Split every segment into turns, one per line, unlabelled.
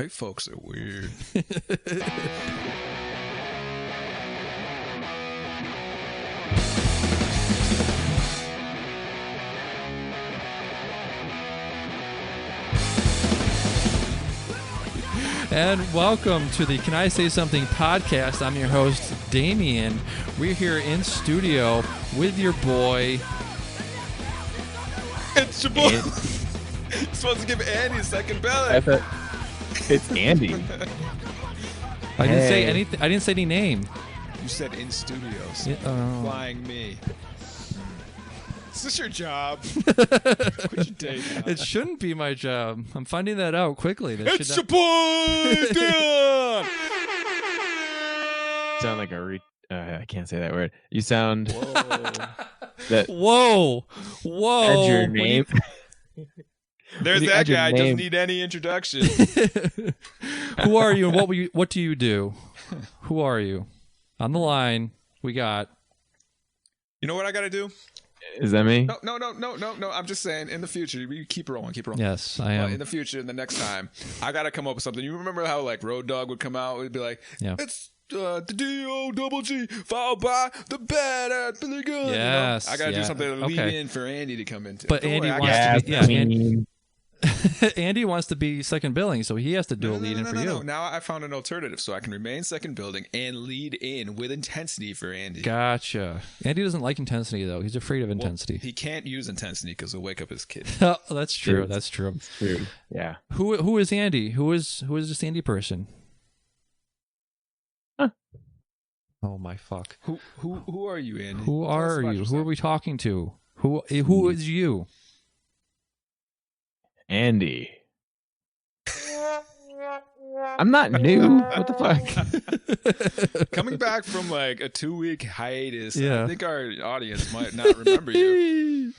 White folks are weird.
And welcome to the Can I Say Something podcast. I'm your host, Damien. We're here in studio with your boy.
It's your boy. You're supposed to give Andy a second belly.
It's Andy.
I didn't say anything. I didn't say any name.
You said in studios. Flying me. Is this your job? Quit your day job.
It shouldn't be my job. I'm finding that out quickly.
It's your boy, Dylan!
Sound like a I can't say that word. You sound.
Whoa.
Add your name.
There's that guy. Doesn't need any introduction.
Who are you and what do you do? Who are you? On the line, we got.
You know what I got to do?
Is that me?
No. I'm just saying, in the future, you keep rolling.
Yes, I am.
In the future, in the next time, I got to come up with something. You remember how like Road Dogg would come out? It'd be like, it's the D-O-double-G followed by the bad at Billy Gunn.
Yes.
I got to do something to lead in for Andy to come into.
But Andy wants to be. Andy wants to be second billing, so he has to do a lead in for you.
No. Now I found an alternative, so I can remain second building and lead in with intensity for Andy.
Gotcha. Andy doesn't like intensity, though. He's afraid of intensity.
He can't use intensity because he'll wake up his kid.
Oh, that's true. That's true.
It's true. Yeah.
Who is Andy? Who is this Andy person?
Huh.
Oh my fuck.
Who are you, Andy?
Who are you? Who are we talking to? Who is you?
Andy. I'm not new. What the fuck?
Coming back from like a 2-week hiatus,
yeah.
I think our audience might not remember you.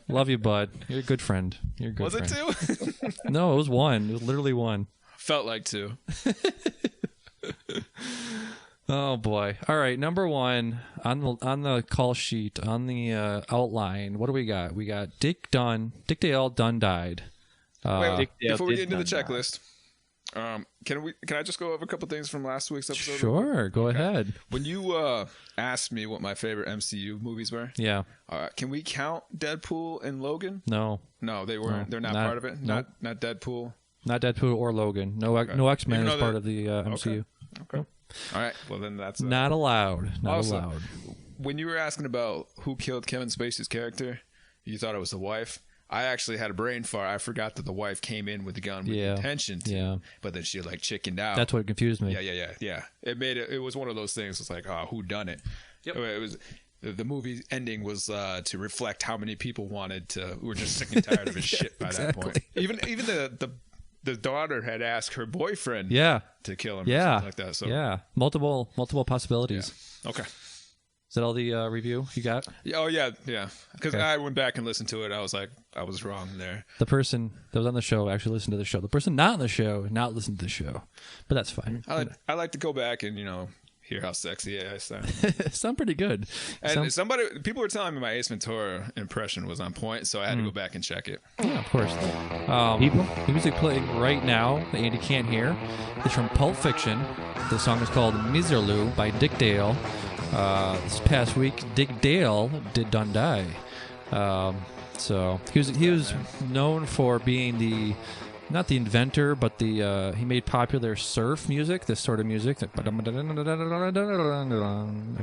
Love you, bud. You're a good friend. You're a good
friend.
It 2? No, it was 1. It was literally 1.
Felt like 2.
Oh boy! All right, number 1 on the call sheet on the outline. What do we got? We got Dale Dunn died.
Wait, before we get into the checklist, can I just go over a couple things from last week's episode?
Sure, go ahead.
When you asked me what my favorite MCU movies were,
yeah,
can we count Deadpool and Logan?
No,
they weren't. They're not part of it.
Nope.
Not Deadpool.
Not Deadpool or Logan. No X-Men is part of the MCU.
Okay. All right. Well, then that's
not allowed. Not
also,
allowed.
When you were asking about who killed Kevin Spacey's character, you thought it was the wife. I actually had a brain fart. I forgot that the wife came in with the gun with intention to, but then she like chickened out.
That's what confused me.
Yeah. It was one of those things. It's like, who done it? Yep. It was. The movie ending was to reflect how many people were just sick and tired of his shit by that point. Even the daughter had asked her boyfriend to kill him or something like that. So
multiple possibilities.
Yeah. Okay.
Is that all the review you got?
Oh, yeah. Because I went back and listened to it. I was like, I was wrong there.
The person that was on the show actually listened to the show. The person not on the show not listened to the show. But that's fine.
I like to go back and, hear how sexy I sound.
Sound pretty good.
And people were telling me my Ace Ventura impression was on point, so I had to go back and check it.
Yeah, of course. The music playing right now that Andy can't hear is from Pulp Fiction. The song is called Miserlou by Dick Dale. This past week, Dick Dale did done die. So he was known for being not the inventor, but he made popular surf music, this sort of music. I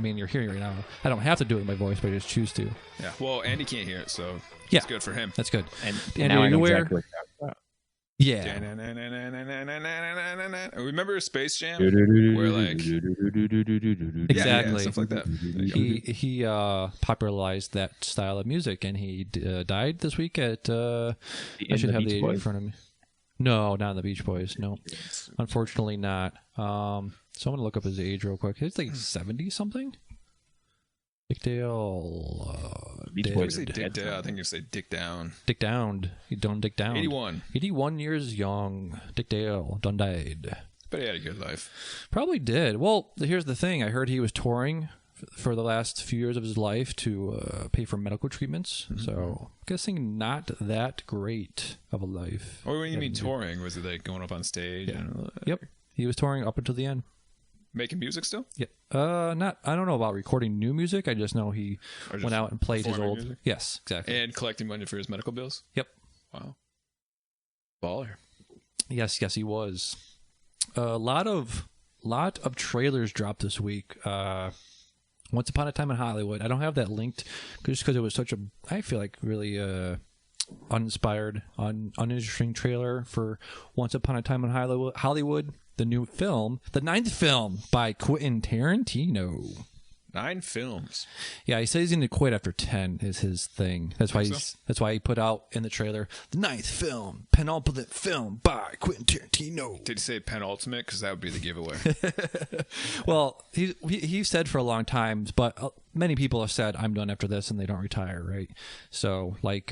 mean, you're hearing it right now. I don't have to do it in my voice, but I just choose to.
Yeah. Well, Andy can't hear it, so it's good for him.
That's good.
And Andy, are you aware?
Yeah.
Remember Space Jam? Where like
exactly
stuff like that.
He popularized that style of music, and he died this week at. I should have the age in front of me. No, not in the Beach Boys. No, unfortunately not. So I'm gonna look up his age real quick. It's like 70 something. Dick Dale.
Beach Boys say Dick Dale. I think you say Dick Down.
Dick Down. He done Dick Down.
81.
81 years young. Dick Dale done died.
But he had a good life.
Probably did. Well, here's the thing. I heard he was touring for the last few years of his life to pay for medical treatments. Mm-hmm. So I'm guessing not that great of a life.
Or when you mean touring, was it like going up on stage?
Yeah.
And
Yep. He was touring up until the end.
Making music still?
Yeah. I don't know about recording new music. I just know he went out and played his old music? Yes, exactly.
And collecting money for his medical bills?
Yep.
Wow. Baller.
Yes, he was. A lot of trailers dropped this week. Once Upon a Time in Hollywood. I don't have that linked just because it was such a, I feel like, really uninspired, uninteresting trailer for Once Upon a Time in Hollywood, the new film, the 9th film by Quentin Tarantino.
9 films.
Yeah, he says he's going to quit after 10 is his thing. That's why he put out in the trailer the 9th film, penultimate film by Quentin Tarantino.
Did he say penultimate? Because that would be the giveaway.
Well, he said for a long time, but many people have said I'm done after this, and they don't retire, right? So like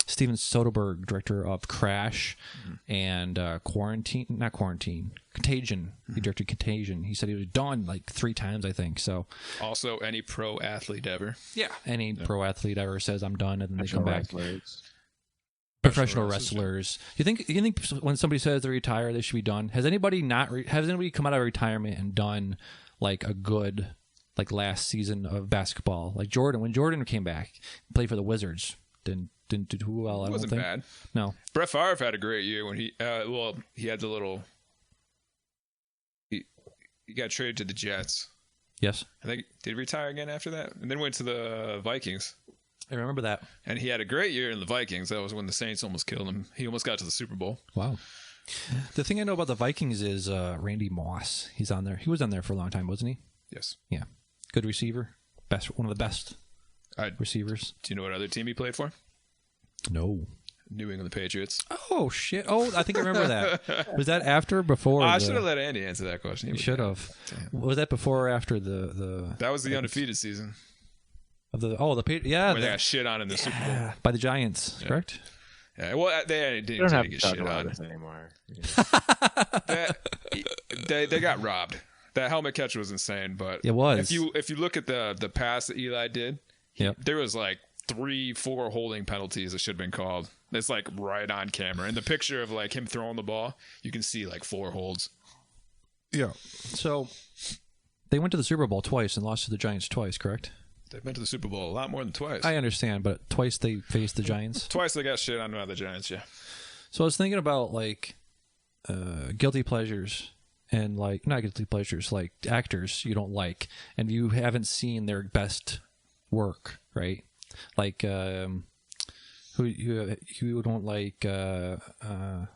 Steven Soderbergh, director of Crash and Contagion. He directed Contagion. He said he was done like 3 times, I think. So
also, any pro athlete ever.
Yeah, any pro athlete ever says I'm done, and then they come back.
Professional
wrestlers. You think when somebody says they retire, they should be done? Has anybody has anybody come out of retirement and done like a good last season of basketball? Like Jordan, when Jordan came back, played for the Wizards, didn't do too well. I don't think. Wasn't
bad.
No.
Brett Favre had a great year when he had the little. He got traded to the Jets.
Yes.
I think did he retire again after that, and then went to the Vikings.
I remember that.
And he had a great year in the Vikings. That was when the Saints almost killed him. He almost got to the Super Bowl.
Wow. The thing I know about the Vikings is Randy Moss. He's on there. He was on there for a long time, wasn't he?
Yes.
Yeah. Good receiver. One of the best receivers.
Do you know what other team he played for?
No.
New England Patriots.
Oh, shit. Oh, I think I remember that. Was that after or before?
I should have let Andy answer that question.
You should have. Was that before or after the...
That was the undefeated season.
The Patriots, yeah.
Where they got shit on in the Super Bowl.
By the Giants, correct?
Yeah, well, they didn't get shit on
anymore.
They got robbed. That helmet catch was insane, but
it was.
If you look at the pass that Eli did, there was like 3-4 holding penalties that should have been called. It's like right on camera. In the picture of like him throwing the ball, you can see like 4 holds.
Yeah. So they went to the Super Bowl twice and lost to the Giants twice, correct?
They've been to the Super Bowl a lot more than twice.
I understand, but twice they faced the Giants.
Twice they got shit on by the Giants, yeah.
So I was thinking about like guilty pleasures and like not guilty pleasures, like actors you don't like and you haven't seen their best work, right? Like who you don't like a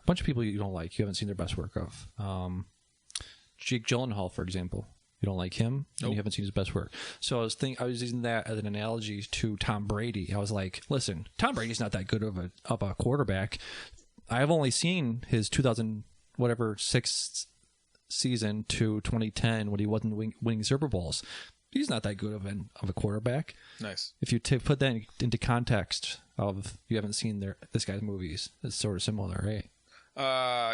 bunch of people you don't like, you haven't seen their best work of. Jake Gyllenhaal, for example. You don't like him, and you haven't seen his best work. So I was using that as an analogy to Tom Brady. I was like, listen, Tom Brady's not that good of a quarterback. I've only seen his 2006 season to 2010 when he wasn't winning Super Bowls. He's not that good of a quarterback.
Nice.
If you put that into context of you haven't seen this guy's movies, it's sort of similar, right?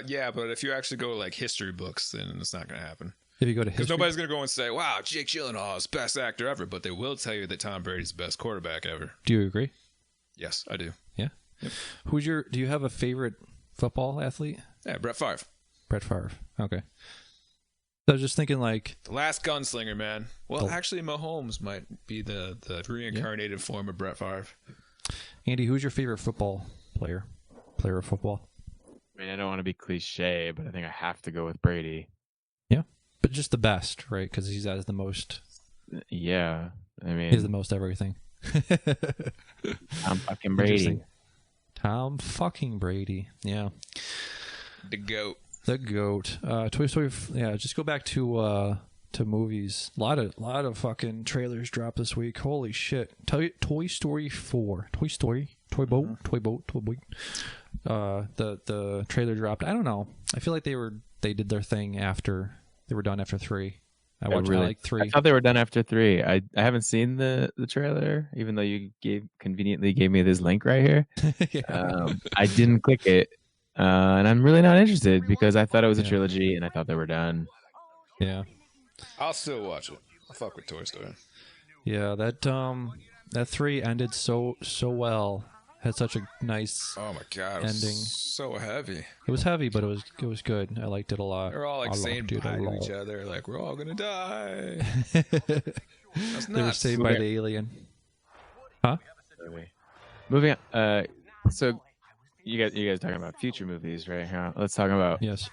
Yeah, but if you actually go like history books, then it's not going to happen.
If you go to history,
because nobody's going to go and say, wow, Jake Gyllenhaal is best actor ever, but they will tell you that Tom Brady's the best quarterback ever.
Do you agree?
Yes, I do.
Yeah.
Yep.
Do you have a favorite football athlete?
Yeah, Brett Favre.
Brett Favre. Okay. So I was just thinking like...
The last gunslinger, man. Well, actually, Mahomes might be the reincarnated form of Brett Favre.
Andy, who's your favorite football player? Player of football?
I mean, I don't want to be cliche, but I think I have to go with Brady.
Yeah. But just the best, right? Because he has the most.
Yeah, I mean,
he's the most everything.
Tom fucking Brady.
Tom fucking Brady. Yeah.
The goat.
The goat. Toy Story. Yeah. Just go back to movies. A lot of fucking trailers dropped this week. Holy shit! Toy Story 4. Toy Story. Toy Boat. Toy Boat. Toy Boat. The trailer dropped. I don't know. I feel like they did their thing after. They were done after 3. I watched like 3.
I thought they were done after 3. I haven't seen the trailer, even though you conveniently gave me this link right here. Yeah. I didn't click it, and I'm really not interested because I thought it was a trilogy and I thought they were done.
Yeah.
I'll still watch it. I'll fuck with Toy Story.
Yeah, that 3 ended so well. Had such a nice
Oh my god,
ending.
it was so heavy.
It was heavy, but it was good. I liked it a lot.
They're all like
I
saying
liked it
bye
a
to
lot.
each other, like we're all gonna die. That's
They were
nuts.
saved by the alien. Huh?
Moving on. So you guys talking about future movies, right? Let's talk about.
Yes.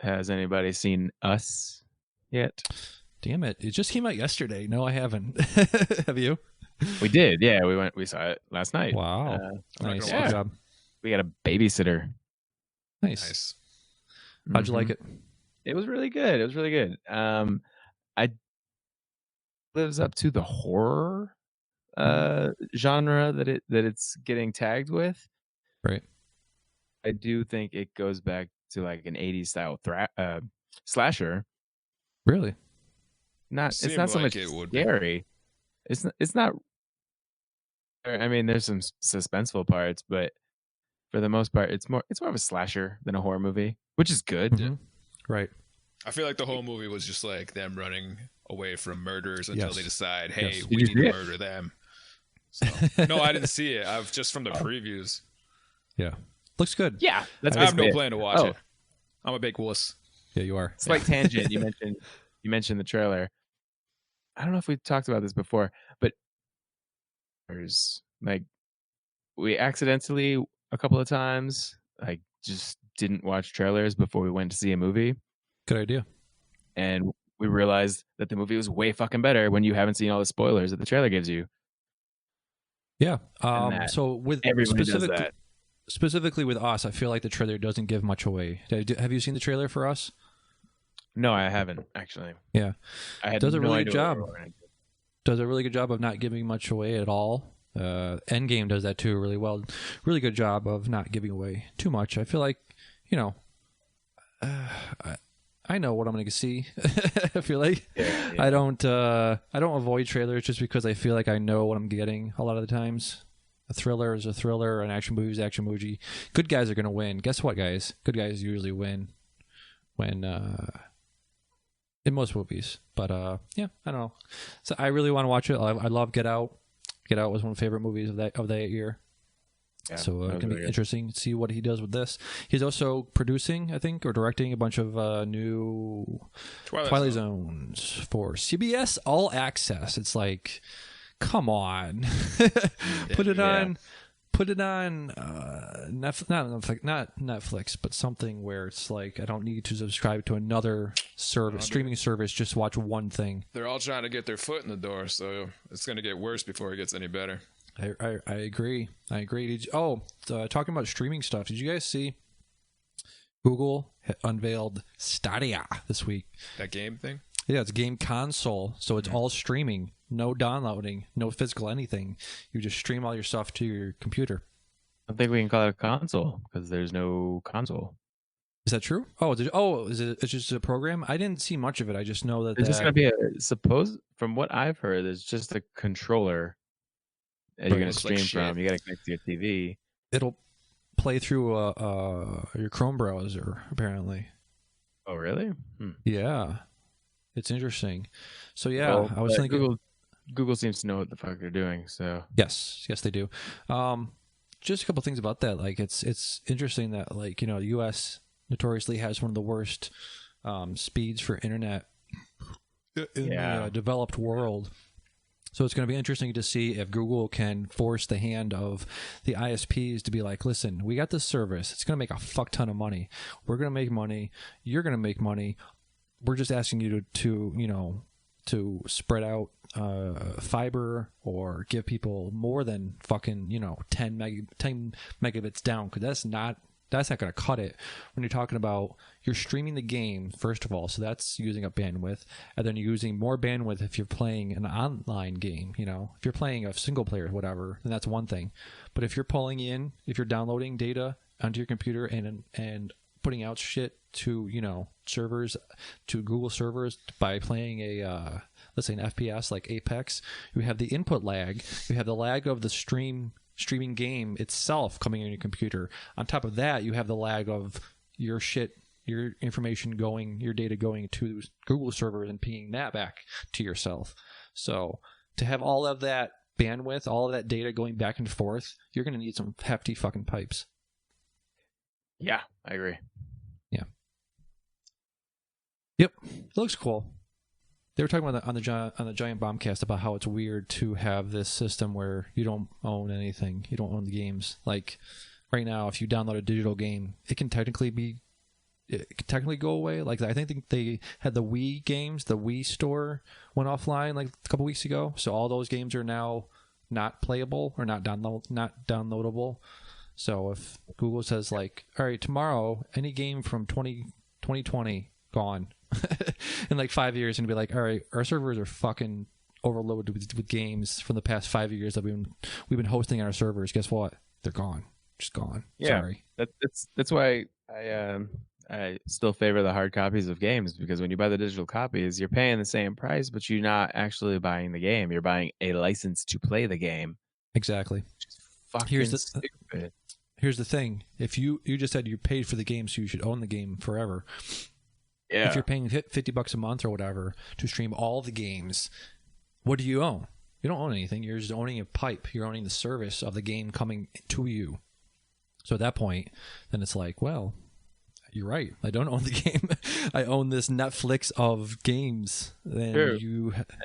Has anybody seen Us yet?
Damn it! It just came out yesterday. No, I haven't. Have you?
We did. Yeah, we saw it last night.
Wow. Nice.
gonna watch
Good job.
We got a babysitter.
Nice. How'd you like it?
It was really good. I lives up to the horror genre that it's getting tagged with.
Right.
I do think it goes back to like an 80s style slasher.
Really?
It's not so
like
much
it would
scary. It's not. I mean, there's some suspenseful parts, but for the most part, it's more of a slasher than a horror movie, which is good.
Mm-hmm. Right.
I feel like the whole movie was just like them running away from murderers until they decide, hey,
Yes.
we need to murder them. So, no, I didn't see it. I've just from the previews.
Yeah. Looks good.
Yeah,
I have no plan to watch it. I'm a big wuss.
Yeah, you are.
Slight tangent. You mentioned the trailer. I don't know if we talked about this before, but there's like we accidentally a couple of times like just didn't watch trailers before we went to see a movie.
Good idea.
And we realized that the movie was way fucking better when you haven't seen all the spoilers that the trailer gives you.
Yeah. So with specifically with Us, I feel like the trailer doesn't give much away. Have you seen the trailer for Us?
No, I haven't actually.
Yeah.
I had
does a really good
idea
job. Does a really good job of not giving much away at all. Endgame does that too really well. Really good job of not giving away too much. I feel like, I know what I'm going to see. I feel like I don't avoid trailers just because I feel like I know what I'm getting a lot of the times. A thriller is a thriller, an action movie is action movie. Good guys are going to win. Guess what, guys? Good guys usually win when in most movies. But yeah, I don't know. So I really want to watch it. I love Get Out. Get Out was one of my favorite movies of that year.
Yeah,
so it's going to be interesting to see what he does with this. He's also producing, I think, or directing a bunch of new Twilight Zones for CBS All Access. It's like, come on. Put it on Netflix, not Netflix, but something where it's like I don't need to subscribe to another streaming service. Just watch one thing.
They're all trying to get their foot in the door, so it's going to get worse before it gets any better.
I agree. Talking about streaming stuff, did you guys see Google unveiled Stadia this week?
That game thing?
Yeah, it's a game console, so it's all streaming. No downloading, no physical anything. You just stream all your stuff to your computer.
I don't think we can call it a console because there's no console.
Is that true? It's just a program? I didn't see much of it. I just know that
it's just going to be from what I've heard, it's just a controller that you're going to stream from. You got to connect to your TV.
It'll play through your Chrome browser, apparently.
Oh, really?
Yeah. It's interesting. So yeah, I was thinking
Google seems to know what the fuck they're doing. So
yes, they do. Just a couple things about that. Like it's interesting that the U.S. notoriously has one of the worst speeds for internet in the developed world. So it's going to be interesting to see if Google can force the hand of the ISPs to be like, listen, we got this service. It's going to make a fuck ton of money. We're going to make money. You're going to make money. We're just asking you to spread out fiber or give people more than fucking 10 megabits down, because that's not going to cut it when you're talking about you're streaming the game first of all, so that's using up bandwidth, and then you're using more bandwidth if you're playing an online game. If you're playing a single player or whatever, then that's one thing. But if you're downloading data onto your computer and putting out shit to servers, to Google servers by playing a let's say an FPS like Apex, you have the input lag, you have the lag of the streaming game itself coming on your computer. On top of that, you have the lag of your information going, your data going to Google servers and pinging that back to yourself. So to have all of that bandwidth, all of that data going back and forth, you're going to need some hefty fucking pipes.
Yeah, I agree.
Yeah. Yep. It looks cool. They were talking about on the Giant Bombcast about how it's weird to have this system where you don't own anything. You don't own the games. Like right now, if you download a digital game, it can technically go away. Like I think they had the Wii games, the Wii store went offline like a couple weeks ago. So all those games are now not playable or not downloadable. So if Google says like, all right, tomorrow, any game from 2020 gone. In like 5 years, and be like, all right, our servers are fucking overloaded with games from the past 5 years that we've been hosting on our servers. Guess what? They're gone. Just gone.
Yeah,
sorry.
That's why I still favor the hard copies of games, because when you buy the digital copies, you're paying the same price, but you're not actually buying the game. You're buying a license to play the game.
Exactly.
Fucking stupid.
Here's the thing: if you just said you paid for the game, so you should own the game forever.
Yeah.
If you're paying $50 a month or whatever to stream all the games, what do you own? You don't own anything. You're just owning a pipe. You're owning the service of the game coming to you. So at that point, then it's like, well, you're right. I don't own the game. I own this Netflix of games. Then
Sure.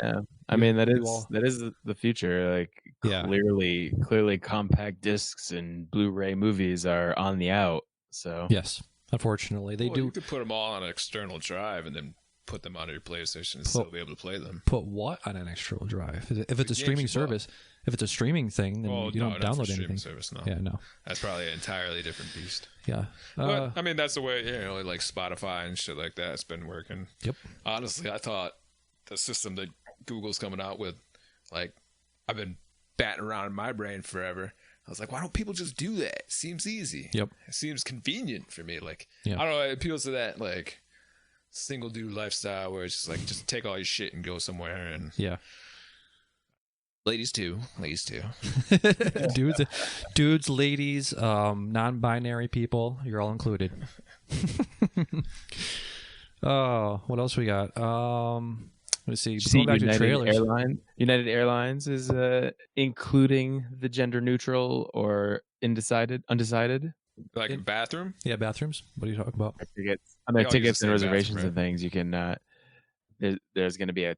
Yeah.
I mean, that is the future. Like
Yeah.
clearly compact discs and Blu-ray movies are on the out. So
Yes. Unfortunately, they do.
You could put them all on an external drive and then put them onto your PlayStation and still be able to play them.
Put what on an external drive? If it's a streaming service, if it's a streaming thing, then you don't download anything.
Service, no.
Yeah, no.
That's probably an entirely different beast.
Yeah.
But, I mean, that's the way, like Spotify and shit like that, it's been working.
Yep.
Honestly, I thought the system that Google's coming out with, like, I've been batting around in my brain forever. I was like, why don't people just do that? It seems easy.
Yep.
It seems convenient for me. Like,
Yeah.
I don't know, it appeals to that, like, single dude lifestyle where it's just like, just take all your shit and go somewhere. And
Yeah.
ladies too.
dudes, ladies, non-binary people, you're all included. Oh, what else we got? Let's see. Going back to trailers.
United Airlines is including the gender neutral or undecided.
Like a bathroom?
Yeah, bathrooms. What are you talking about?
On their
use
tickets
the
and
same
reservations
bathroom,
and things, you can. There's going to be a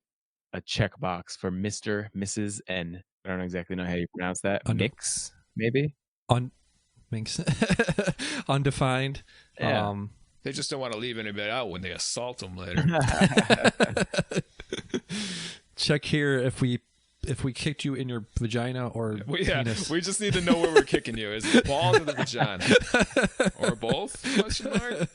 checkbox for Mr., Mrs., and I don't exactly know how you pronounce that. Mix, maybe.
Mix. Undefined.
Yeah.
They just don't want to leave anybody out when they assault them later.
Check here if we kicked you in your vagina or penis.
We just need to know where we're kicking you. Is it the balls or the vagina? Or both? Question mark?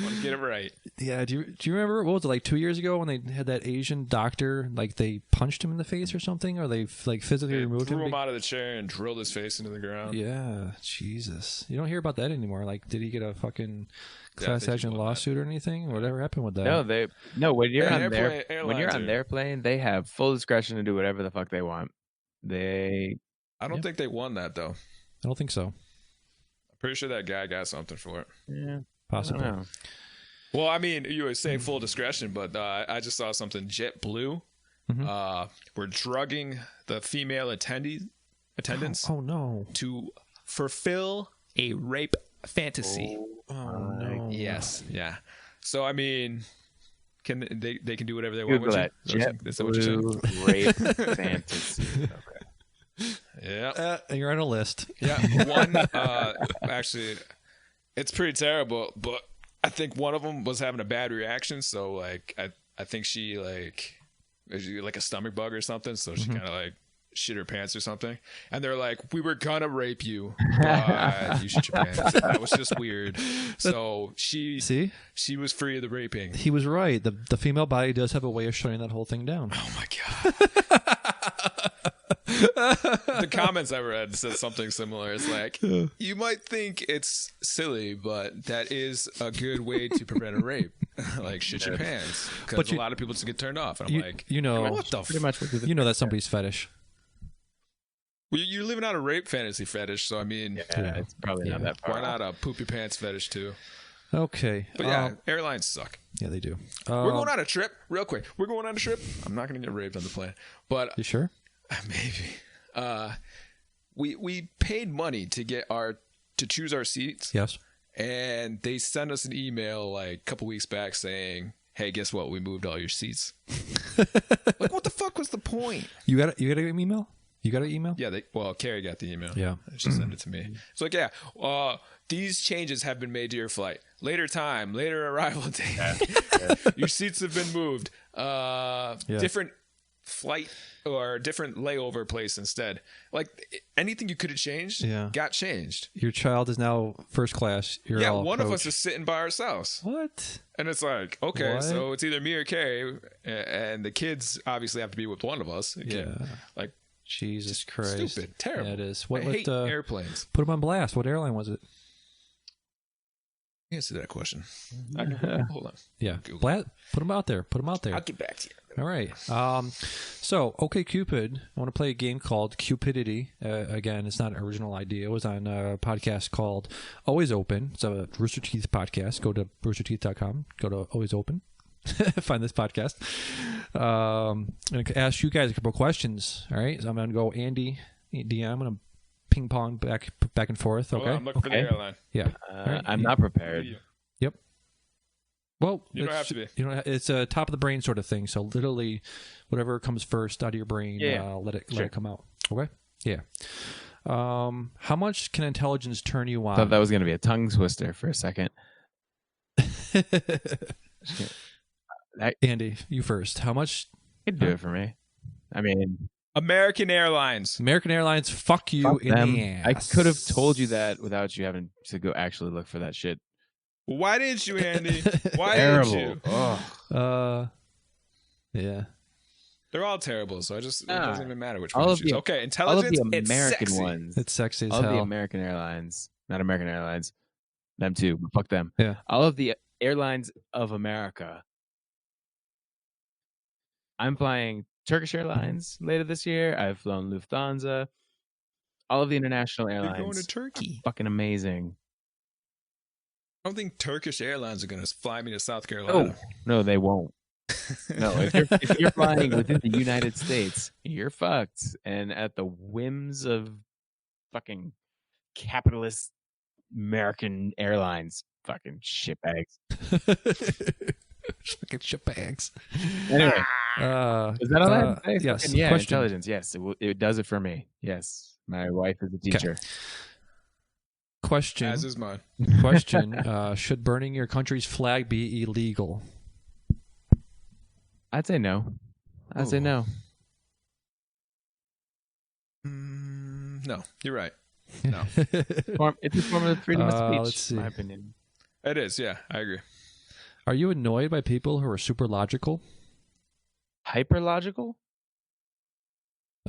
Want to get it right.
Yeah, do you remember, what was it, like 2 years ago when they had that Asian doctor, like they punched him in the face or something, or they like physically removed him?
Threw him out of the chair and drilled his face into the ground.
Yeah, Jesus. You don't hear about that anymore. Like, did he get a fucking class action lawsuit or anything? Whatever happened with that?
No, when you're on their plane, they have full discretion to do whatever the fuck they want.
I don't think they won that though.
I don't think so.
I'm pretty sure that guy got something for it.
Yeah,
possibly.
Well, I mean, you were saying full discretion, but I just saw something. JetBlue, were drugging the female attendants.
Oh no!
To fulfill a rape fantasy.
Oh no!
Yes, yeah. So I mean, can they can do whatever they want?
Google that. JetBlue rape fantasy. Okay.
Yeah,
you're on a list.
Yeah, one. Actually, it's pretty terrible, but I think one of them was having a bad reaction. So like, I think she like a stomach bug or something. So she kind of like shit her pants or something. And they're like, we were gonna rape you, but you shit your pants. That was just weird. So she was free of the raping.
He was right. The female body does have a way of shutting that whole thing down.
Oh my god. The comments I read said something similar. It's like, you might think it's silly, but that is a good way to prevent a rape. Like, shit your pants. Because a lot of people just get turned off. And I'm like, what the
pretty much
that's somebody's fetish.
Well, you're living out a rape fantasy fetish, so I mean,
it's probably not that far.
Why not a poop your pants fetish too?
Okay.
But yeah, airlines suck.
Yeah, they do.
We're going on a trip, real quick. We're going on a trip. I'm not going to get raped on the plane, but
you sure?
Maybe. We paid money to choose our seats.
Yes.
And they sent us an email like a couple weeks back saying, "Hey, guess what? We moved all your seats." Like, what the fuck was the point?
You got an email? You got an email?
Yeah. Carrie got the email.
Yeah.
She sent it to me. It's like, these changes have been made to your flight. Later time, later arrival date. Your seats have been moved. Different flight or different layover place instead. Like anything you could have changed got changed.
Your child is now first class.
One of us is sitting by ourselves.
What?
And it's like, okay, so it's either me or Carrie, and the kids obviously have to be with one of us. Like,
Jesus Christ.
Stupid. Terrible.
Yeah, it is.
I hate airplanes.
Put them on blast. What airline was it?
Answer that question. Hold on.
Yeah. Put them out there.
I'll get back to you.
All right. So, OkCupid, I want to play a game called Cupidity. Again, it's not an original idea. It was on a podcast called Always Open. It's a Rooster Teeth podcast. Go to roosterteeth.com. Go to Always Open. Find this podcast. I'm going to ask you guys a couple of questions. All right. So I'm going to go Andy, DM. I'm going to ping pong back and forth. Okay.
I'm looking for the airline.
Yeah.
Right. I'm not prepared.
Yep. Well,
you don't have to be.
It's a top of the brain sort of thing. So literally, whatever comes first out of your brain, let it come out. Okay. Yeah. How much can intelligence turn you on?
I thought that was going to be a tongue twister for a second.
Andy, you first. How much?
You'd do it for me. I mean,
American Airlines.
Fuck you in
them.
the ass.
I could have told you that without you having to go actually look for that shit.
Why didn't you, Andy? Why didn't you?
Oh.
Yeah.
They're all terrible, so it doesn't even matter which one
all
you
of
choose. Okay, intelligence,
all of the American
it's sexy.
ones.
It's sexy as
all
hell.
All of the American Airlines. Not American Airlines. Them too, but fuck them.
Yeah.
All of the airlines of America. I'm flying Turkish Airlines later this year. I've flown Lufthansa. All of the international airlines.
You're going to Turkey.
Fucking amazing.
I don't think Turkish Airlines are going to fly me to South Carolina.
No, they won't. No, if you're flying within the United States, you're fucked. And at the whims of fucking capitalist American Airlines, fucking shitbags.
Fucking shitbags.
Anyway, is that all that?
Yes.
Yeah,
Question.
intelligence. Yes, it does it for me. Yes, my wife is a teacher.
Okay. Question.
As is mine.
Question. Should burning your country's flag be illegal?
I'd say no. I'd say no.
No, you're right. No.
It's a form of freedom of speech,
let's see.
in my opinion.
It is, yeah, I agree.
Are you annoyed by people who are super logical?
Hyper logical?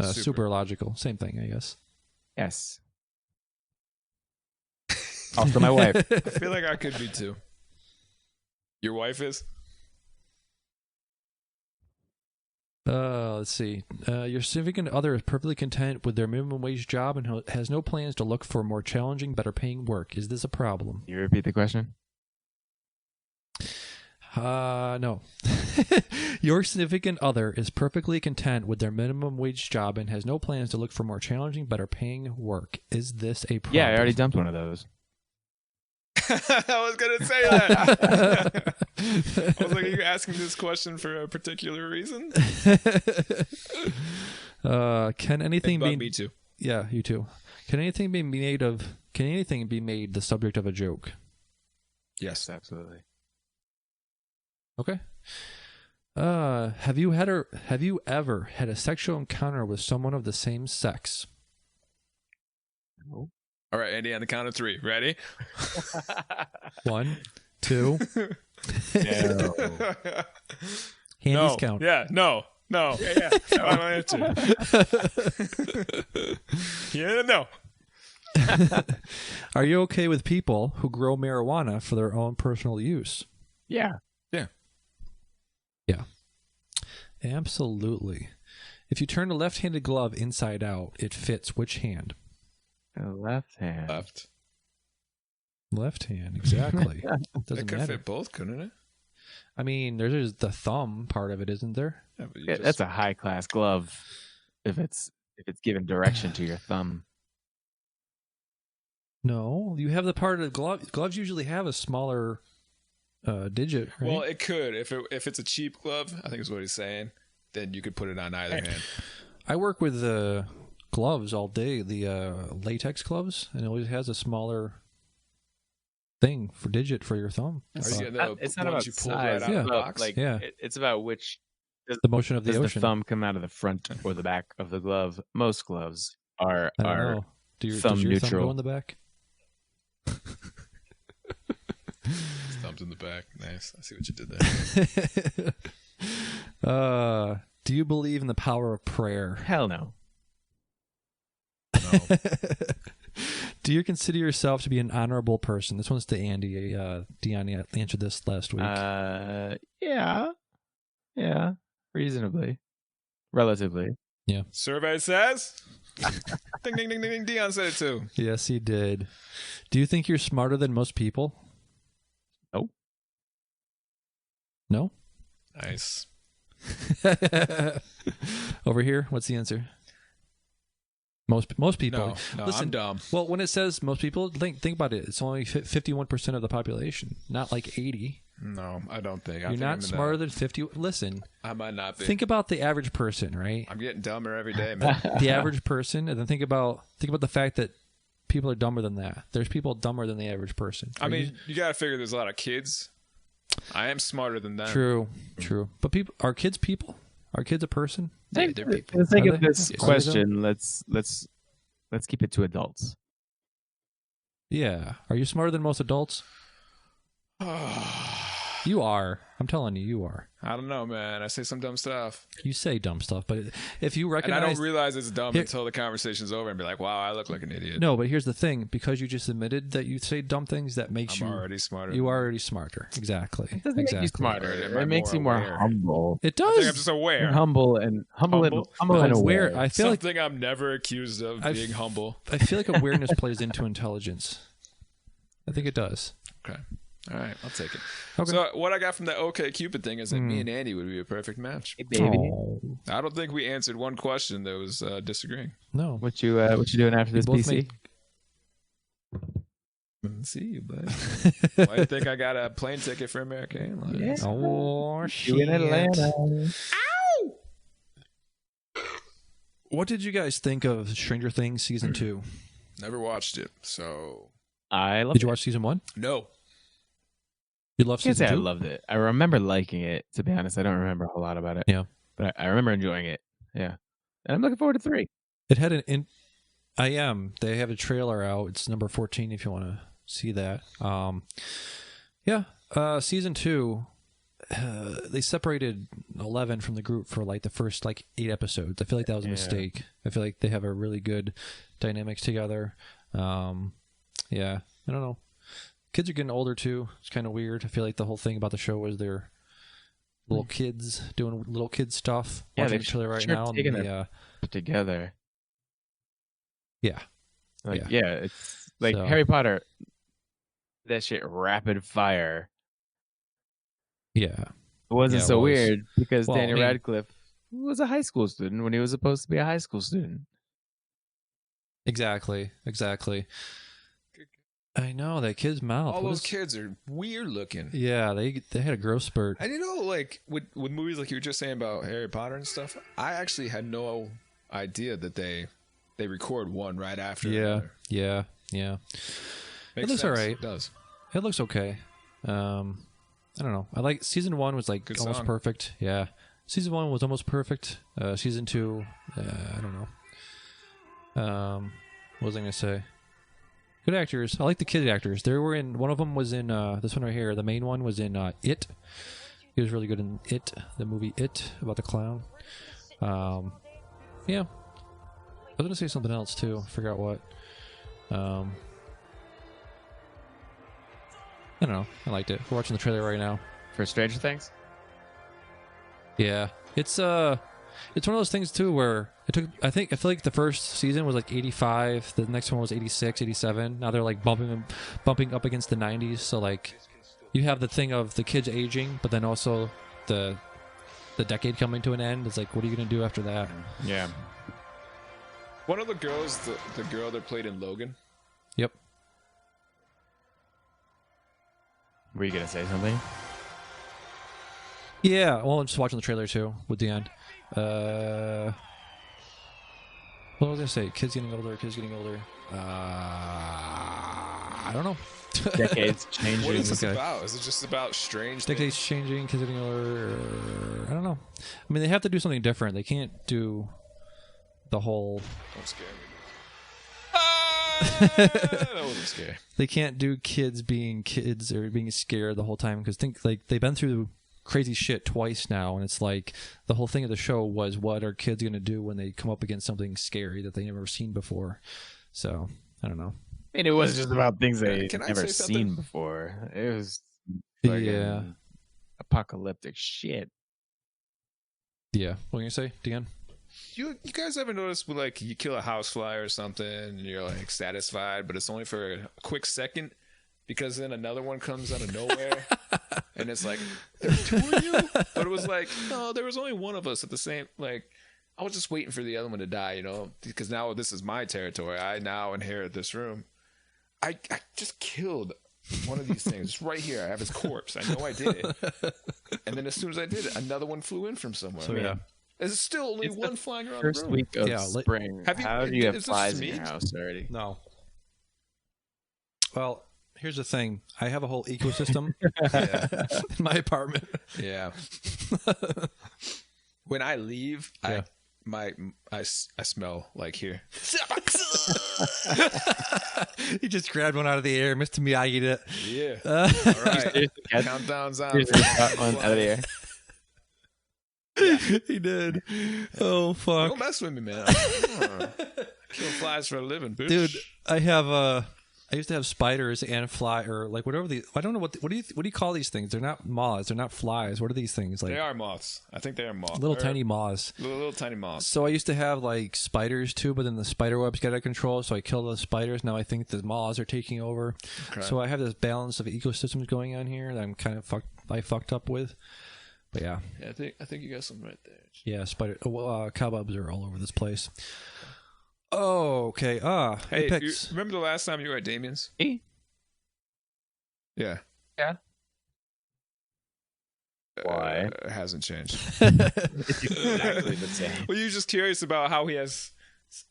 Super logical. Same thing, I guess.
Yes. Also my wife.
I feel like I could be too. Your wife is?
Let's see. Your significant other is perfectly content with their minimum wage job and has no plans to look for more challenging, better paying work. Is this a problem?
You repeat the question?
No. Your significant other is perfectly content with their minimum wage job and has no plans to look for more challenging, better paying work. Is this a problem?
Yeah, I already dumped one of those.
I was going to say that. I was like, are you asking this question for a particular reason?
Can anything be...
Me too.
Yeah, you too. Can anything be made the subject of a joke?
Yes,
absolutely.
Okay. Have you ever had a sexual encounter with someone of the same sex?
No.
All right, Andy, on the count of 3. Ready?
1, 2.
No.
Handy's count.
Yeah, no. Yeah. Final answer. Yeah, no.
Are you okay with people who grow marijuana for their own personal use?
Yeah.
Yeah. Absolutely. If you turn a left-handed glove inside out, it fits which hand?
The left hand.
Left.
Left hand, exactly.
It
Doesn't
could
matter.
fit both, couldn't it?
I mean, there's the thumb part of it, isn't there?
Yeah, but
Yeah, that's a high class glove. If it's giving direction to your thumb.
No, you have the part of the glove. Gloves usually have a smaller digit, right?
Well, it could if it's a cheap glove. I think is what he's saying. Then you could put it on either hand.
I work with gloves all day, the latex gloves, and it always has a smaller thing for digit for your thumb.
It's
not about
you pull
size.
right out of the
Well,
box.
like,
Yeah.
it's about which
The motion of the
does
ocean.
the thumb come out of the front or the back of the glove. Most gloves are
I don't know. Does
thumb
your thumb
neutral.
go in the back?
His thumb's in the back. Nice. I see what you did there.
Do you believe in the power of prayer?
Hell no.
No.
Do you consider yourself to be an honorable person? This one's to Andy. Dion answered this last week.
Yeah, reasonably, relatively.
Survey says. Ding ding ding ding ding. Dion said it too.
Yes, he did. Do you think you're smarter than most people?
Nope.
No?
Nice.
Over here, what's the answer? Most people.
No,
Listen,
I'm dumb.
well, when it says most people, think about it. It's only 51% of the population, not like 80.
No, I don't think.
You're not smarter than 50. Listen,
I might not be.
think about the average person, right?
I'm getting dumber every day, man.
The average person, and then think about the fact that people are dumber than that. There's people dumber than the average person.
I mean, you got to figure there's a lot of kids. I am smarter than them.
True. But are kids people? Are kids a person?
Yeah, they're people.
For the sake
Are
of
they?
this
Yes.
question, let's keep it to adults.
Yeah. Are you smarter than most adults? You are. I'm telling you, you are.
I don't know, man. I say some dumb stuff.
You say dumb stuff, but if you
And
recognize...
I don't realize it's dumb
Here-
until the conversation's over and be like, wow, I look like an idiot.
No, but here's the thing. Because you just admitted that you say dumb things, that makes
I'm
you...
already smarter.
You are already smarter. Exactly.
It doesn't make you smarter.
Am I
It makes
more
you more
aware?
humble.
It
I think I'm
does.
just aware.
You're humble and
Humble?
and aware.
I feel like
Something I'm never accused of
I've-
being humble.
awareness plays into intelligence. I think it does.
Okay. All right. I'll take it.
Okay.
So what I got from the OK Cupid thing is that me and Andy would be a perfect match.
Hey, baby,
Oh,
I don't think we answered one question that was disagreeing.
no.
what you doing after this
both
PC?
See you, bud. Why do you think I got a plane ticket for American Airlines?
Yeah.
Oh,
You
shit.
in Atlanta?
What did you guys think of Stranger Things Season 2?
Never watched it, so
I loved
Did you
it.
watch Season 1?
no.
You love
I can't say
Season
I
2?
loved it. I remember liking it. To be honest, I don't remember a whole lot about it.
Yeah.
But I remember enjoying it. Yeah, and I'm looking forward to 3.
It had I am. They have a trailer out. It's number 14 if you want to see that. Season 2, they separated 11 from the group for like the first 8 episodes. I feel like that was a mistake. I feel like they have a really good dynamics together. I don't know. Kids are getting older too. It's kind of weird. I feel like the whole thing about the show was they're little kids doing little kid stuff.
Yeah,
watching
they've
each other right
sure
now. and
taken
the,
Together.
yeah.
It's like
So-
Harry Potter. That shit rapid fire.
Yeah.
It wasn't
Yeah, it
so
was.
weird because
Well,
Daniel
I mean-
Radcliffe was a high school student when he was supposed to be a high school student.
Exactly. I know that kid's mouth.
All
What
those
is-
kids are weird looking.
Yeah, they had a growth spurt.
And with movies like you were just saying about Harry Potter and stuff, I actually had no idea that they record one right after another.
Yeah.
Makes
looks
sense.
alright.
It does.
It looks okay. I don't know. I like season 1 was
Good
almost
song.
perfect. Yeah. Season 1 was almost perfect. Season 2, I don't know. What was I going to say? Good actors. I like the kid actors. One of them was in this one right here. The main one was in It. He was really good in It, the movie It, about the clown. Yeah. I was going to say something else too. I forgot what. I don't know. I liked it. We're watching the trailer right now.
For Stranger Things?
Yeah. It's one of those things too where I feel like the first season was like 85. The next one was 86, 87. Now they're like bumping up against the 90s. So like, you have the thing of the kids aging, but then also the decade coming to an end. It's like, what are you gonna do after that?
Yeah.
One of the girls, the girl that played in Logan.
Yep.
Were you gonna say something?
Yeah. Well, I'm just watching the trailer too with Dion. What was I gonna say? Kids getting older. I don't know.
Decades changing.
What is this about? Is it just about strange
Decades
things?
changing, kids getting older. I don't know. I mean, they have to do something different. They can't do the whole.
Don't scare me. That wasn't scary.
They can't do kids being kids or being scared the whole time because they've been through crazy shit twice now, and it's like the whole thing of the show was what are kids going to do when they come up against something scary that they never seen before. So I don't know.
I mean, it wasn't just about things they
Can I
never
say something?
seen before. It was
Yeah.
apocalyptic shit.
Yeah. What are you gonna say, Dion?
You guys ever notice when like you kill a housefly or something and you're like satisfied, but it's only for a quick second because then another one comes out of nowhere and it's like there were two of you, but it was like no, there was only one of us at the same. Like I was just waiting for the other one to die, you know, because now this is my territory. I now inherit this room. I just killed one of these things right here. I have his corpse. I know I did it, and then as soon as I did it, another one flew in from somewhere.
So yeah.
There's still only one flying around
First
the room.
week of
Yeah,
spring.
Have you-
How do you have
is this
flies in your
meat?
house already?
No. Well, here's the thing. I have a whole ecosystem in my apartment.
Yeah. When I leave,
Yeah.
I smell like here.
He just grabbed one out of the air. Mr. Miyagi it.
Yeah. All right.
Cat-
Countdown's on.
Seriously, got one out of the air.
He did. Oh, fuck.
Don't mess with me, man. Kill flies for a living, bitch.
Dude, I used to have spiders and fly or like whatever I don't know what do you call these things? They're not moths, they're not flies. What are these things like?
They are moths. I think they are moths.
Little tiny moths.
Little tiny moths.
So I used to have like spiders too, but then the spider webs got out of control, so I killed the spiders. Now I think the moths are taking over.
Okay.
So I have this balance of ecosystems going on here that I'm kind of fucked up with. But yeah.
Yeah, I think you got something right there.
Yeah, cobwebs are all over this place. Oh, okay.
Hey,
Apex.
you remember the last time you were at Damien's?
Me?
Yeah.
Yeah. Why?
It hasn't changed.
It's exactly the same.
Well, you're just curious about how he has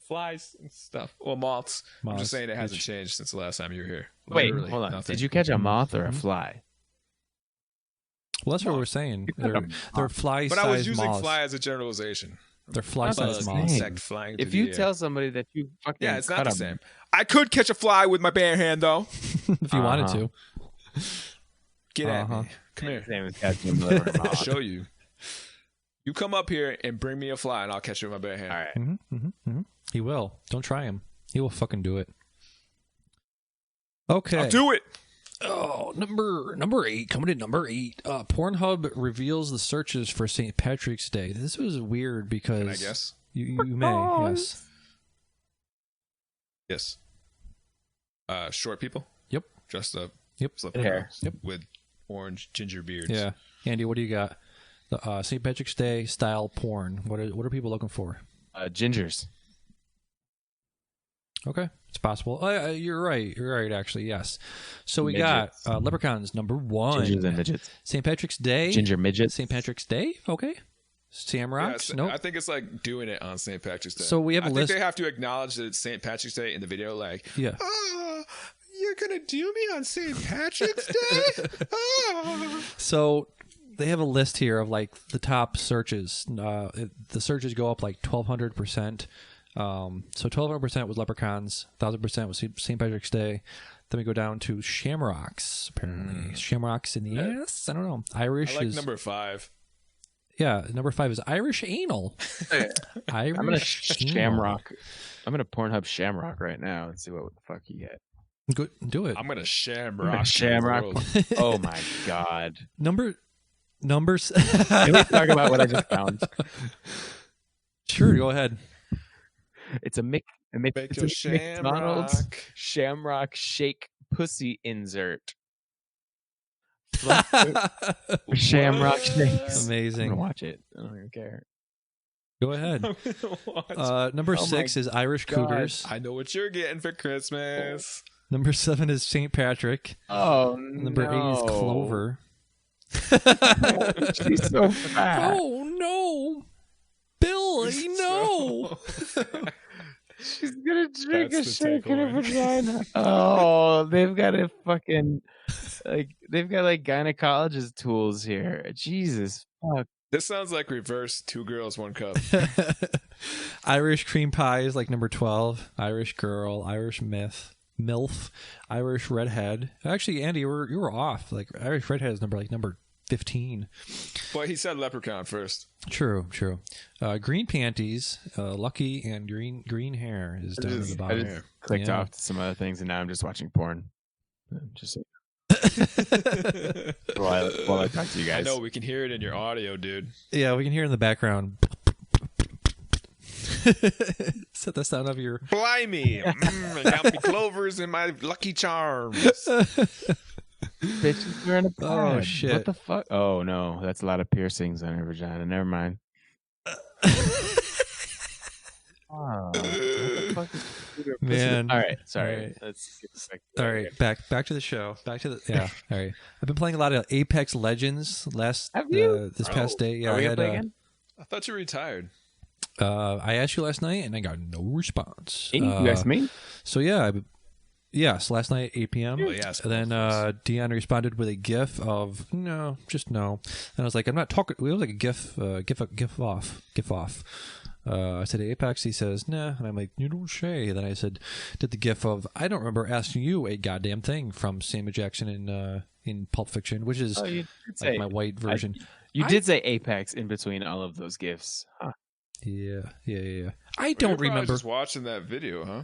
flies and stuff. Well, moths. I'm just saying it hasn't changed since the last time you were here.
Wait,
Literally
hold on.
nothing.
Did you catch a moth or a fly?
Well, that's what we're saying. They're fly-sized
But I was using
moths.
fly as a generalization.
They're fly-sized
Bug.
moths.
Insect flying
If
through
you
the air.
tell somebody that you fucking
Yeah, it's not
cut
the
a-
same. I could catch a fly with my bare hand, though.
If you wanted to.
Get at me. Come
His
here.
name is catching a liver
I'll
moth.
show you. You come up here and bring me a fly, and I'll catch it with my bare hand.
All right.
He will. Don't try him. He will fucking do it. Okay.
I'll do it.
Oh, number 8. Coming in number 8. Pornhub reveals the searches for St. Patrick's Day. This was weird because
Can I guess?
you may, yes.
Yes. Short people.
Yep.
Dressed up.
Yep.
Slip
Hair.
Yep. With orange ginger beards.
Yeah. Andy, what do you got? The St. Patrick's Day style porn. What are people looking for?
Gingers.
Okay, it's possible. You're right. You're right. Actually, yes. So we
Midgets.
got Leprechauns number 1.
Gingers and midgets.
St. Patrick's Day.
Ginger midgets.
St. Patrick's Day. Okay. Samrocks.
Yeah,
Nope.
I think it's like doing it on St. Patrick's Day.
So we have a
I
list.
think they have to acknowledge that it's St. Patrick's Day in the video. Like,
Yeah.
oh, you're gonna do me on St. Patrick's Day? Oh.
So they have a list here of like the top searches. The searches go up like 1,200%. So 1,200% was leprechauns, 1,000% was St. Patrick's Day. Then we go down to shamrocks. Apparently, shamrocks in the ass. I don't know. Irish
I like
is
number 5.
yeah. Number 5 is Irish anal. Irish
I'm gonna
anal.
shamrock. I'm gonna Pornhub shamrock right now and see what the fuck you get.
Go, do it.
I'm gonna shamrock.
Shamrock.
the world.
Oh my god.
Numbers.
Can we talk about what I just found?
Sure, go ahead.
It's a Mick.
Make
It's
your
a McDonald's
shamrock.
Shamrock Shake pussy insert. Shamrock shakes.
Amazing.
I'm gonna watch it. I don't even care.
Go ahead. Number 6 is Irish Cougars.
I know what you're getting for Christmas.
Number 7 is St. Patrick.
Oh,
Number 8 is Clover.
She's so fat.
Oh no, Billy, no.
She's gonna drink
That's
a
the
shake in her
takeaway.
vagina. Oh, they've got a fucking they've got like gynecologist tools here. Jesus fuck.
This sounds like reverse 2 girls, 1 cup.
Irish cream pie is like number 12. Irish girl, Irish MILF, Irish redhead. Actually, Andy, you were off. Like Irish redhead is number 15.
But he said leprechaun first.
True. Green panties, Lucky, and green hair is down at the
I
bottom.
just clicked off to some other things, and now I'm just watching porn. Just while I talk to you guys.
I know, we can hear it in your audio, dude.
Yeah, we can hear in the background. Set the sound of your.
Blimey! I got me clovers in my Lucky Charms.
Bitch is wearing a pad.
Oh, shit.
What the fuck? Oh no, that's a lot of piercings on her vagina. Never mind. What the fuck is
Man.
All right, sorry.
All right.
Let's get back.
All right, back to the show. All right. I've been playing a lot of Apex Legends
Have you?
this past day. Yeah,
Are we
I
gonna
had.
play again?
I thought you retired.
I asked you last night and I got no response.
You asked me?
So yeah, yes, last night 8 p.m.
Oh, yes,
and then Dion responded with a GIF of no, just no. And I was like, I'm not talking. It was like a GIF off. I said Apex. He says nah, and I'm like, you don't say. And then I said, did the GIF of I don't remember asking you a goddamn thing from Samuel Jackson in Pulp Fiction, which is like my white version.
You did say Apex in between all of those GIFs. Huh.
Yeah. I
You're
don't
probably
remember.
just watching that video, huh?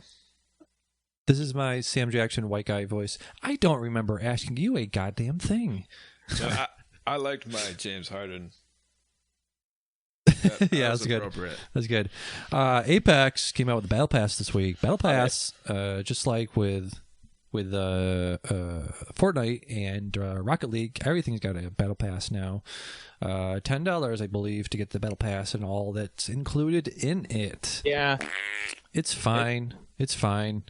This is my Sam Jackson white guy voice. I don't remember asking you a goddamn thing.
I liked my James Harden.
Yeah, that's good. That's good. Apex came out with the Battle Pass this week. Battle Pass, just like with Fortnite and Rocket League, everything's got a Battle Pass now. $10, I believe, to get the Battle Pass and all that's included in it.
Yeah,
it's fine. It's fine.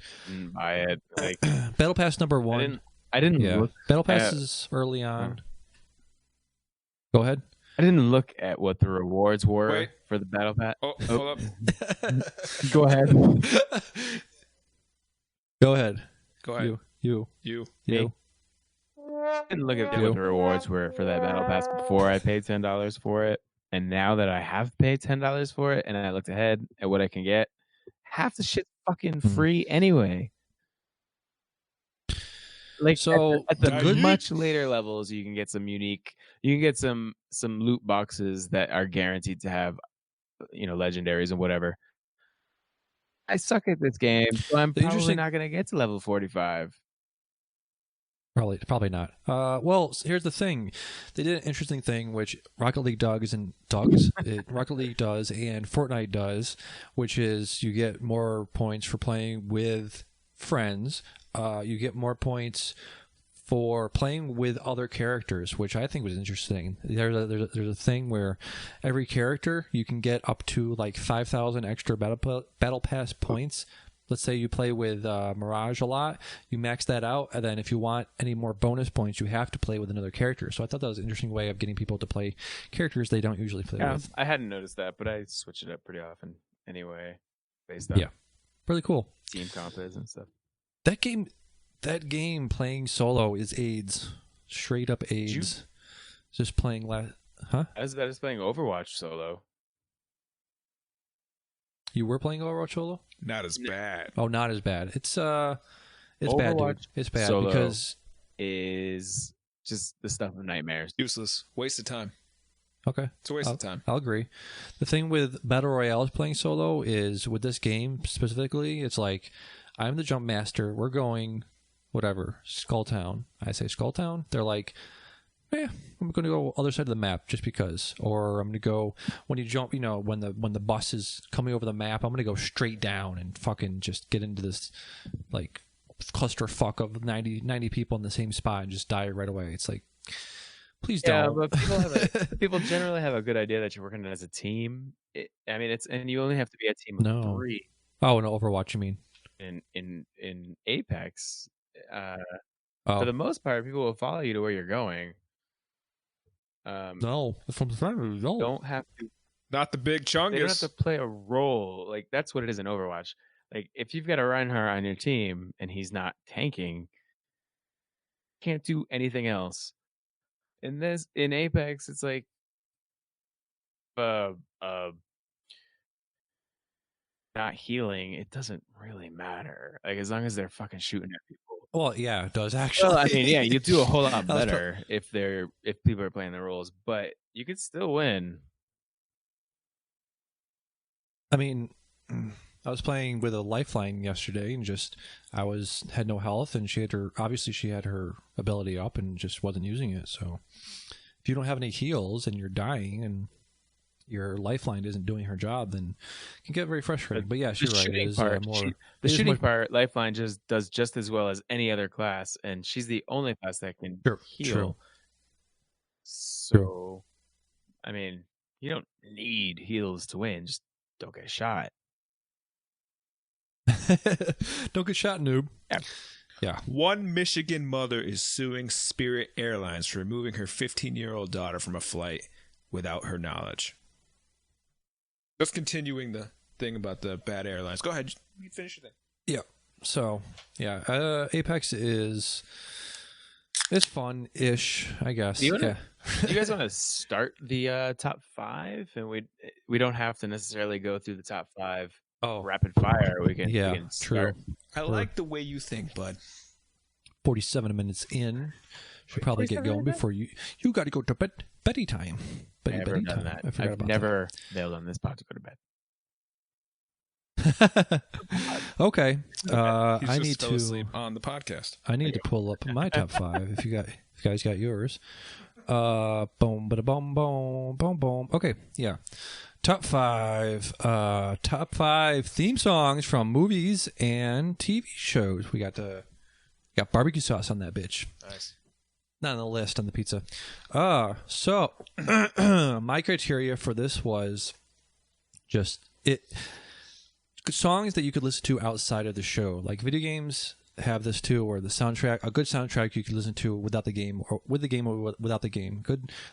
Buy it. Like
Battle Pass number 1.
I didn't look.
Battle Pass is early on. Go ahead.
I didn't look at what the rewards were for the Battle Pass.
Oh, hold up.
Go ahead.
Go ahead. You.
Me? I didn't look at what the rewards were for that Battle Pass before I paid $10 for it. And now that I have paid $10 for it and I looked ahead at what I can get, half the shit's fucking free anyway. Like
so
at the much later levels, you can get some some loot boxes that are guaranteed to have, legendaries and whatever. I suck at this game, so I'm probably not going to get to level 45.
Probably not. Well, here's the thing: they did an interesting thing, which Rocket League Rocket League does, and Fortnite does, which is you get more points for playing with friends. You get more points for playing with other characters, which I think was interesting. There's a thing where every character you can get up to like 5,000 extra battle pass points. Let's say you play with Mirage a lot, you max that out, and then if you want any more bonus points, you have to play with another character. So I thought that was an interesting way of getting people to play characters they don't usually play with.
I hadn't noticed that, but I switch it up pretty often anyway, based on
really cool
team compos and stuff.
That game playing solo is AIDS, straight up AIDS. Just playing huh?
I was playing Overwatch solo.
You were playing Overwatch solo?
Not as bad.
Oh, not as bad. It's bad, dude. It's bad
solo
because
is just the stuff of nightmares.
Useless. Waste of time.
Okay.
It's a waste of time.
I'll agree. The thing with Battle Royale playing solo is with this game specifically, it's like I'm the jump master. We're going whatever, Skulltown. I say Skulltown. They're like, I'm going to go other side of the map just because. Or I'm going to go when you jump, when the bus is coming over the map, I'm going to go straight down and fucking just get into this like clusterfuck of 90 people in the same spot and just die right away. It's like, please don't.
Yeah, but people generally have a good idea that you're working as a team. And you only have to be a team of 3.
Oh, in Overwatch, you mean?
In Apex, for the most part, people will follow you to where you're going.
No, from the front, no.
Don't have to.
Not the big chungus.
They don't have to play a role. Like that's what it is in Overwatch. Like if you've got a Reinhardt on your team and he's not tanking, can't do anything else. In Apex, it's like, not healing. It doesn't really matter. Like as long as they're fucking shooting at people.
Well, yeah, it does actually.
Well, I mean, yeah, you do a whole lot better if people are playing the roles, but you could still win.
I mean, I was playing with a lifeline yesterday, and had no health, and she had her ability up, and just wasn't using it. So, if you don't have any heals and you're dying, and your lifeline isn't doing her job, then it can get very frustrating. But yeah, she's right. It is
the shooting part, lifeline does just as well as any other class, and she's the only class that can heal.
True.
So, I mean, you don't need heals to win. Just don't get shot.
Don't get shot, noob. Yeah.
One Michigan mother is suing Spirit Airlines for removing her 15-year-old daughter from a flight without her knowledge. Just continuing the thing about the bad airlines. Go ahead. You finish your thing.
Yeah. So, yeah. Apex it's fun-ish, I guess.
Do you guys want to start the top 5? And we don't have to necessarily go through the top 5 rapid fire. We can start.
True.
I like the way you think, bud.
47 minutes in. Should probably get going before you got to go to bed. Betty time.
I've never done that. I've never bailed on this pod to go to
bed. Okay. I need to
sleep on the podcast.
I need to pull up my top 5 if you guys got yours. Boom, bada boom, boom, boom, boom. Okay, yeah. Top 5 theme songs from movies and TV shows. We got barbecue sauce on that bitch.
Nice.
Not on the list on the pizza. So my criteria for this was just songs that you could listen to outside of the show. Like video games have this too, or the soundtrack, a good soundtrack you could listen to without the game, or with the game, or without the game.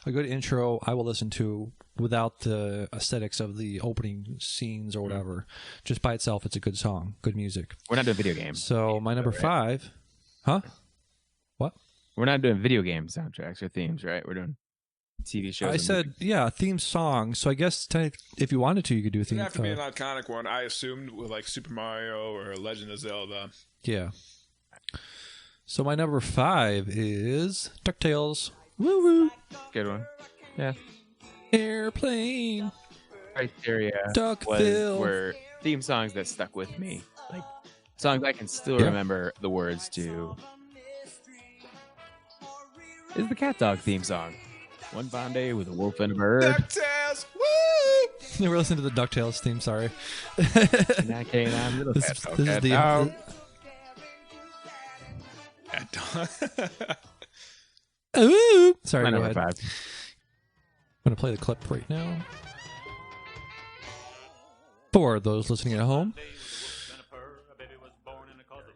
A good intro I will listen to without the aesthetics of the opening scenes or whatever. Just by itself, it's a good song, good music.
We're not doing video games.
So my number 5, huh? What?
We're not doing video game soundtracks or themes, right? We're doing TV shows.
I said, theme songs. So I guess if you wanted to, you could do a theme.
It would have to be an iconic one. I assumed with like Super Mario or Legend of Zelda.
Yeah. So my number 5 is DuckTales. Woo woo.
Good one. Yeah.
Airplane.
Criteria
Duckville.
were theme songs that stuck with me. Like songs I can still remember the words to. Is the Cat Dog theme song. One fine day with a wolf and a bird.
DuckTales! Woo!
We're listening to the DuckTales theme, sorry.
This is the
Cat Dog.
Ooh! Sorry,
my
go
number
ahead.
5.
I'm going to play the clip right now. For those listening at home.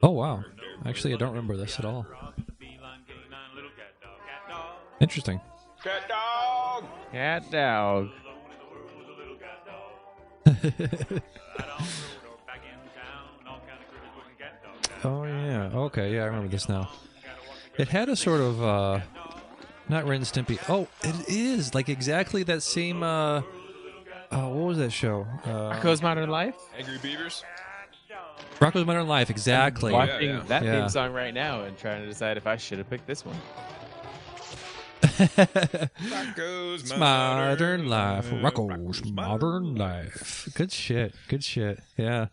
Oh, wow. Actually, I don't remember this at all. Interesting.
Cat Dog!
Cat Dog.
Oh, yeah. Okay, yeah, I remember this now. It had a sort of, not Ren and Stimpy. Oh, it is. Like exactly that same, what was that show?
Rocko's Modern Life?
Angry Beavers?
Rocko's Modern Life, exactly.
I'm watching that
Yeah.
theme song right now and trying to decide if I should have picked this one.
Rocko's
Modern Life. Rocko's Modern Life. Good shit. Good shit. Yeah.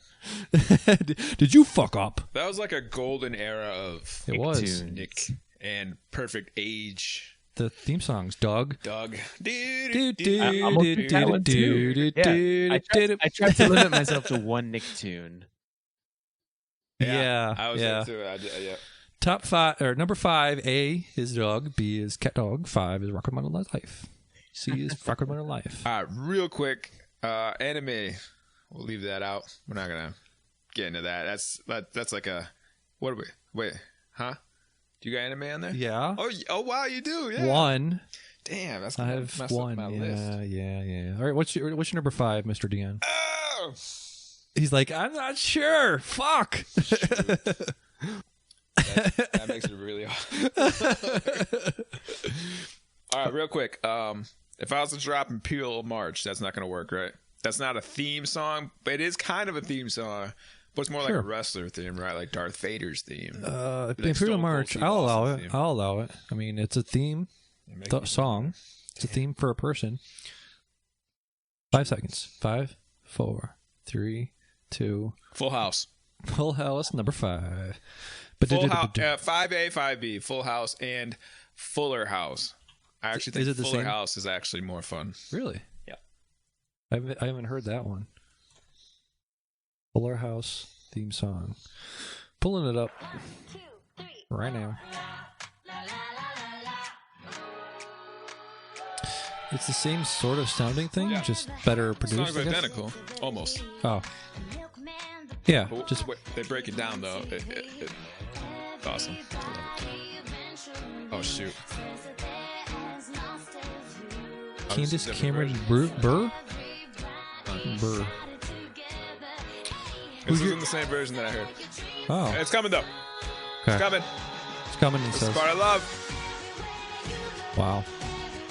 Did you fuck up?
That was like a golden era of
It was.
Nick and perfect age
the theme songs, Doug.
Doug.
I'm okay with that one too. Yeah, I tried to limit myself to one Nicktoon.
Yeah,
I was there too. Yeah.
Top 5 or number 5, A is Dog, B is Cat Dog, 5 is Rocket Model Life, C is Rocket Model Life.
All right, real quick, anime. We'll leave that out. We're not gonna get into that. That's like a what are we? Wait, huh? Do you got anime on there?
Yeah.
Oh wow, you do. Yeah.
1.
Damn, that's
I
gonna
have
mess
1.
up my
Yeah.
list.
All right, what's your number 5, Mr. Dion?
Oh.
He's like, I'm not sure. Fuck.
That makes it really hard. All right, real quick. If I was to drop Imperial March, that's not going to work, right? That's not a theme song, but it is kind of a theme song. But it's more like a wrestler theme, right? Like Darth Vader's theme.
Like Imperial March, I'll allow it. I'll allow it. I mean, it's a theme song. It's a theme for a person. 5 seconds. 5, 4, 3, 2.
Full House.
Full House, number 5.
Full House, 5A, 5B, Full House, and Fuller House. I actually think Fuller House is actually more fun.
Really?
Yeah.
I haven't heard that one. Fuller House theme song. Pulling it up right now. It's the same sort of sounding thing, just better produced.
The song's identical, almost.
Oh. Yeah,
but
just
they break it down though. It's awesome. Oh shoot.
Candace Cameron Burr.
This isn't the same version that I heard.
Oh,
it's coming though.
Okay.
It's coming.
It's coming. He
this
says.
is part I love.
Wow.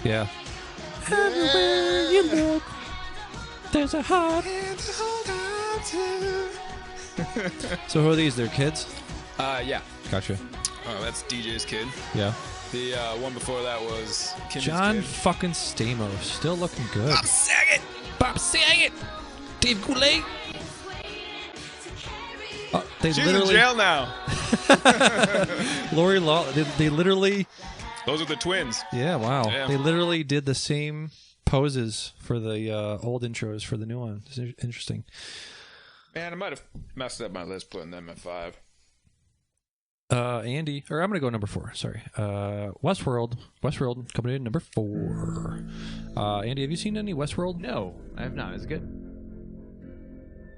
Yeah. Everywhere you look, there's a heart. So who are these? They're kids?
Yeah.
Gotcha.
Oh, that's DJ's kid.
Yeah.
The one before that was Kim's
John
kid.
fucking Stamos. Still looking good.
Bob Saget.
Bob Saget. Dave Coulier. Oh,
She's in jail now.
Lori Law. They literally.
Those are the twins.
Yeah, wow.
Yeah.
They literally did the same poses for the old intros for the new one. It's interesting.
Man, I might have messed up my list putting them at 5.
Andy, or I'm going to go number 4. Sorry. Westworld coming in number 4. Andy, have you seen any Westworld?
No, I have not. Is it good?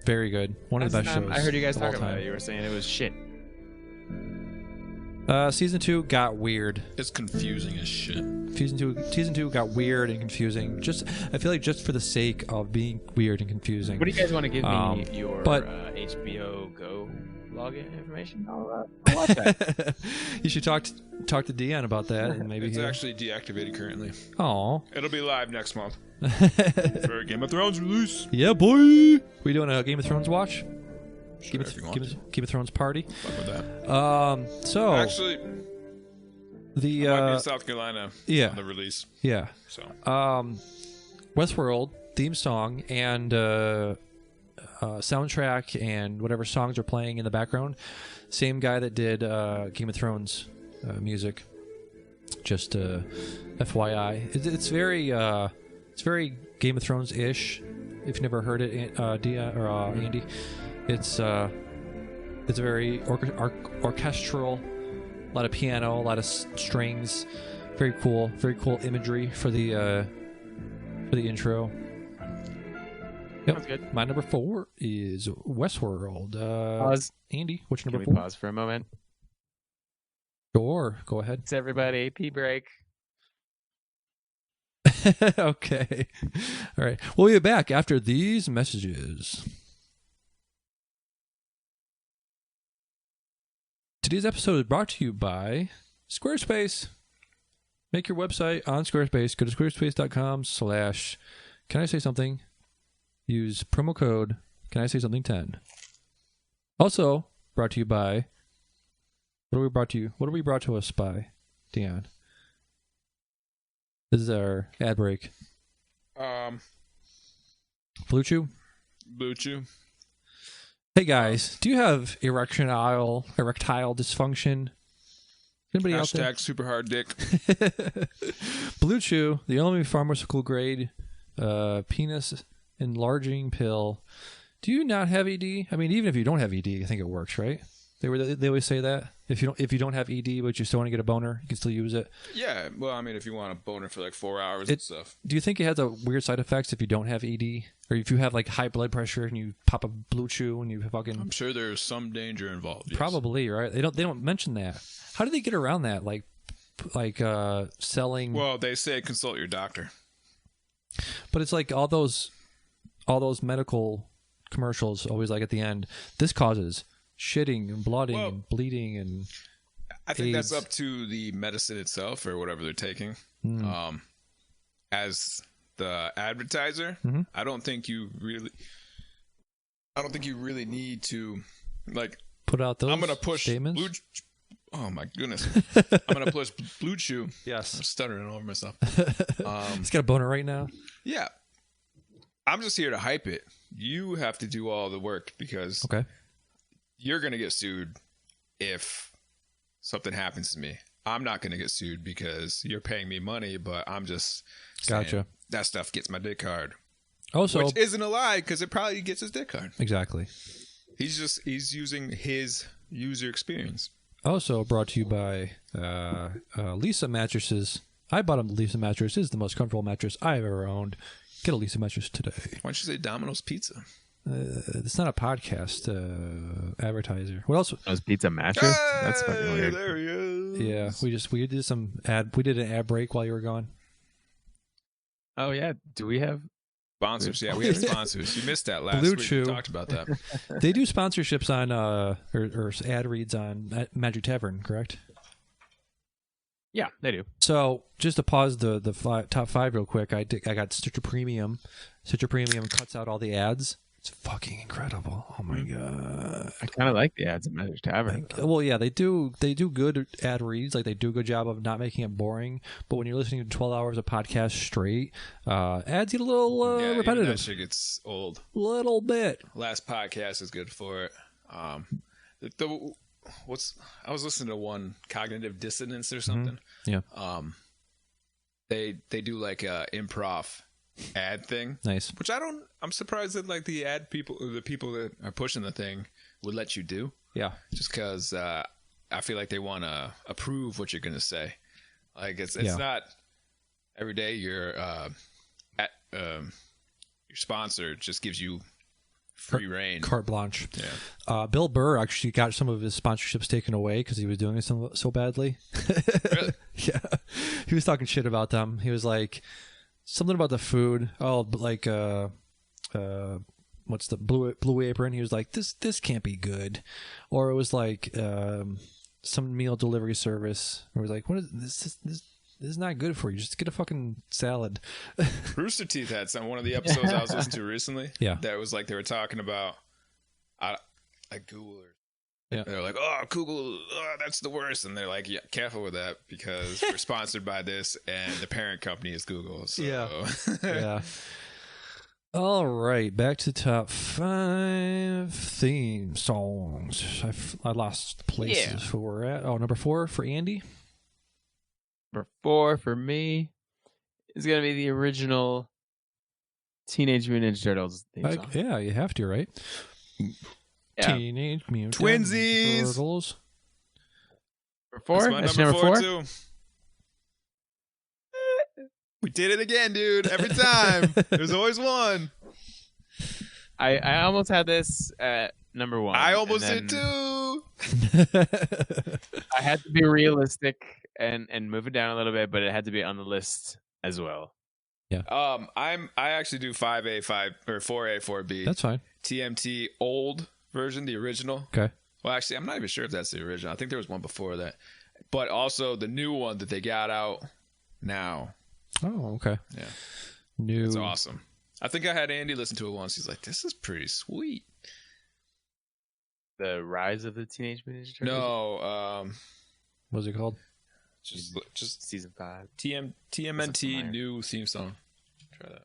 Very good. One of the best shows.
I heard you guys
of all
talking about
time.
it. You were saying it was shit.
Season 2 got weird.
It's confusing as shit.
Season 2 got weird and confusing. I feel like just for the sake of being weird and confusing.
What do you guys want to give me your
but-
HBO Go login information? I'll watch that.
You should talk to Dion about that, and maybe
It's actually deactivated currently.
Oh,
It'll be live next month for Game of Thrones release.
yeah, boy. We doing a Game of Thrones watch?
Sure, if you want to.
Game of Thrones party.
Fuck with that.
So
Actually,
the
I might be in South Carolina
yeah.
on the release.
Yeah.
So
Westworld theme song and soundtrack and whatever songs are playing in the background. Same guy that did Game of Thrones music. Just FYI, it's very Game of Thrones ish. If you've never heard it, Dia or Andy, it's very orchestral. A lot of piano, a lot of strings. Very cool imagery for the intro. Yep.
Sounds good.
My number 4 is Westworld.
Pause.
Andy, what's your
Can
number
we
4?
pause for a moment?
Sure, go ahead.
It's everybody. Pee break.
Okay. All right. We'll be back after these messages. Today's episode is brought to you by Squarespace. Make your website on Squarespace. Go to squarespace.com/ Can I say something? Use promo code Can I Say Something 10. Also brought to you by. What are we brought to us by, Dion? This is our ad break. Blue Chew. Hey guys, do you have erectile dysfunction? Anybody out there?
Hashtag super hard dick.
Blue Chew, the only pharmaceutical grade penis enlarging pill. Do you not have ED? I mean, even if you don't have ED, I think it works, right? They always say that if you don't have ED but you still want to get a boner, you can still use it.
Yeah, well, I mean, if you want a boner for like 4 hours and stuff.
Do you think it has a weird side effects if you don't have ED, or if you have like high blood pressure and you pop a Blue Chew and you fucking?
I'm sure there's some danger involved. Yes.
Probably, right? They don't mention that. How do they get around that? Like selling.
Well, they say consult your doctor.
But it's like all those medical commercials always like at the end. This causes shitting and blooding and bleeding and
I think
AIDS.
that's up to the medicine itself or whatever they're taking. As the advertiser, I don't think you really need to like
put out those.
I'm gonna push
statements.
Oh my goodness! I'm gonna push Blue Chew.
Yes,
I'm stuttering over myself.
He's got a boner right now.
Yeah, I'm just here to hype it. You have to do all the work because you're gonna get sued if something happens to me. I'm not gonna get sued because you're paying me money, but I'm just saying that stuff gets my dick hard.
Also,
which isn't a lie because it probably gets his dick hard.
Exactly.
He's using his user experience.
Also brought to you by Lisa Mattresses. I bought a Lisa mattress. It's the most comfortable mattress I've ever owned. Get a Lisa mattress today.
Why don't you say Domino's Pizza?
It's not a podcast advertiser. What else?
Domino's Pizza mattress? That's fucking weird.
There he is.
Yeah, we did some ad. We did an ad break while you were gone.
Oh yeah, do we have
sponsors? Yeah, we have sponsors. You missed that last
Blue
week.
Chew.
We talked about that.
They do sponsorships on or ad reads on Magic Tavern, correct?
Yeah, they do.
So just to pause the top 5 real quick, I got Stitcher Premium. Stitcher Premium cuts out all the ads. It's fucking incredible. Oh my god!
I kind of like the ads at Magic Tavern.
Well, yeah, they do good ad reads. Like they do a good job of not making it boring. But when you're listening to 12 hours of podcast straight, ads get a little repetitive.
Even that shit gets old.
Little bit.
Last podcast is good for it. I was listening to one, Cognitive Dissonance or something.
Yeah.
They do like a improv ad thing.
Nice.
Which I'm surprised that like the people that are pushing the thing would let you do.
Yeah.
Just because I feel like they want to approve what you're going to say. Like it's not every day your sponsor just gives you free reign.
Carte blanche.
Yeah.
Bill Burr actually got some of his sponsorships taken away because he was doing it so badly.
Really?
Yeah. He was talking shit about them. He was like something about the food. Oh, like what's the Blue Apron? He was like, this can't be good. Or it was like some meal delivery service. Or it was like, what is this? This is not good for you. Just get a fucking salad.
Rooster Teeth had one of the episodes I was listening to recently.
Yeah.
That was like they were talking about like Google.
Yeah.
They're like, oh, Google, that's the worst. And they're like, yeah, careful with that because we're sponsored by this and the parent company is Google. So.
Yeah. Yeah. All right. Back to top 5 theme songs. I lost places for where we're at. Oh, number 4 for Andy.
Number 4 for me is going to be the original Teenage Mutant Ninja Turtles theme song.
Yeah, you have to, right?
Yeah.
Teenage Mutant
Twinsies.
Ninja Turtles.
Number 4?
That's my number 4 too. We did it again, dude. Every time. There's always one.
I almost had this at number 1.
I almost did too.
I had to be realistic and move it down a little bit, but it had to be on the list as well.
Yeah.
I actually do 5A, 5 or 4A, 4B.
That's fine.
TMT old version, the original.
Okay.
Well, actually, I'm not even sure if that's the original. I think there was one before that. But also the new one that they got out now.
Oh, okay.
Yeah.
New.
It's awesome. I think I had Andy listen to it once. He's like, this is pretty sweet.
The Rise of the Teenage Mutant Ninja Turtles?
No.
What's it called?
Just
season 5.
TMNT new theme song. Try that.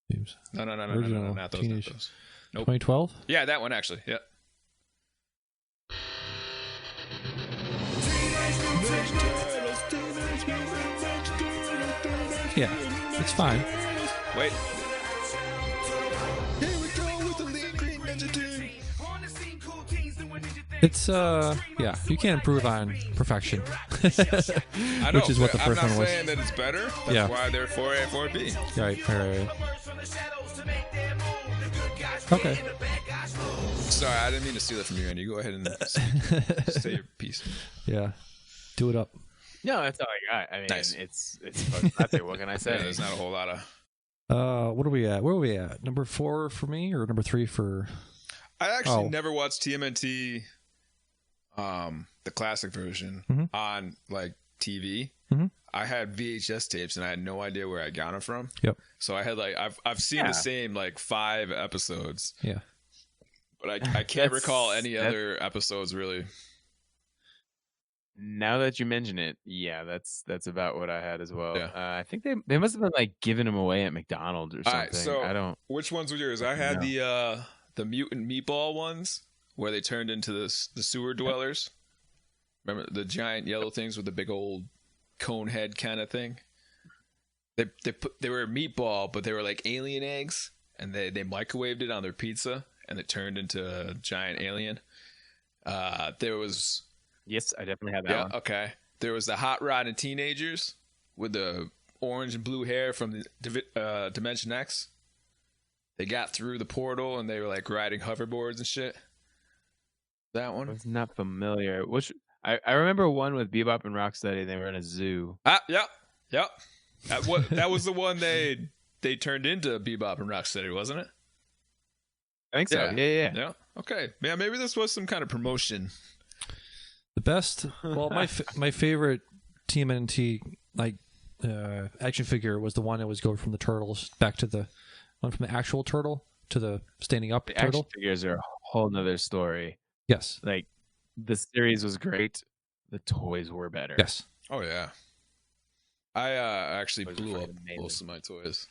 Themes.
No,
Original
not those.
Teenage.
Not those. Nope.
2012?
Yeah, that one actually. Yeah.
Yeah, it's fine.
Wait. Here we go with the lean green Ninja Team.
It's yeah, you can't improve on perfection.
I know,
Which is what the first
I'm
one
not
was.
saying that it's better. That's
Yeah.
why they're 4A, 4B.
Right. Okay.
Sorry, I didn't mean to steal it from you, Andy. Go ahead and say your piece.
Yeah. Do it up.
No, that's all I got. I mean,
Nice.
it's fantastic. What can I say?
Yeah, there's not a whole lot of...
What are we at? Where are we at? Number 4 for me or number 3 for...
I actually never watched TMNT, the classic version, on like TV. I had VHS tapes and I had no idea where I got them from.
Yep.
So I had like I've seen the same like 5 episodes.
Yeah.
But I can't recall any other episodes really.
Now that you mention it, yeah, that's about what I had as well.
Yeah.
I think they must have been like giving them away at McDonald's or something.
All right, so
I don't.
Which ones were yours? I had the mutant meatball ones where they turned into the sewer dwellers. Remember the giant yellow things with the big old cone head kind of thing? They were meatball, but they were like alien eggs, and they microwaved it on their pizza, and it turned into a giant alien. There was...
Yes, I definitely had that one.
Okay. There was the Hot Rod and Teenagers with the orange and blue hair from the Dimension X. They got through the portal and they were like riding hoverboards and shit. That one?
I was not familiar. Which I remember one with Bebop and Rocksteady. They were in a zoo.
Yep. That was the one they turned into Bebop and Rocksteady, wasn't it?
I think so. Yeah.
Okay. Yeah, maybe this was some kind of promotion.
The best, well, my favorite TMNT like action figure was the one that was going from the turtles back to the one from the actual turtle to the standing up turtle.
Action figures are a whole nother story.
Yes.
Like the series was great. The toys were better.
Yes.
Oh yeah. I actually blew up most of my toys.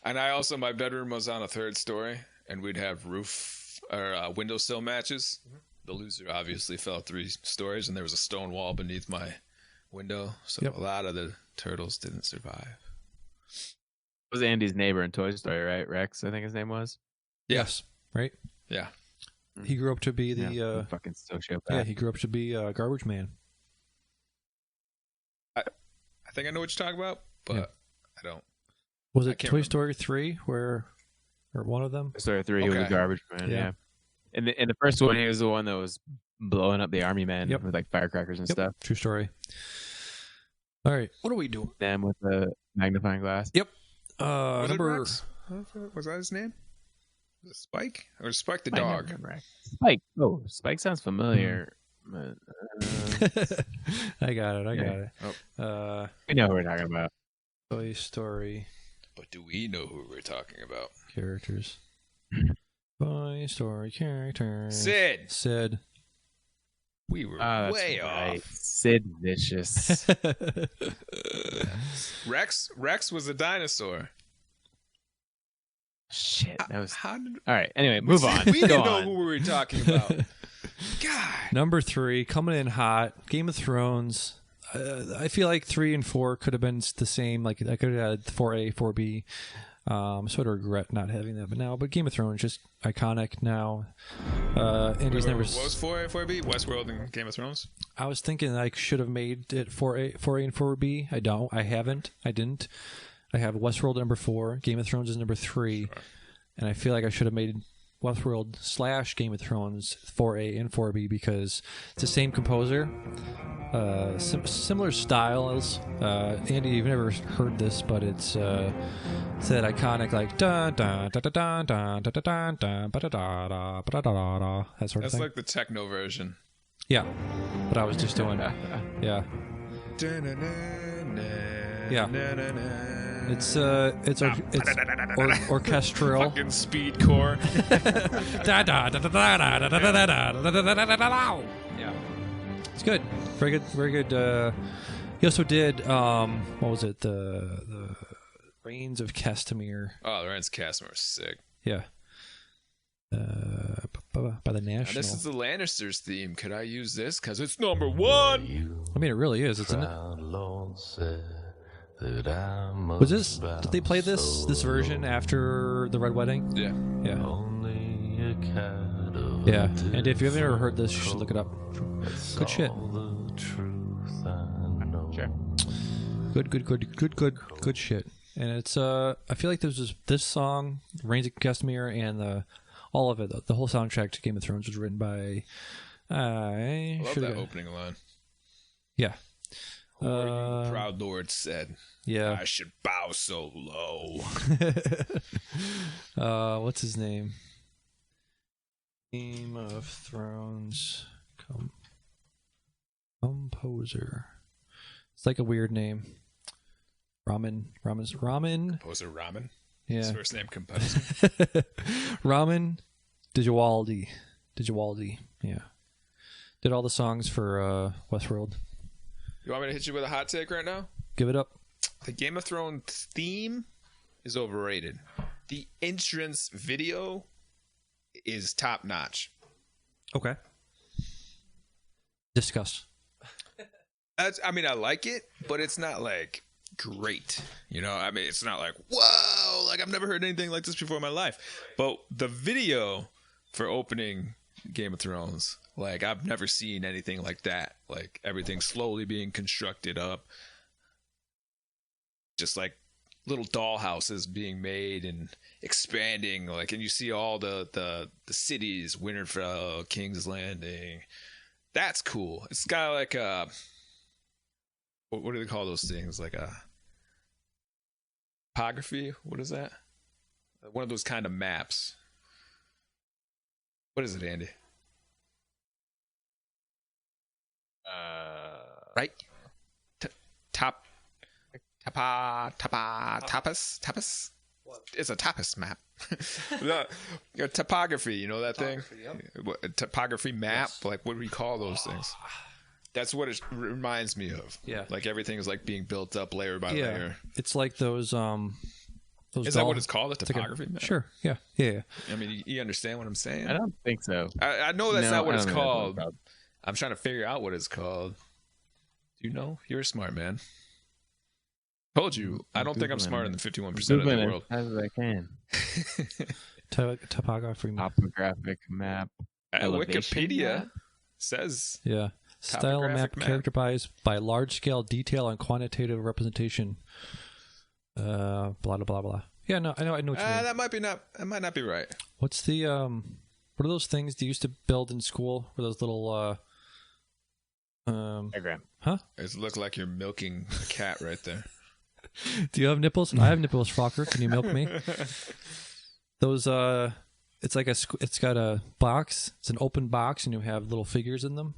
And my bedroom was on a 3rd story, and we'd have roof or windowsill matches. The loser obviously fell 3 stories, and there was a stone wall beneath my window, so a lot of the turtles didn't survive.
It was Andy's neighbor in Toy Story, right? Rex, I think his name was.
Yes. Right.
Yeah.
He grew up to be the
fucking sociopath.
Yeah, he grew up to be garbage man.
I think I know what you're talking about, but I don't.
Was it Toy Story 3 or one of them?
Toy Story 3, he was a garbage man. Yeah. In the first one, he was the one that was blowing up the army men with like firecrackers and stuff.
True story. All right, what are we doing?
Them with the magnifying glass.
Yep.
Was
number.
it Rex? Was that his name? Was it Spike or Spike the dog?
Spike. Oh, Spike sounds familiar. But,
I got it.
Oh.
We know who we're talking about.
Toy Story.
But do we know who we're talking about?
Characters. Toy Story characters.
Sid. We were way off.
Sid Vicious.
Rex was a dinosaur.
Shit. That was... All right. Anyway, move on.
We didn't know who we were talking about. God.
Number 3, coming in hot. Game of Thrones. I feel like 3 and 4 could have been the same. Like I could have had 4A, 4B. Sort of regret not having that, but Game of Thrones just iconic now. Andy's never
was 4A, 4B Westworld and Game of Thrones.
I was thinking I should have made it 4A and 4B. I don't. I haven't. I didn't. I have Westworld number 4. Game of Thrones is number 3, sure. And I feel like I should have made Westworld / Game of Thrones 4A and 4B because it's the same composer, similar styles. Andy, you've never heard this, but it's that iconic like da da da da da da da da da da da da da da that sort of thing.
That's like the techno version.
Yeah, but I was just doing yeah. Yeah. It's orchestral.
Fucking speedcore.
Yeah, it's good. Very good. Very good. He also did what was it? The Reigns of Castamere.
Oh, the Reigns of Castamere was sick.
Yeah. by the
Now,
National.
this is the Lannisters theme. Could I use this? Because it's number 1.
I mean, it really is, isn't it? Was this? Did they play this version after the Red Wedding?
Yeah.
Yeah. And if you've ever heard this, you should look it up. Good shit.
Sure.
Good shit. And it's I feel like there's this song, Reigns of Castamere, and all of it, the whole soundtrack to Game of Thrones was written by.
I love that opening line.
Yeah.
Proud Lord said,
yeah,
I should bow so low.
What's his name? Game of Thrones composer. It's like a weird name. Ramen.
Composer Ramen?
Yeah.
His first name composer.
Ramen Djawaldi. Yeah. Did all the songs for Westworld.
You want me to hit you with a hot take right now?
Give it up.
The Game of Thrones theme is overrated. The entrance video is top notch.
Okay. Discuss.
I like it, but it's not like great. It's not like, whoa, like I've never heard anything like this before in my life. But the video for opening Game of Thrones, like I've never seen anything like that. Like everything slowly being constructed up. Just like little dollhouses being made and expanding, like, and you see all the cities, Winterfell, King's Landing. That's cool. It's got like what do they call those things? Like a topography? What is that? One of those kind of maps. What is it, Andy? Right? Tapas? What? It's a tapas map. Topography, you know that thing? Yep. Topography map? Yes. Like, what do we call those things? That's what it reminds me of.
Yeah.
Like, everything is like being built up layer by layer.
It's like those
is that what it's called? A topography map?
Sure. Yeah.
I mean, you understand what I'm saying?
I don't think so.
I know that's not what it's called. I'm trying to figure out what it's called. Do you know? You're a smart man. Told you. I don't think I'm smarter than 51% of the world.
As I can.
Topography map.
Topographic map.
Wikipedia
map?
says.
Yeah. Style of map characterized by large scale detail and quantitative representation. Blah blah blah blah. Yeah, no, I know what you mean.
That might not be right.
What's the what are those things they used to build in school? Were those little
diagram?
Huh?
It looks like you're milking a cat right there.
Do you have nipples? I have nipples, Frocker. Can you milk me? Those it's like it's got a box. It's an open box, and you have little figures in them.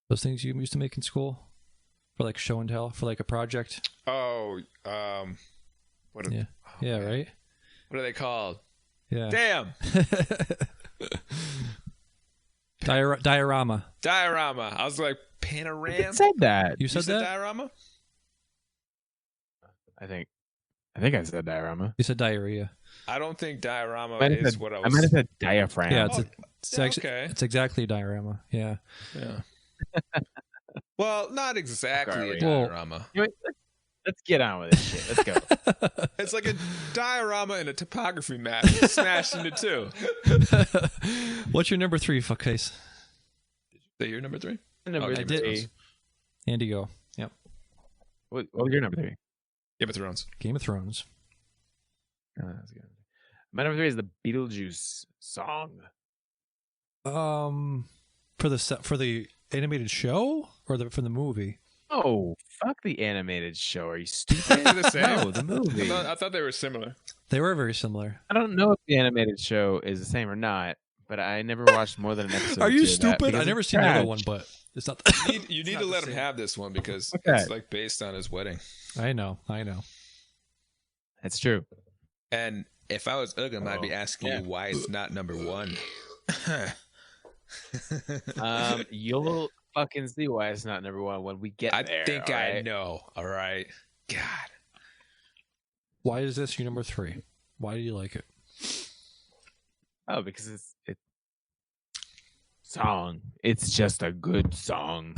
Those things you used to make in school for like show and tell, for like a project.
Oh,
yeah,
man.
Right.
What are they called?
Yeah.
Damn.
Diorama.
I was like, panorama.
You said that.
You said that?
Diorama?
I think I said diorama.
You said diarrhea.
I don't think diorama is what I was.
I might have said diaphragm.
Yeah,
okay.
It's exactly a diorama. Yeah.
Well, not exactly a diorama.
Let's get on with this shit. Let's go.
It's like a diorama and a topography map smashed into two.
What's your number 3, fuckcase?
Did you say your number 3?
Number 3.
Andy, go. Yep.
What was your number 3?
Game of Thrones.
Game of Thrones.
Oh, that's good. My number 3 is the Beetlejuice song.
For the animated show or for the movie?
Oh, fuck the animated show. Are you stupid?
They're the same.
No, the movie.
I thought they were similar.
They were very similar.
I don't know if the animated show is the same or not, but I never watched more than an episode.
Are you stupid? I never seen the other one, but it's not.
You need to let him have this one because
Okay.
it's like based on his wedding.
I know.
That's true.
And if I was Ugam, I'd be asking you why it's not number 1.
You'll fucking see why it's not number 1 when we get there.
I think I know. All right. God.
Why is this your number 3? Why do you like it?
Oh, because song. It's just a good song.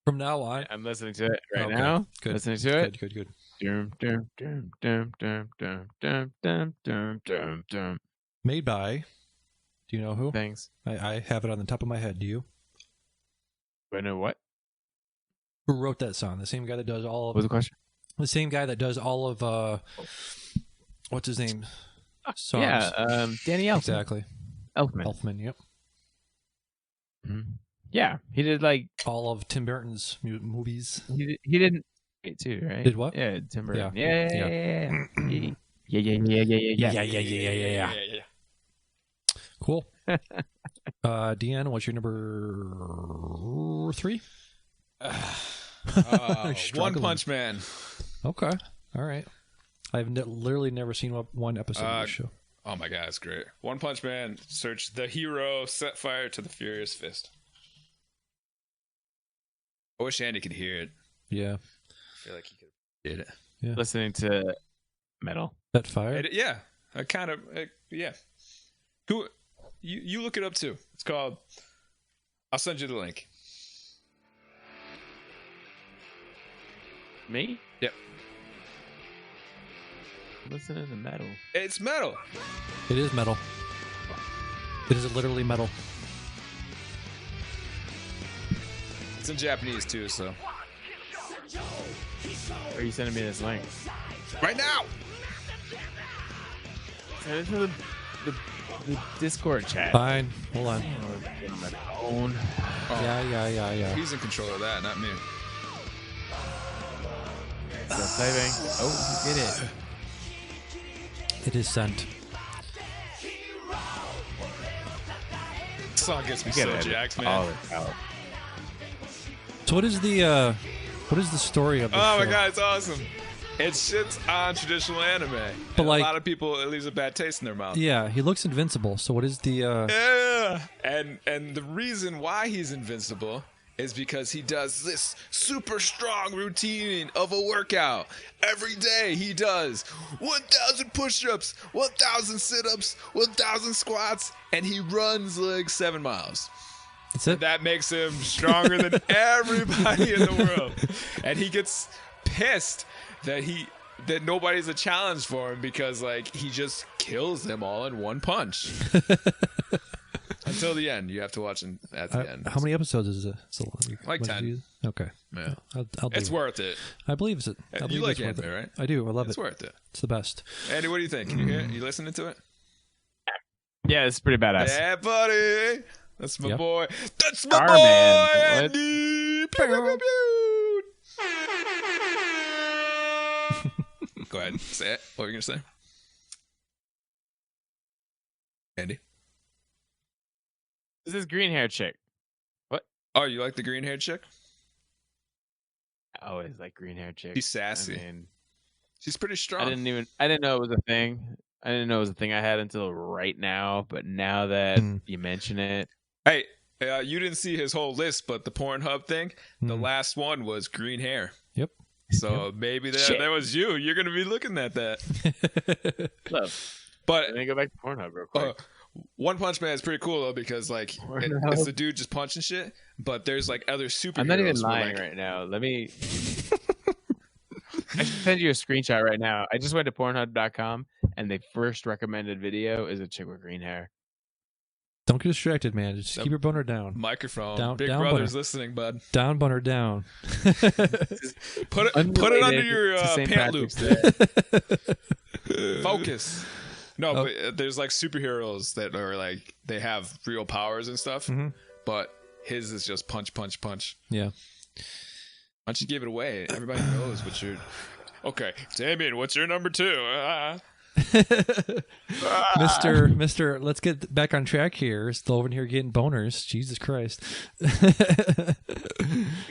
From now on,
I'm listening to it right
Okay,
now.
good.
Listening to it.
Good.
Dum, dum, dum, dum, dum, dum, dum, dum, dum, dum, dum.
Made by. Do you know who?
Thanks.
I have it on the top of my head. Do you?
I know what?
Who wrote that song? The same guy that does all
What was
of
the question?
the same guy that does all of what's his name? Songs.
Yeah, Danny Elfman.
Exactly. Elfman. Yep.
Mhm. Yeah, he did like
All of Tim Burton's movies.
he didn't it too, right?
Did what?
Yeah, Tim Burton.
Yeah.
Yeah.
Cool. Deanne, what's your number 3?
One
Struggling.
Punch Man.
Okay. All right. I've literally never seen one episode of this show.
Oh my god, it's great. One Punch Man. Search the hero. Set fire to the furious fist. I wish Andy could hear it.
Yeah.
I feel like he could have did it.
Yeah.
Listening to metal.
That fire?
Yeah. I kind of. Yeah. Who? You look it up too. It's called. I'll send you the link.
Me?
Yep.
Listening to metal.
It's metal.
It is metal. It is literally metal.
It's in Japanese too, so.
Are you sending me this link?
Right now!
Send it to the Discord chat.
Fine. Hold on.
On my phone.
Yeah.
He's in control of that, not me.
Still typing. Oh, you did it.
It is sent.
This song gets me
You
so
gotta edit
jacked, man.
all this out.
So what is the story of this
Oh my
show?
god, it's awesome. It shits on traditional anime.
But
And
like-
a lot of people, it leaves a bad taste in their mouth.
Yeah, he looks invincible. So what is the
Yeah. And the reason why he's invincible is because he does this super strong routine of a workout. Every day he does 1,000 push-ups, 1,000 sit-ups, 1,000 squats, and he runs like 7 miles.
That's it?
That makes him stronger than everybody in the world. And he gets pissed that nobody's a challenge for him because like he just kills them all in one punch. Until the end. You have to watch at the end.
How many episodes is it?
Like 10.
Okay.
Yeah.
I'll
It's
do it.
worth it.
I believe it. I
You
believe
like
it's worth
anime,
it.
right?
I do. I love
It's
it.
worth it.
It's the best.
Andy, what do you think? Can you hear it? You listening to it?
Yeah, it's pretty badass.
Yeah, buddy. That's my
Yep.
boy. That's my
Starman.
boy,
What?
Andy. Pew, pew, pew, pew. Go ahead. Say it. What were you going to say? Andy.
This is green hair chick.
Oh, you like the green haired chick?
I always like green hair chick.
She's sassy.
I mean,
She's pretty strong.
I didn't know it was a thing. I didn't know it was a thing I had until right now. But now that you mention it,
Hey, you didn't see his whole list, but the Pornhub thing, the
Mm.
last one was green hair.
Yep.
So maybe
Shit.
that was you. You're going to be looking at that.
love.
But
Let me go back to Pornhub real quick.
One Punch Man is pretty cool though because like
Pornhub.
it's the dude just punching shit, but there's like other superheroes.
I'm not even
where,
lying
like,
right now. Let me. I should send you a screenshot right now. I just went to Pornhub.com and the first recommended video is a chick with green hair.
Don't get distracted, man. Just
Yep.
keep your boner down.
Microphone.
Down-
Big
down
Brother's
button.
listening, bud.
Down, boner down.
Put it under your
to St.
pant loop.
Patrick's Day.
Focus. No,
Oh.
but there's like superheroes that are like they have real powers and stuff,
Mhm.
but his is just punch, punch, punch.
Yeah.
Why don't you give it away? Everybody knows what you're. Okay, Damien, what's your number 2?
Mister, let's get back on track here. Still over here getting boners. Jesus Christ.
You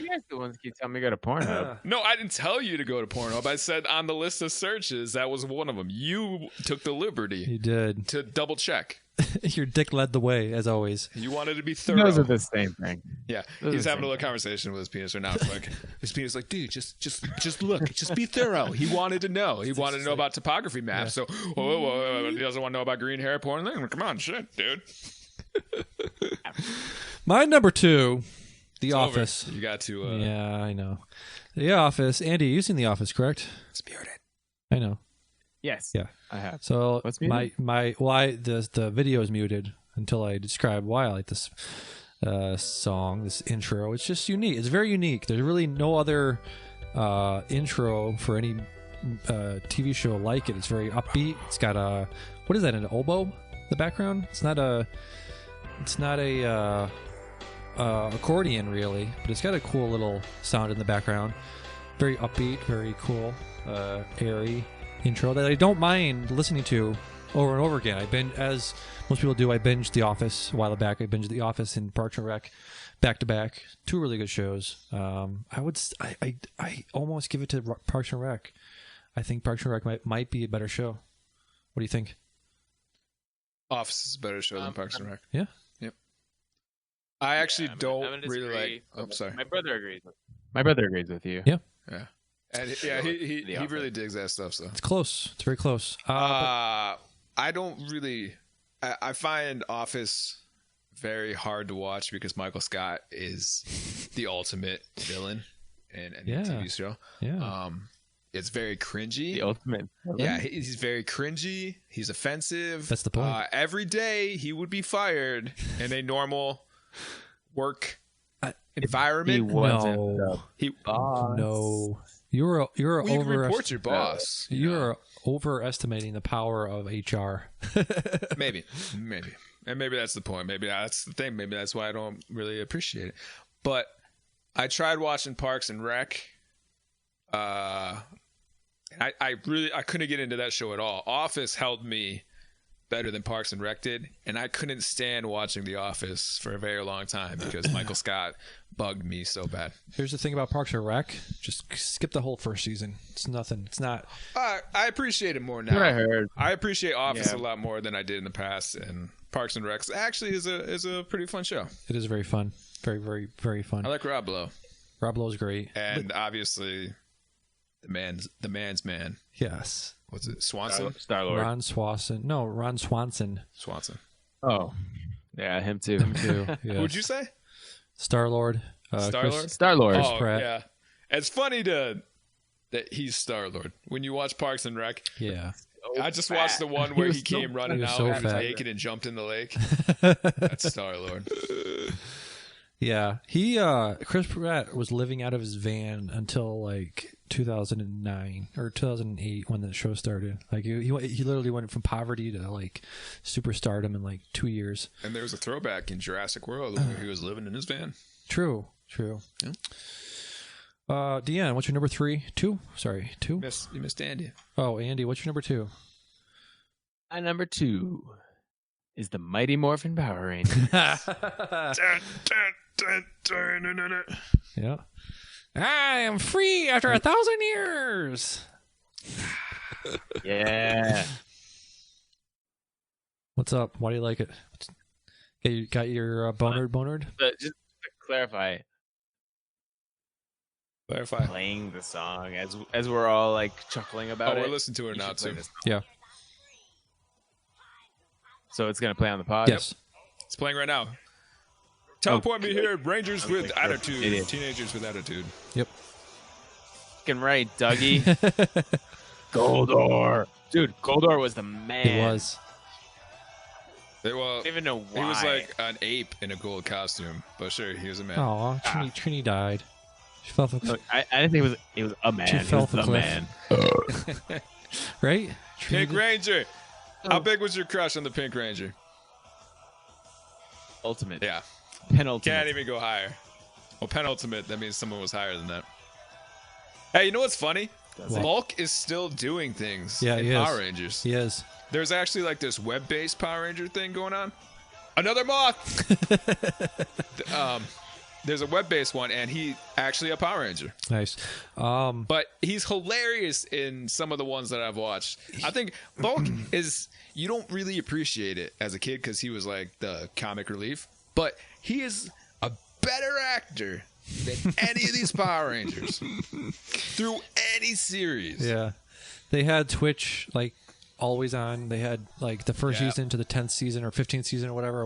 guys the ones keep telling me to go to Pornhub.
No, I didn't tell you to go to Pornhub. I said on the list of searches that was one of them. You took the liberty
You did.
to double check.
Your dick led the way, as always.
You wanted to be thorough.
Those are the same thing.
Yeah,
Those
he's
are the
having a
same
little conversation with his penis right now. It's like his penis, is like, dude, just look, just be thorough. He wanted to know. He wanted to know about topography maps. So, he doesn't want to know about green hair porn. Come on, shit, dude.
My number 2, The
It's
Office.
over. You got to.
Yeah, I know. The Office. Andy, you've seen The Office, correct?
Spirit it.
I know.
Yes.
Yeah.
I have.
So
What's muted?
the video is muted until I describe why I like this song, this intro. It's just unique. It's very unique. There's really no other intro for any TV show like it. It's very upbeat. It's got a what is that? An oboe in the background? It's not a accordion really, but it's got a cool little sound in the background. Very upbeat, very cool, airy intro that I don't mind listening to over and over again. As most people do, I binged The Office a while back. I binged The Office and Parks and Rec back to back. 2 really good shows. I almost give it to Parks and Rec. I think Parks and Rec might be a better show. What do you think?
Office is a better show than Parks and Rec.
Yeah.
Yep. I actually
I'm
don't
gonna
really
disagree.
like. Oh, sorry.
My brother agrees. My brother agrees with you.
Yeah.
Yeah. And yeah, he
The Office.
really digs that stuff. So
It's close. It's very close.
I don't really. I find Office very hard to watch because Michael Scott is the ultimate villain in any
Yeah.
TV show.
Yeah.
It's very cringy.
The ultimate.
Yeah, he's very cringy. He's offensive.
That's the point.
Every day he would be fired in a normal work environment.
He wasn't
No.
the
He
boss.
No. You're
well, you can
over
report your boss. you know.
You're overestimating the power of HR.
maybe, and maybe that's the point. Maybe that's the thing. Maybe that's why I don't really appreciate it. But I tried watching Parks and Rec. I couldn't get into that show at all. Office held me better than Parks and Rec did, and I couldn't stand watching The Office for a very long time because Michael Scott bugged me so bad.
Here's the thing about Parks and Rec. Just skip the whole first season. It's nothing. It's not.
I appreciate it more now.
What I heard.
I appreciate Office
Yeah.
a lot more than I did in the past, and Parks and Rec actually is a pretty fun show.
It is very fun. Very, very, very fun.
I like Rob Lowe,
Rob Lowe's great.
and obviously the man's man.
Yes.
What's it? Swanson.
Star-Lord.
Ron Swanson. No, Ron Swanson.
Swanson.
Oh. Yeah, him too.
Him too. Yes.
Who'd you say?
Star-Lord.
Star-Lord?
Star-Lord.
Oh
Pratt.
yeah, it's funny that he's Star-Lord. When you watch Parks and Rec,
Yeah.
I just watched the one where
was
he came running
he was
out
so
and he was
fat.
naked and jumped in the lake. That's Star-Lord.
Yeah. Chris Pratt was living out of his van until like 2009 or 2008 when the show started. Like he literally went from poverty to like superstardom in like 2 years.
And there was a throwback in Jurassic World where he was living in his van.
True.
Yeah.
Deanne, what's your number 3? 2? Sorry, 2?
You missed Andy.
Oh, Andy, what's your number 2?
My number 2 is the Mighty Morphin Power Rangers.
Yeah. I am free after 1,000 years.
Yeah.
What's up? Why do you like it? You got your bonard?
But just to clarify,
Clarify.
playing the song as we're all like chuckling about it.
We're listening to it
you
now
should play
too.
this song.
Yeah.
So it's gonna play on the pod.
Yes.
It's playing right now. Teleport me here, Rangers with
like,
attitude.
idiot.
Teenagers with attitude.
Yep.
Fucking right, Dougie. Goldor. Dude, Goldor was the man.
It was.
Well,
I don't even know why.
he was like an ape in a gold costume, but sure, he was a man.
Oh, Trini died. She fell off a
Look, I didn't think it was a man.
She
He
fell
was
off a
the
cliff.
man.
right?
Pink
Trini-
Ranger. How big was your crush on the Pink Ranger?
Ultimate.
Yeah,
Penultimate.
can't even go higher. Well, penultimate. That means someone was higher than that. Hey, you know what's funny?
What?
Bulk is still doing things
Yeah,
in
he is.
Power Rangers.
He is.
There's actually like this web-based Power Ranger thing going on. Another moth. there's a web-based one, and he actually a Power Ranger.
Nice.
But he's hilarious in some of the ones that I've watched. I think Bulk is, you don't really appreciate it as a kid because he was like the comic relief, but he is a better actor than any of these Power Rangers through any series.
Yeah. They had Twitch like always on. They had like the first season to the 10th season or 15th season or whatever.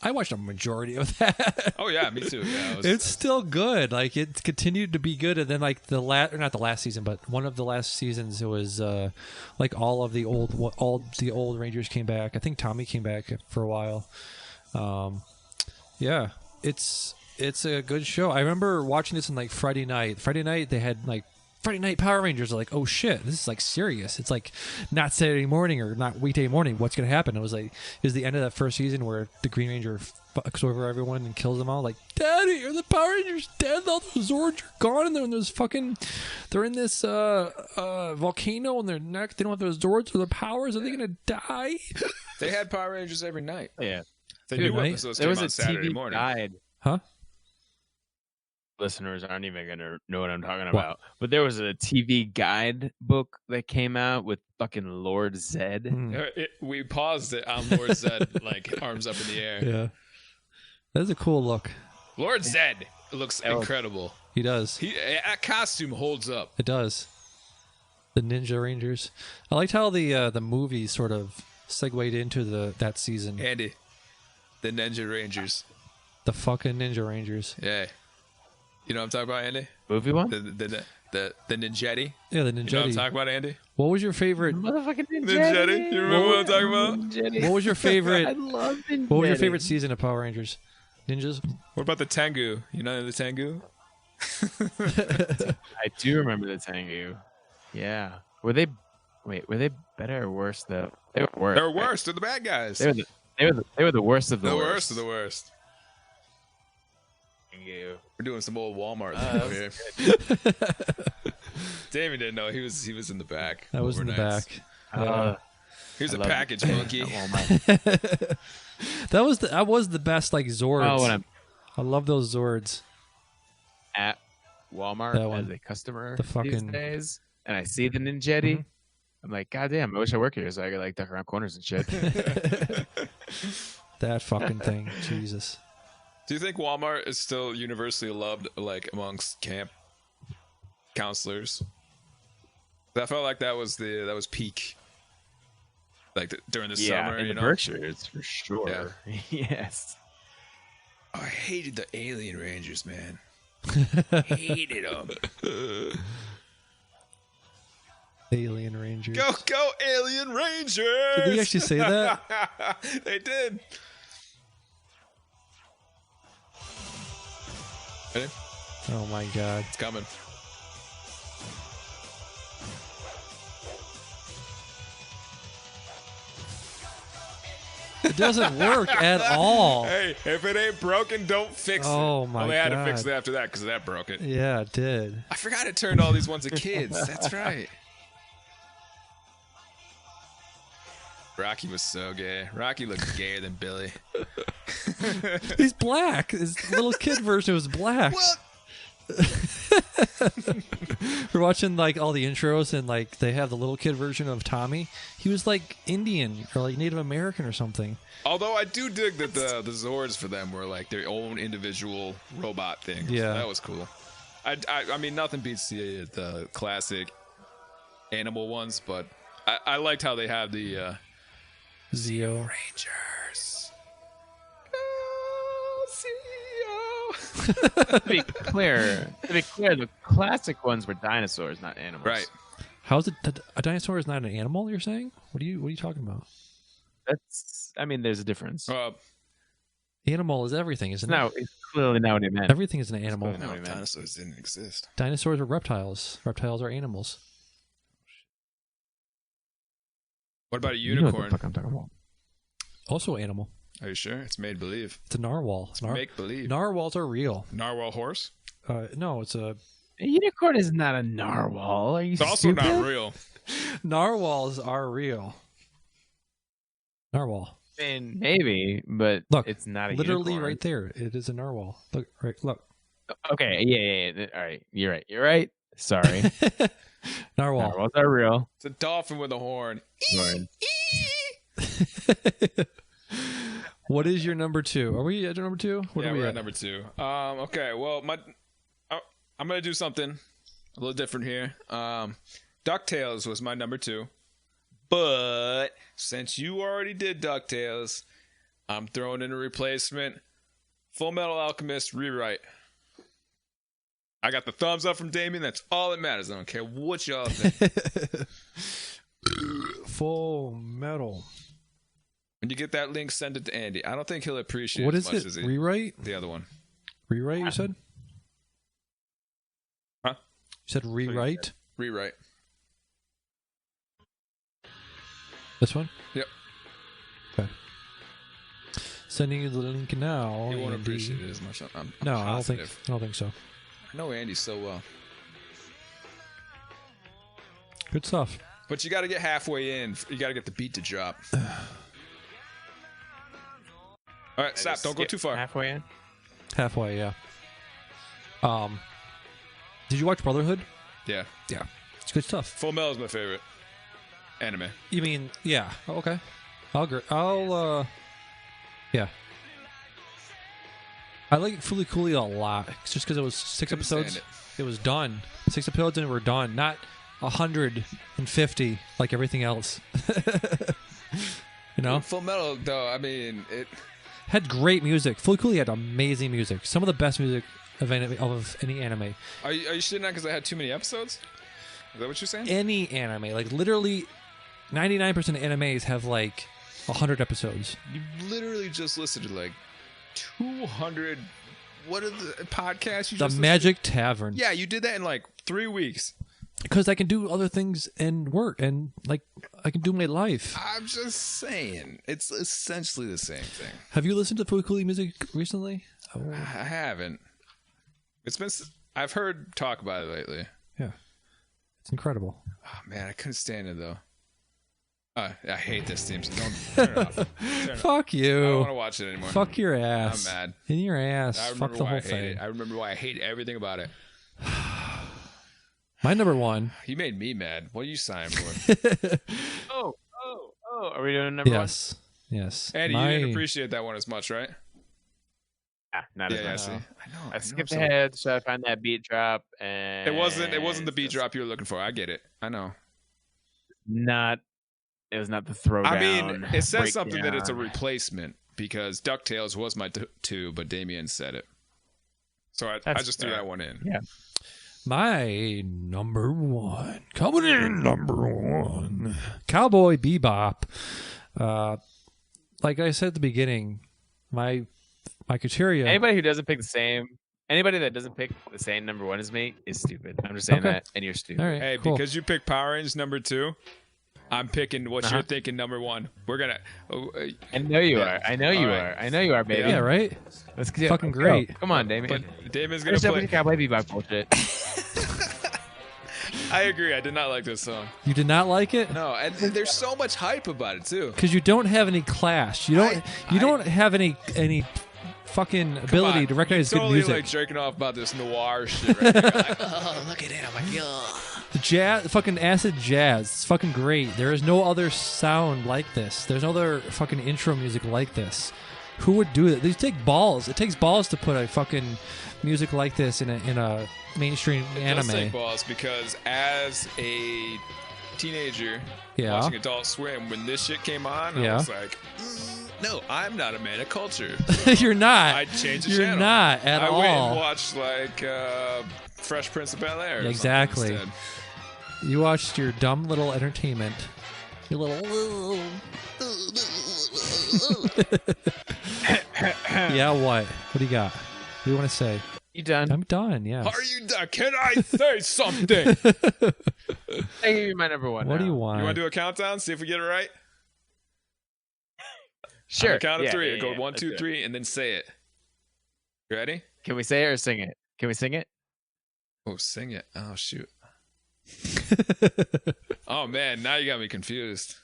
I watched a majority of that.
Oh yeah, me too. Yeah,
it's still good. Like it continued to be good, and then like not the last season, but one of the last seasons, it was like all the old Rangers came back. I think Tommy came back for a while. Yeah, it's a good show. I remember watching this on like Friday night. Friday night they had like Friday Night Power Rangers. Are like, oh shit, this is like serious. It's like not Saturday morning or not weekday morning. What's gonna happen? It was the end of that first season where the Green Ranger fucks over everyone and kills them all. Like, Daddy, are the Power Rangers dead? All those Zords are gone, and they're in this volcano on their neck. They don't have those Zords or their powers. Are they gonna die?
They had Power Rangers every night.
Yeah,
they knew episodes came on Saturday
TV
morning.
Guide.
Huh?
Listeners aren't even gonna know what I'm talking about. But there was a TV guide book that came out with fucking Lord Zed.
We paused it on Lord Zed, like arms up in the air.
Yeah, that's a cool look.
Lord Zed looks incredible.
He does.
That costume holds up.
It does. The Ninja Rangers. I liked how the movie sort of segued into that season.
Andy, the Ninja Rangers.
The fucking Ninja Rangers.
Yeah. You know what I'm talking about, Andy?
Movie one?
The Ninjetti?
Yeah, the Ninjetti.
You know what I'm talking about, Andy?
What was your favorite?
Motherfucking
Ninjetti? You remember what I'm talking about?
Ninjetti.
What was your favorite?
I love Ninjetti.
What was your favorite season of Power Rangers? Ninjas?
What about the Tengu? You know the Tengu?
I do remember the Tengu. Yeah. Were they better or worse though? They were worse.
They were worse. They're the bad guys.
They were the worst of the worst.
The worst of the worst.
Tengu.
We're doing some old Walmart over here. David didn't know he was in the back.
I was in the back.
Here's a package, monkey.
That was the best, like Zords.
Oh, when
I love those Zords.
At Walmart as a customer these days, and I see the Ninjetti, I'm like, God damn, I wish I worked here so I could like duck around corners and shit.
That fucking thing, Jesus.
Do you think Walmart is still universally loved, like amongst camp counselors? I felt like that was peak, like during the summer.
In the Berkshires for sure. Yeah. Yes.
Oh, I hated the Alien Rangers, man. Hated them.
Alien Rangers.
Go, Alien Rangers!
Did they actually say that?
They did. Ready?
Oh my God.
It's coming.
It doesn't work at all.
Hey, if it ain't broken, don't fix it.
Oh my God.
They had to fix it after that because that broke it.
Yeah, it did.
I forgot it turned all these ones to kids. That's right. Rocky was so gay. Rocky looked gayer than Billy.
He's black. His little kid version was black.
What?
We're watching like all the intros and like they have the little kid version of Tommy. He was like Indian or like Native American or something.
Although I do dig that the Zords for them were like their own individual robot thing.
Yeah,
so that was cool. I mean, nothing beats the classic animal ones, but I liked how they have the
Zeo
Rangers.
To be clear, the classic ones were dinosaurs, not animals.
Right.
How's it? A dinosaur is not an animal? You're saying? What are you talking about?
There's a difference.
Animal is everything, isn't it?
No, it's clearly not what he meant.
Everything is an animal.
No, dinosaurs didn't exist.
Dinosaurs are reptiles. Reptiles are animals.
What about a
You know what
unicorn?
the fuck I'm talking about. Also animal.
Are you sure? It's made believe.
It's a narwhal.
It's make believe.
Narwhals are real.
Narwhal horse?
No, it's a
unicorn is not a narwhal. Are you
It's also
stupid?
not real.
Narwhals are real. Narwhal.
I mean, maybe, but
Look,
it's not a
literally
unicorn.
right there. It is a narwhal. Look, right. Look.
Okay, yeah. All right, you're right. You're right. Sorry.
Narwhal.
Narwhals are real.
It's a dolphin with a horn.
Horn.
What is your number 2? Are we at number 2? What
Yeah,
are we
we're
at?
at number 2. Okay, well, I'm gonna do something a little different here. DuckTales was my number 2, but since you already did DuckTales, I'm throwing in a replacement. Full Metal Alchemist Rewrite. I got the thumbs up from Damien. That's all that matters. I don't care what y'all think.
Full Metal.
When you get that link, send it to Andy. I don't think he'll appreciate
What
it
is
as much
it?
as
Rewrite?
the other one.
Rewrite, you said?
Huh?
You said rewrite?
Rewrite.
This one?
Yep.
Okay. Sending you the link now.
You won't
Andy.
appreciate it as much. I'm
No,
positive.
I don't think so.
I know Andy so well.
Good stuff.
But you got to get halfway in. You got to get the beat to drop. All right, stop. Don't go too far.
Halfway in.
Halfway, yeah. Did you watch Brotherhood?
Yeah.
Yeah. It's good stuff.
Full Metal is my favorite anime.
You mean, yeah. Oh, okay. I'll agree. Yeah. I like Fooly Cooly a lot. It's just because it was 6
Couldn't
episodes.
stand
It was done. 6 episodes and we're done. Not 150 like everything else. You know?
Full Metal, though, I mean, it.
Had great music. Fooly Cooly had amazing music. Some of the best music of any anime.
Are you shitting on because I had too many episodes? Is that what you're saying?
Any anime. Like, literally, 99% of animes have, like, 100 episodes.
You literally just listened to like 200. What are the podcasts you
The
just
Magic Tavern.
Yeah, you did that in like 3 weeks.
Because I can do other things and work, and, like, I can do my life.
I'm just saying, it's essentially the same thing.
Have you listened to Fooly Cooly music recently? Oh.
I haven't. I've heard talk about it lately.
Yeah. It's incredible.
Oh man, I couldn't stand it though. I hate this theme. So don't turn it off. Turn it off.
Fuck you.
I don't want to watch it anymore.
Fuck your ass.
I'm mad.
In your ass.
I
Fuck
remember
the
why
whole
I hate
thing.
it. I remember why I hate everything about it.
My number 1.
You made me mad. What are you signing for?
Oh. Are we doing number 1?
Yes.
Andy, you didn't appreciate that one as much, right?
Yeah, not as
Yeah,
much.
see. I know.
I skipped ahead, so I found that beat drop, and
It wasn't the beat drop you were looking for. I get it. I know.
It was not the throwdown.
I mean, it says something that it's a
breakdown.
replacement because DuckTales was my 2, but Damien said it. So I just threw that one in.
Yeah.
My number 1. Coming in number 1. Cowboy Bebop. Like I said at the beginning, my criteria.
Anybody that doesn't pick the same number 1 as me is stupid. I'm just saying
Okay.
that, and you're stupid.
All right,
Hey,
cool.
because you picked Power Rangers number 2, I'm picking what you're thinking number 1. We're gonna.
I know you
Yeah.
are. I know you
All
are.
right.
I know you are, baby.
Yeah, right?
Let's get
Fucking
let's go.
great.
Come on, Damien.
But Damon's gonna
Finish up with
play.
your Cowboy Bebop bullshit.
I agree. I did not like this song.
You did not like it?
No, and there's so much hype about it too.
Because you don't have any class. You don't have any fucking ability to recognize
You're
good
totally
music.
like jerking off about this noir shit right now. You're like, oh, look at it! Oh my god.
The jazz, fucking acid jazz. It's fucking great. There is no other sound like this. There's no other fucking intro music like this. Who would do it? These take balls. It takes balls to put a fucking music like this in a mainstream
It
anime.
does take balls because as a teenager watching Adult Swim, when this shit came on, I was like, no, I'm not a man of culture.
You're not.
I'd change the
You're
channel.
not at
I
all.
went and watched like Fresh Prince of Bel Air.
Exactly. You watched your dumb little entertainment. Your little. Yeah, what? What do you got? What do you want to say?
You done?
I'm done, yes.
Are you done? Can I say something?
I give you my number 1.
What do
now.
you want?
You want to do a countdown? See if we get it right?
Sure.
On the count of
Yeah,
3.
yeah,
Go
yeah.
1,
Let's
2,
do it.
3, and then say it. You ready?
Can we say it or sing it? Can we sing it?
Oh, sing it. Oh, shoot. Oh, man. Now you got me confused.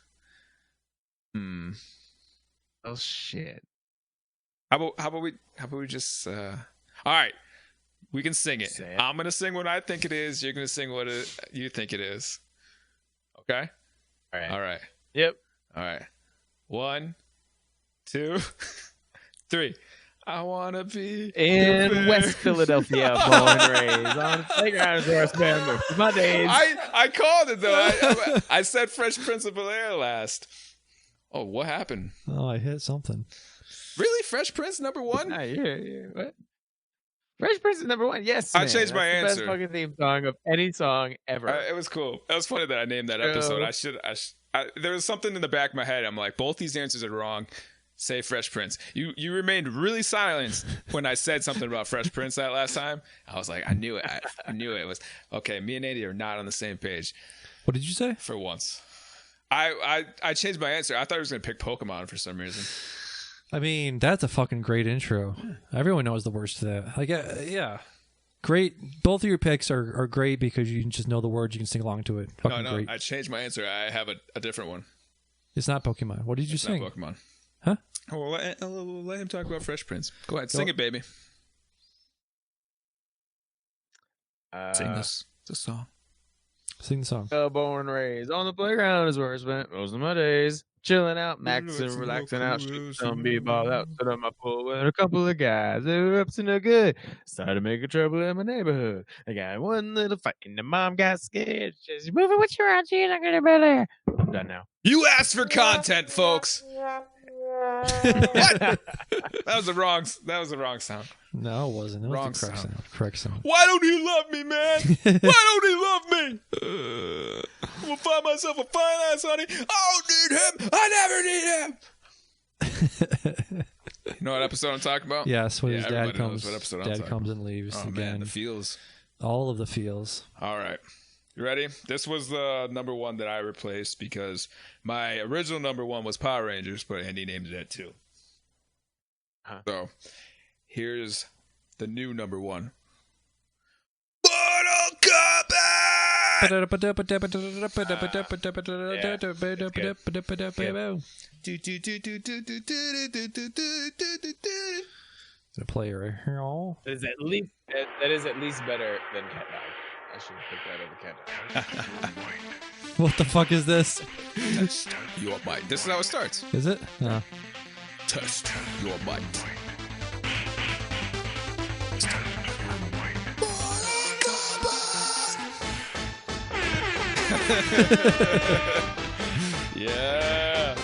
Oh shit.
How about we just all right. We can sing it. I'm gonna sing what I think it is. You're gonna sing what you think it is. Okay. All right.
Yep.
All right. 1, 2, 3. I wanna be
in West Philadelphia, born and raised on the playground where I spend most of my days.
I called it though. I said Fresh Prince of Bel-Air last. Oh, what happened?
Oh, I hit something.
Really, Fresh Prince number 1?
Yeah. What? Fresh Prince is number 1. Yes,
I changed my
That's
answer.
the best fucking theme song of any song ever.
It was cool. It was funny that I named that episode. There was something in the back of my head. I'm like, both these answers are wrong. Say Fresh Prince. You remained really silent when I said something about Fresh Prince that last time. I was like, I knew it. I knew it was okay. Me and Andy are not on the same page.
What did you say?
For once, I changed my answer. I thought I was gonna pick Pokemon for some reason.
I mean, that's a fucking great intro. Everyone knows the words to that. Like, yeah, great. Both of your picks are great because you can just know the words. You can sing along to it. Fucking
No,
great.
I changed my answer. I have a different one.
It's not Pokemon. What did you sing?
Not Pokemon.
Huh?
Oh, well, let him talk about Fresh Prince. Go ahead, sing it, baby. Sing this. It's a song.
Sing the song.
Born and raised on the playground is where I spent most of my days. Chilling out, maxing, relaxing out, shooting some b-ball out, sit on my pool with a couple of guys. They were up to no good. Started making trouble in my neighborhood. I got one little fight, and the mom got scared. She's moving with your auntie, and I'm gonna be there. I'm done now.
You asked for content, folks. What? That was the wrong sound.
No, it wasn't. It was
Wrong
the correct
sound.
sound. Correct sound.
Why don't he love me, man? Why don't he love me? I'm gonna find myself a fine ass honey. I don't need him. I never need him. You know what episode I'm talking about?
Yes, when his dad
everybody knows
comes.
what episode I'm
Dad
talking
comes and leaves
Oh
again.
man, the feels.
All of the feels.
All right. You ready? This was the number 1 that I replaced because my original number 1 was Power Rangers, but Andy named it too. So here's the new number 1. Mortal Kombat!
Gonna play right here.
That is at least better than Cat Dog. I should have picked that over Cat Dog.
What the fuck is this?
Test your might. This is how it starts.
Is it? No.
Test your might. Yeah.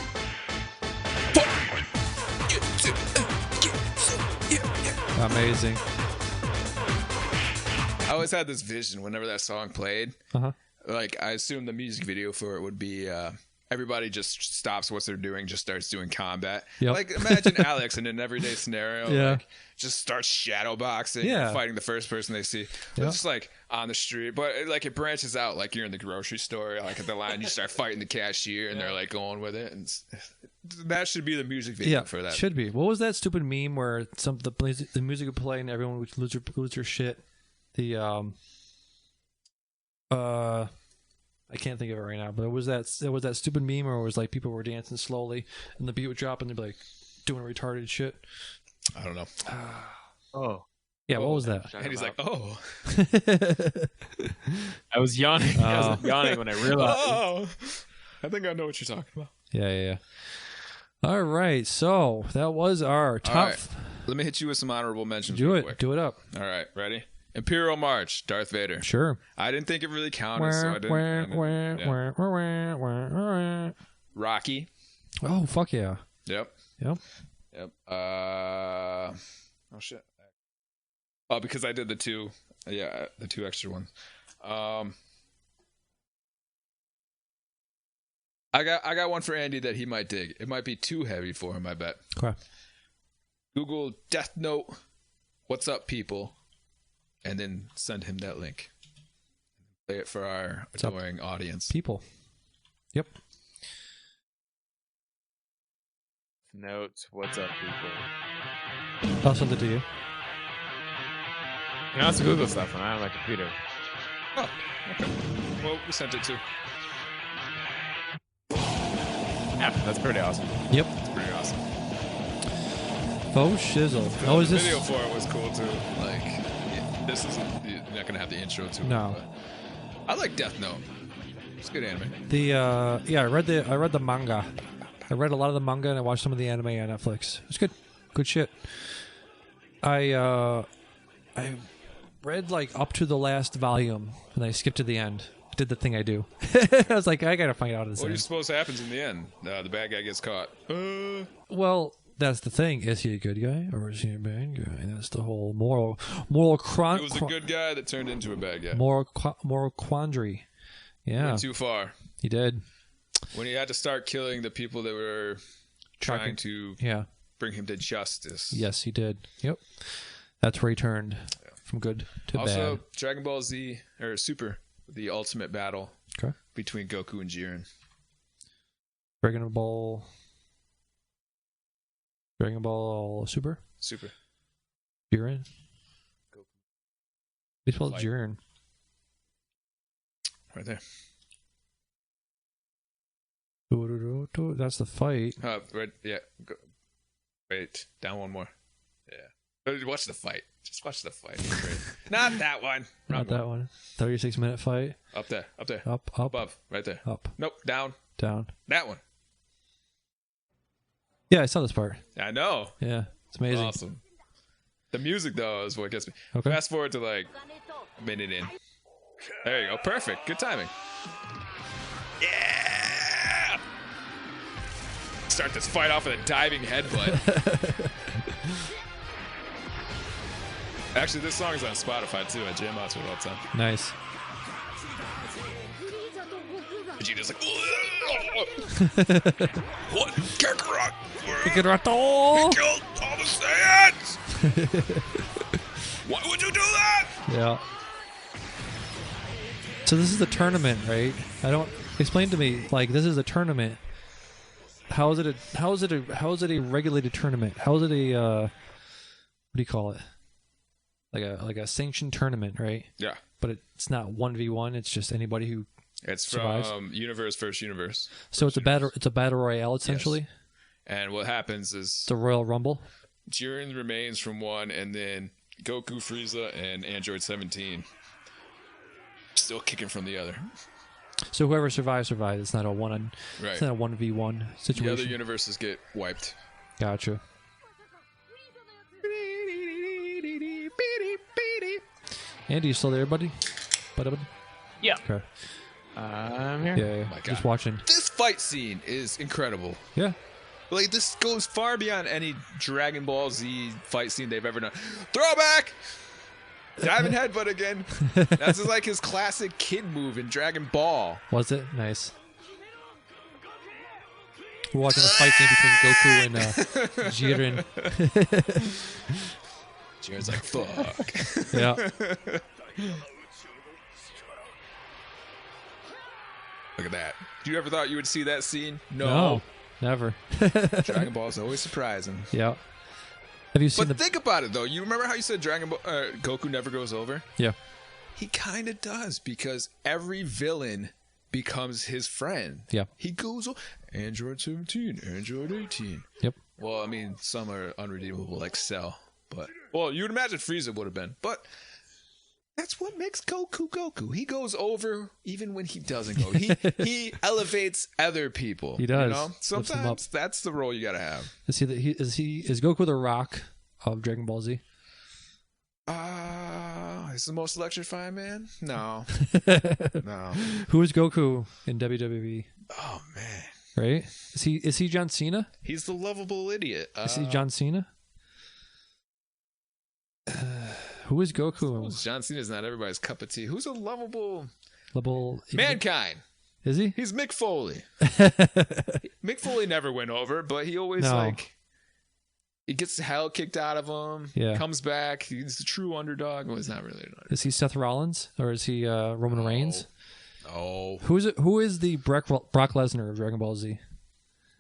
Amazing.
I always had this vision whenever that song played.
Uh-huh.
Like, I assumed the music video for it would be everybody just stops what they're doing, just starts doing combat.
Yep.
Like, imagine Alex in an everyday scenario,
Yeah.
like, just starts shadow boxing,
Yeah.
fighting the first person they see.
Yep.
Just like on the street, but it branches out. Like, you're in the grocery store, like at the line, you start fighting the cashier, and they're like going with it. And that should be the music video for that.
Should be. What was that stupid meme where the music would play and everyone would lose their shit? I can't think of it right now, but it was that stupid meme where it was like people were dancing slowly and the beat would drop and they'd be like doing retarded shit.
I don't know.
Oh.
Yeah, what was that?
And he's like, oh.
I was yawning. I was yawning when I realized.
Oh. I think I know what you're talking about.
Yeah. All right, so that was our top.
All right. Let me hit you with some honorable mentions.
Do
real
it.
quick.
Do it up.
All right, ready? Imperial March, Darth Vader.
Sure.
I didn't think it really counted, so I didn't. Yeah. Rocky.
Oh, fuck yeah.
Yep.
Yep.
Oh shit. Oh, because I did the two extra ones. I got one for Andy that he might dig. It might be too heavy for him, I bet.
Okay.
Google Death Note. What's up, people? And then send him that link. Play it for our adoring audience.
People. Yep.
Note, what's up, people?
I'll send it to you.
You can also Google stuff when I'm on my computer.
Oh, okay. Well, we sent it too.
Yeah, that's pretty awesome.
Yep.
It's pretty awesome.
Faux shizzle. Oh, is
the
this?
video for it was cool too. Like, This is you're not gonna have the intro to it.
No.
But I like Death Note. It's a good anime.
I read the manga. I read a lot of the manga and I watched some of the anime on Netflix. It's good. Good shit. I read like up to the last volume and I skipped to the end. I did the thing I do. I was like, I gotta find out this.
What do you suppose happens in the end? The bad guy gets caught.
Well, that's the thing. Is he a good guy or is he a bad guy? And that's the whole moral
He was a good guy that turned into a bad guy.
Moral quandary. Yeah.
Went too far.
He did.
When he had to start killing the people that were trying to bring him to justice.
Yes, he did. Yep. That's where he turned from good to bad.
Also, Dragon Ball Z, or Super, the ultimate battle between Goku and Jiren.
Dragon Ball Super?
Super.
Jiren? He spelled Jiren.
Right there.
That's the fight.
Right, yeah. Wait, down one more. Yeah. Watch the fight. Just watch the fight. Not that one.
Not that one. 36-minute fight.
Up there.
Up.
Above. Right there.
Up.
Nope. Down. That one.
Yeah, I saw this part.
I know.
Yeah, it's amazing.
Awesome. The music, though, is what gets me.
Okay.
Fast forward to like a minute in. There you go. Perfect. Good timing. Yeah! Start this fight off with a diving headbutt. Actually, this song is on Spotify, too. I jam out to it all the time.
Nice.
Vegeta's like, what? Kakarot!
Kakarot!
He killed all the Saiyans! Why would you do that?
Yeah. So this is a tournament, right? Explain to me, like, this is a tournament. How is it a regulated tournament? How is it a what do you call it? Like a sanctioned tournament, right?
Yeah.
But it's not 1v1, it's just anybody who survives.
From Universe versus Universe.
So it's a battle royale essentially.
Yes. And what happens is
the Royal Rumble.
Jiren remains from one, and then Goku, Frieza, and Android 17 still kicking from the other.
So whoever survives. It's not a It's not a 1v1 situation.
The other universes get wiped.
Gotcha. Andy, you still there, buddy?
Yeah.
Okay.
I'm here.
Yeah.
My God.
Just watching.
This fight scene is incredible.
Yeah.
Like, this goes far beyond any Dragon Ball Z fight scene they've ever done. Throwback! Diving headbutt again. That's just like his classic kid move in Dragon Ball.
Was it? Nice. We're watching the fight scene between Goku and Jiren.
Jiren's like, fuck.
Yeah.
Look at that. You ever thought you would see that scene?
No, never.
Dragon Ball is always surprising.
Yeah. Have you seen
But think about it, though. You remember how you said Dragon Ball Goku never goes over?
Yeah.
He kind of does, because every villain becomes his friend.
Yeah.
He goes, Android 17, Android 18.
Yep.
Well, I mean, some are unredeemable, like Cell. But, well, you would imagine Frieza would have been. But that's what makes Goku Goku. He goes over even when he doesn't go. He elevates other people.
He does.
You know? Sometimes that's the role you got to have.
Is Goku the Rock of Dragon Ball Z?
Is the most electrifying man? No. No.
Who is Goku in WWE?
Oh, man.
Right? Is he John Cena?
He's the lovable idiot.
Is he John Cena? Who is Goku?
John Cena's not everybody's cup of tea. Who's a lovable
idiot?
Mankind?
Is he?
He's Mick Foley. Mick Foley never went over, but he always he gets the hell kicked out of him.
Yeah.
Comes back. He's the true underdog. Well, he's not really an underdog.
Is he Seth Rollins or is he Roman Reigns?
No.
Who is the Brock Lesnar of Dragon Ball Z?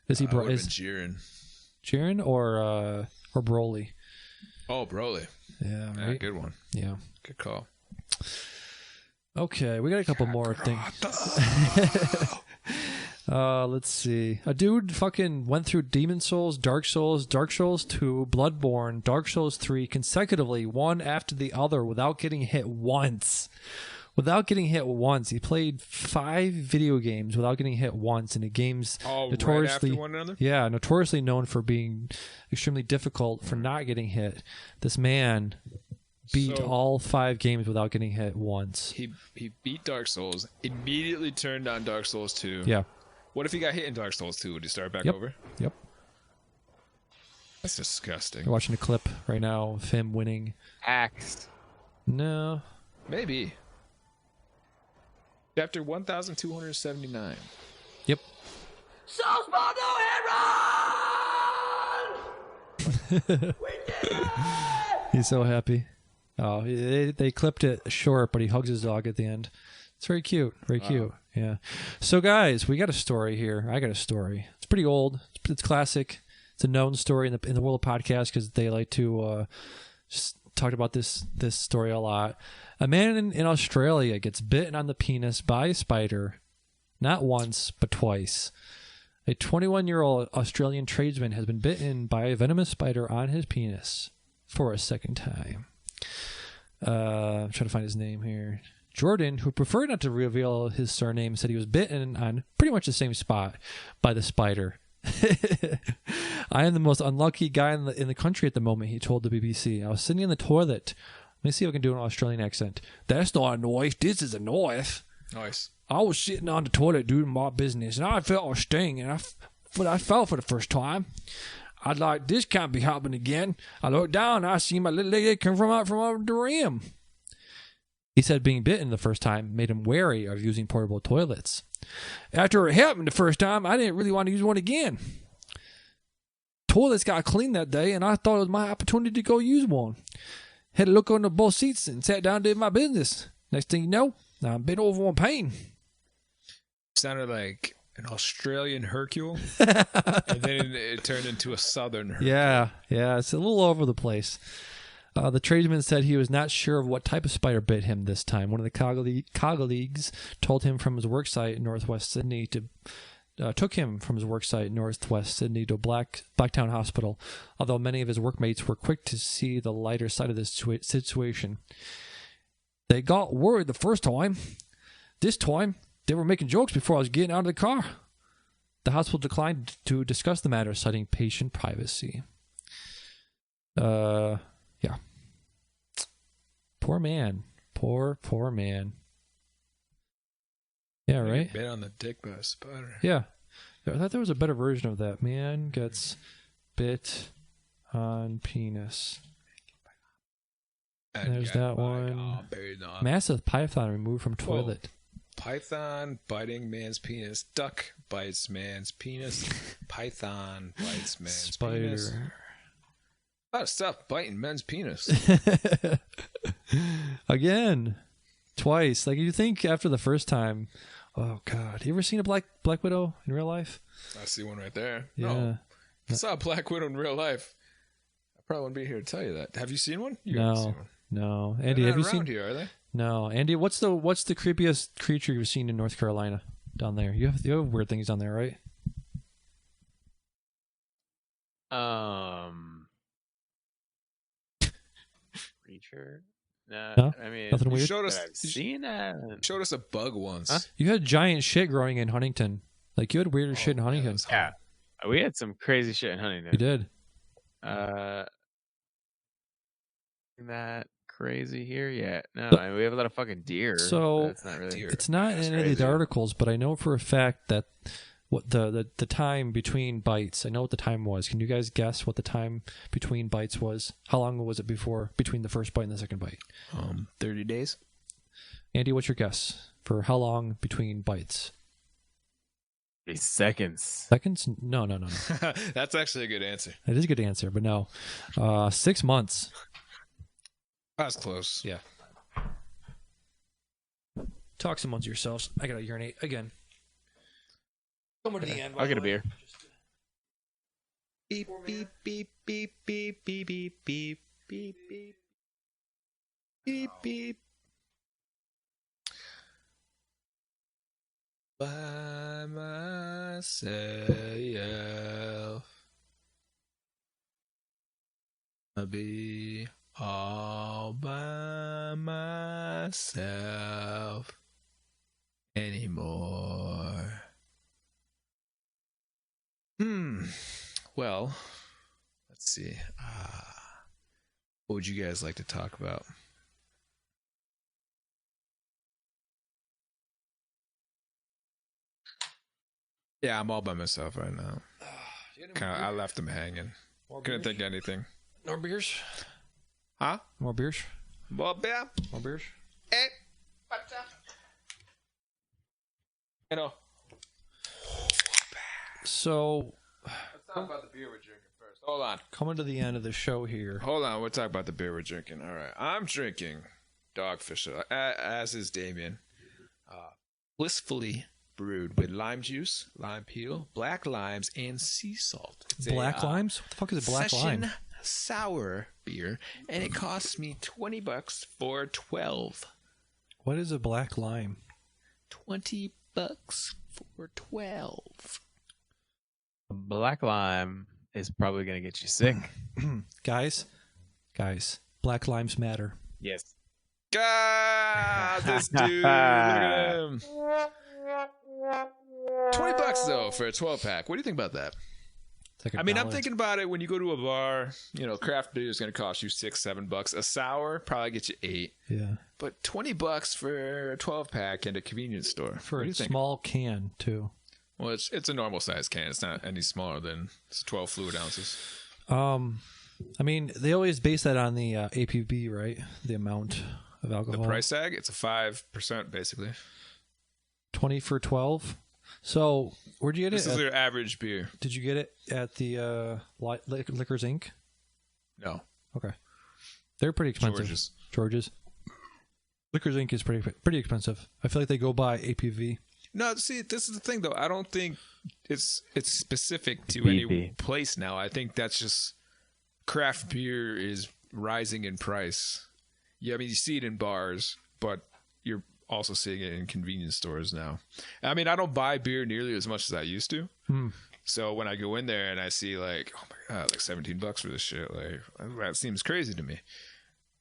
Is he
Jiren?
Jiren or Broly?
Oh, Broly.
Yeah, right.
Yeah, good one.
Yeah.
Good call.
Okay, we got a couple more things. Let's see. A dude fucking went through Demon Souls, Dark Souls, Dark Souls 2, Bloodborne, Dark Souls 3 consecutively, one after the other, without getting hit once. Without getting hit once. He played 5 video games without getting hit once, and the game's notoriously,
right after one another?
Yeah, notoriously known for being extremely difficult for not getting hit. This man beat all 5 games without getting hit once.
He beat Dark Souls, immediately turned on Dark Souls 2.
Yeah.
What if he got hit in Dark Souls 2? Would he start back over?
Yep.
That's disgusting.
You're watching a clip right now of him winning.
Axed.
No.
Maybe. Chapter 1279.
Yep.
So small, no head run! We did it!
He's so happy. Oh, they clipped it short, but he hugs his dog at the end. It's very cute. Very cute. Yeah. So, guys, we got a story here. I got a story. It's pretty old. It's classic. It's a known story in the world of podcasts because they like to just talk about this story a lot. A man in Australia gets bitten on the penis by a spider, not once, but twice. A 21-year-old Australian tradesman has been bitten by a venomous spider on his penis for a second time. I'm trying to find his name here. Jordan, who preferred not to reveal his surname, said he was bitten on pretty much the same spot by the spider. I am the most unlucky guy in the country at the moment, he told the BBC. I was sitting in the toilet. Let me see if I can do an Australian accent. That's not a knife. This is a knife.
Nice.
I was sitting on the toilet doing my business, and I felt a sting, and I fell for the first time. I'd like, this can't be happening again. I looked down, and I see my little leg come from out the rim. He said being bitten the first time made him wary of using portable toilets. After it happened the first time, I didn't really want to use one again. Toilets got clean that day, and I thought it was my opportunity to go use one. Had a look under both seats and sat down and did my business. Next thing you know, I'm bent over on pain.
Sounded like an Australian Hercule, and then it turned into a Southern Hercule.
Yeah, it's a little all over the place. The tradesman said he was not sure of what type of spider bit him this time. One of the colleagues told him from his worksite in northwest Sydney took him from his worksite in northwest Sydney to Blacktown Hospital, although many of his workmates were quick to see the lighter side of this situation. They got worried the first time. This time, they were making jokes before I was getting out of the car. The hospital declined to discuss the matter, citing patient privacy. Yeah. Poor man. Poor man. Yeah, right?
Bit on the dick by a spider.
Yeah. I thought there was a better version of that. Man gets bit on penis. And there's that one. Massive python removed from toilet.
Python biting man's penis. Duck bites man's penis. Python bites man's penis.
Spider.
Gotta stop biting men's penis.
Again. Twice. Like, you think after the first time, oh, God. You ever seen a Black Widow in real life?
I see one right there.
Yeah.
No. If I saw a Black Widow in real life, I probably wouldn't be here to tell you that. Have you seen one? You haven't seen one.
No. Andy, have you seen?
Here, are they?
No. Andy, what's the creepiest creature you've seen in North Carolina down there? You have weird things down there, right?
Creature? No,
No?
I mean,
Nothing weird?
Showed us,
I've seen that.
showed us a bug once.
Huh?
You had giant shit growing in Huntington. Like, you had weirder shit in Huntington.
Yeah, we had some crazy shit in Huntington.
You did.
That crazy here yet? No, I mean, we have a lot of fucking deer.
So
it's not really.
it's not in any of the articles, but I know for a fact that what the time between bites. I know what the time was. Can you guys guess what the time between bites was? How long was it between the first bite and the second bite?
30 days.
Andy, what's your guess for how long between bites?
Seconds.
Seconds? No.
That's actually a good answer.
That is a good answer, but no. 6 months.
That's close.
Yeah. Talk amongst yourselves. I gotta urinate again. Coming to the end.
I'll get a beer.
Beep, beep, beep, beep, beep, beep, beep, beep, beep, beep. Beep, beep. by myself. I'll be all by myself anymore. Well, let's see. What would you guys like to talk about? Yeah, I'm all by myself right now. I left them hanging. Couldn't think of anything.
More beers?
Huh?
More beers?
Well, yeah.
More beers?
Hey, what's up? You know.
So,
Let's talk about the beer we're drinking first. Hold on.
coming to the end of the show here.
Hold on. We'll talk about the beer we're drinking. All right. I'm drinking Dogfish, as is Damien. Blissfully brewed with lime juice, lime peel, black limes, and sea salt. It's
Black limes? What the fuck is a black
session
lime?
sour beer, and it costs me $20 for 12.
What is a black lime?
$20 for 12.
Black lime is probably going to get you sick.
Guys, black limes matter.
Yes.
God, this dude, look at him. $20 though for a 12 pack. What do you think about that?
It's like
I'm thinking about it when you go to a bar, craft beer is going to cost you $6-7. A sour probably gets you $8.
Yeah.
But $20 for a 12 pack in a convenience store.
For
what do
a
you think?
small can, too.
Well, it's a normal size can. It's not any smaller than 12 fluid ounces.
They always base that on the APB, right? The amount of alcohol.
The price tag, it's a 5% basically.
20 for 12. So, where'd you get
This
it?
is their average beer.
Did you get it at the Liquors Inc.?
No.
Okay. They're pretty expensive. George's. Liquors Inc. is pretty expensive. I feel like they go by APV.
No, see, this is the thing though. I don't think it's specific to
BB.
any place now. I think that's just craft beer is rising in price. Yeah, you see it in bars, but you're also seeing it in convenience stores now. I don't buy beer nearly as much as I used to. So when I go in there and I see like, oh my god, like $17 for this shit, like that seems crazy to me.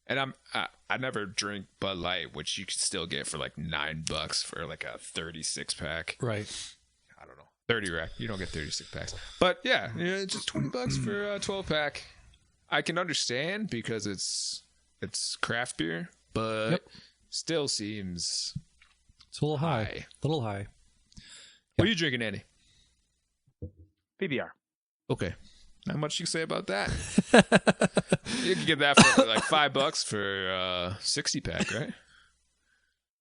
And I never drink Bud Light, which you could still get for like $9 for like a 36 pack.
Right.
I don't know, 30 rack. You don't get 36 packs, but yeah, just $20 for a 12 pack. I can understand because it's craft beer, but still seems
it's a little high. Little high.
What are you drinking, Andy?
PBR.
Okay. Not much you can say about that. You can get that for like $5 for a 60 pack, right?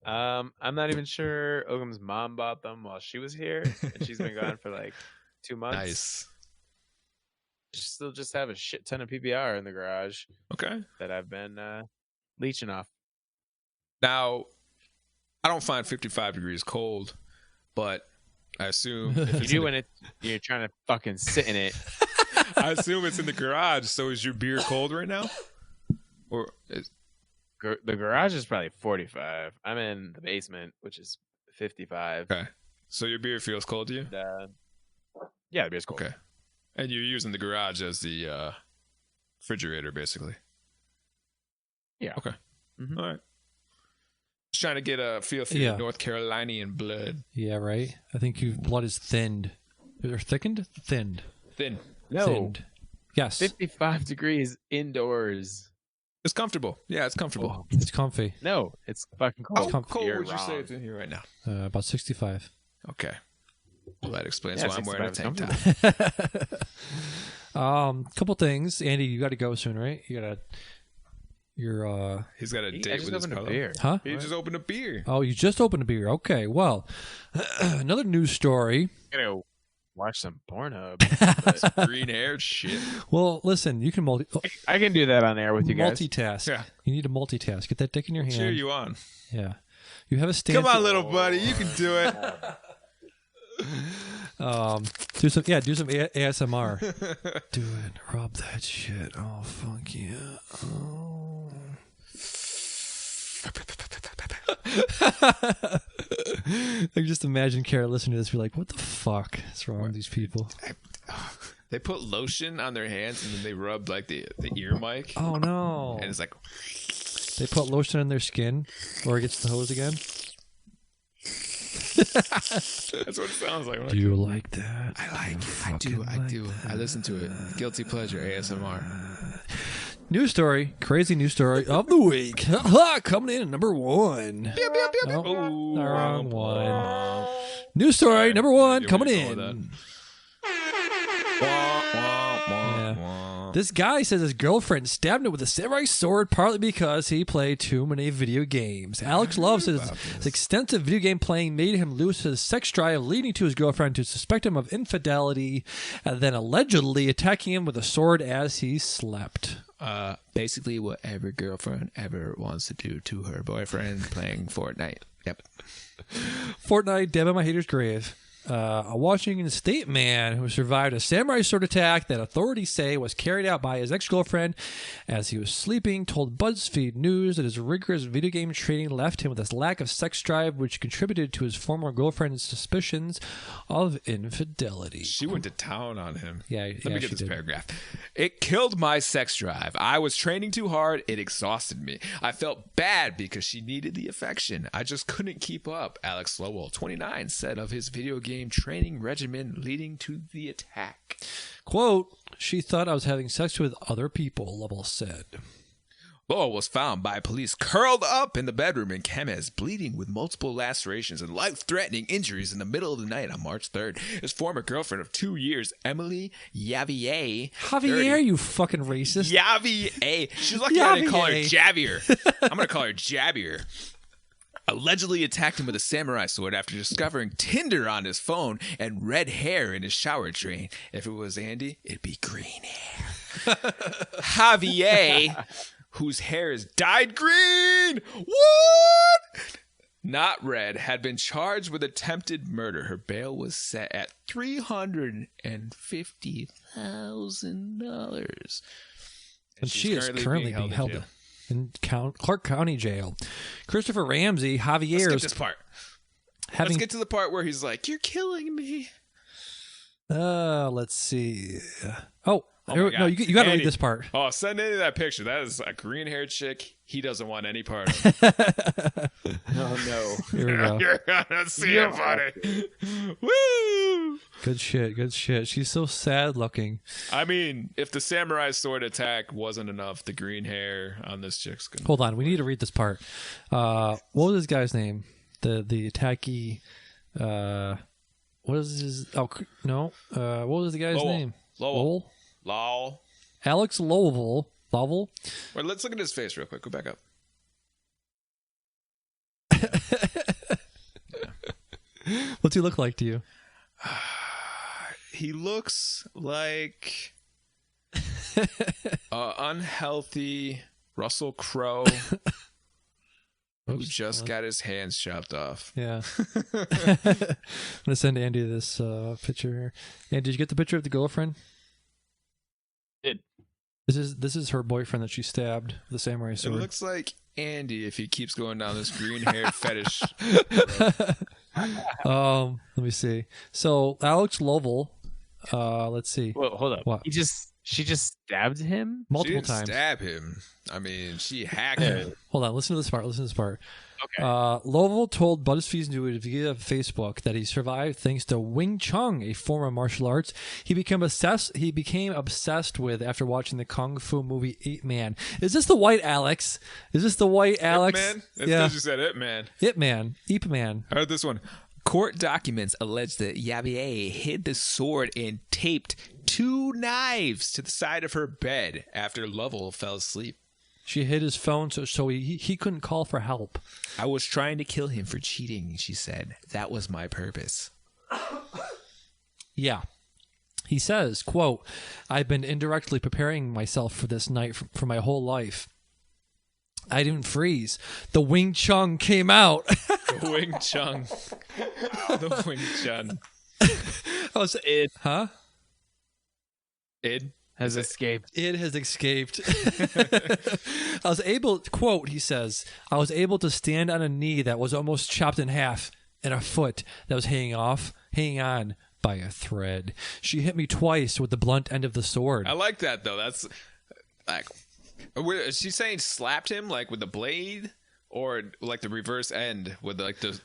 I'm not even sure. Ogam's mom bought them while she was here, and she's been gone for like 2 months.
Nice.
Still just have a shit ton of PBR in the garage.
Okay.
That I've been leeching off.
Now, I don't find 55 degrees cold, but I assume
You do when you're trying to fucking sit in it.
I assume it's in the garage. So is your beer cold right now? Or
The garage is probably 45. I'm in the basement, which is 55.
okay. So your beer feels cold to you?
And, yeah, the beer's cold.
Okay. And you're using the garage as the refrigerator, basically.
Yeah.
Okay.
Mhm.
All right. Just trying to get a feel for your North Carolinian blood.
Yeah, right. I think your blood is thinned. Or thickened? Thinned.
Thin.
No.
Thinned. Yes.
55 degrees indoors.
It's comfortable. Yeah, it's comfortable.
It's comfy.
No, it's fucking
How
cold.
cold
You're
would you say
wrong.
it's in here right now?
About 65.
Okay. Well, that explains
Yeah,
why I'm wearing a
65
tank
is
top.
Couple things. Andy, you got to go soon, right? You're
He's got a
I
date
just
with his
opened a
pillow.
beer.
huh?
He just opened a beer.
Oh, you just opened a beer. Okay, well, another news story.
I'm gonna watch some Pornhub.
Green-haired shit.
Well, listen, you can
I can do that on air with you guys.
multitask.
Yeah.
You need to multitask. Get that dick in your hand.
Cheer you on.
Yeah. You have a stance.
Come on, little buddy. You can do it.
Do some ASMR. Do it. Rub that shit. Oh, fuck yeah. Oh. I just imagine Kara listening to this, be like, "What the fuck is wrong with these people?"
They put lotion on their hands and then they rub like the ear mic.
Oh no!
And it's like
they put lotion on their skin, or it gets the hose again.
that's what it sounds like.
Do you like that?
I like it. I do. I listen to it. Guilty pleasure ASMR.
News story, crazy news story of the week. Coming in at number 1. Oh, wrong one. News story number 1 coming in. Yeah. This guy says his girlfriend stabbed him with a samurai sword partly because he played too many video games. Alex Love says his extensive video game playing made him lose his sex drive, leading to his girlfriend to suspect him of infidelity and then allegedly attacking him with a sword as he slept.
Basically what every girlfriend ever wants to do to her boyfriend playing Fortnite. Yep.
Fortnite, Deb on my hater's grave. A Washington State man who survived a samurai sword attack that authorities say was carried out by his ex-girlfriend as he was sleeping told BuzzFeed News that his rigorous video game training left him with a lack of sex drive, which contributed to his former girlfriend's suspicions of infidelity.
She went to town on him.
Let
me get this paragraph. It killed my sex drive. I was training too hard. It exhausted me. I felt bad because she needed the affection. I just couldn't keep up, Alex Lowell, 29, said of his video game training regimen leading to the attack.
Quote, she thought I was having sex with other people, Lovell said.
Lowell was found by police curled up in the bedroom in Chemes, bleeding with multiple lacerations and life-threatening injuries in the middle of the night on March 3rd. His former girlfriend of 2 years, Emily Javier.
Javier, you fucking racist.
Javier. She's lucky I didn't call her Javier. I'm going to call her Javier. Allegedly attacked him with a samurai sword after discovering Tinder on his phone and red hair in his shower drain. If it was Andy, it'd be green hair. Javier, whose hair is dyed green, what? Not red, had been charged with attempted murder. Her bail was set at $350,000.
And she is currently being held in Clark County Jail. Christopher Ramsey, Javier's...
Let's skip this part. Let's get to the part where he's like, you're killing me.
Let's see. Oh no, you got to read this part.
Oh, send Andy that picture. That is a green-haired chick. He doesn't want any part of it.
Oh, no.
Here we go.
You're going to see it, buddy. Woo!
Good shit. She's so sad looking.
I mean, if the samurai sword attack wasn't enough, the green hair on this chick's gonna...
Hold on, we need to read this part. What was this guy's name? The attackee... what is his... Oh, no. What was the guy's name?
Lowell.
Alex Lowell.
Wait, let's look at his face real quick. Go back up.
What's he look like to you?
He looks like unhealthy Russell Crowe who just got his hands chopped off.
Yeah. I'm gonna send Andy this picture here. And did you get the picture of the girlfriend?
Did.
This is her boyfriend that she stabbed with the samurai sword.
It looks like Andy if he keeps going down this green-haired fetish.
Let me see. So Alex Lovell, let's see.
Well, hold up.
What?
She just stabbed him
multiple
she didn't
times.
Stab him. I mean, she hacked him.
Hold on. Listen to this part.
Okay.
Lovell told BuzzFeed News via Facebook that he survived thanks to Wing Chun, a form of martial arts he became obsessed with after watching the kung fu movie Ip Man. Is this the white Alex? Ip Man?
That's because you said Ip Man.
Ip Man.
I heard this one. Court documents allege that Javier hid the sword and taped 2 knives to the side of her bed after Lovell fell asleep.
She hid his phone so he couldn't call for help.
I was trying to kill him for cheating, she said. That was my purpose.
Yeah. He says, quote, I've been indirectly preparing myself for this night for my whole life. I didn't freeze. The Wing Chun came out.
The Wing Chun. The Wing Chun.
Huh?
Id
has escaped.
It has escaped. I was able, quote, he says, I was able to stand on a knee that was almost chopped in half. and a foot that was hanging on by a thread. She hit me twice with the blunt end of the sword.
I like that though. That's like, is she saying slapped him like with the blade, or like the reverse end with like the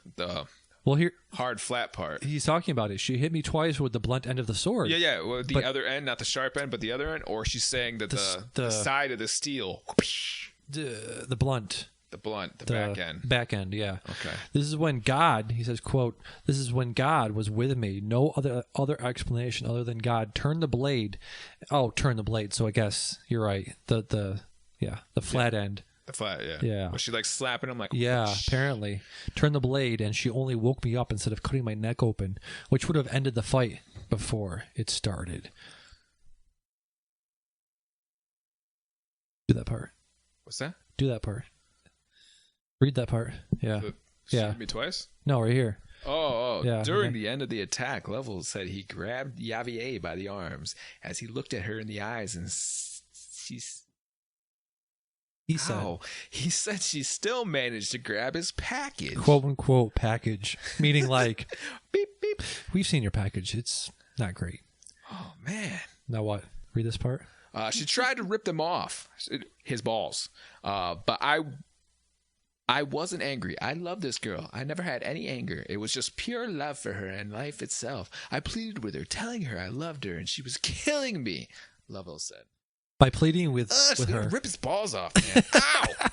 well, here
hard flat part?
he's talking about it. She hit me twice with the blunt end of the sword.
Yeah. Well, the other end, not the sharp end, but the other end. Or she's saying that the side of the steel,
the blunt.
the back end.
Back end, yeah.
Okay.
This is when God, he says, quote, "This is when God was with me. No other explanation other than God turned the blade." Oh, turn the blade. So I guess you're right. The flat end.
The flat, yeah.
Yeah.
Was she like slapping him like?
Yeah, apparently. Turned the blade, and she only woke me up instead of cutting my neck open, which would have ended the fight before it started. Do that part.
What's that?
Do that part. Read that part. Yeah.
She
Yeah.
hit me twice?
No, right here.
Oh.
Yeah,
During
okay.
the end of the attack, Levels said he grabbed Yavier by the arms as he looked at her in the eyes, and
He said,
he said she still managed to grab his package.
quote unquote package, meaning like,
Beep, beep.
we've seen your package. It's not great.
Oh, man.
Now what? Read this part.
She tried to rip them off, his balls. But I wasn't angry. I love this girl. I never had any anger. It was just pure love for her and life itself. I pleaded with her, telling her I loved her, and she was killing me, Lovell said.
By pleading with
She's gonna
her.
rip his balls off, man. Ow!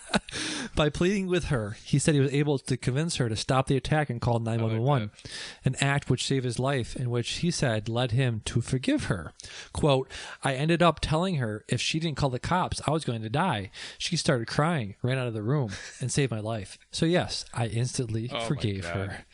By pleading with her, he said he was able to convince her to stop the attack and call 911, an act which saved his life and which he said led him to forgive her. Quote, "I ended up telling her if she didn't call the cops, I was going to die. She started crying, ran out of the room, and saved my life. So yes, I instantly forgave her."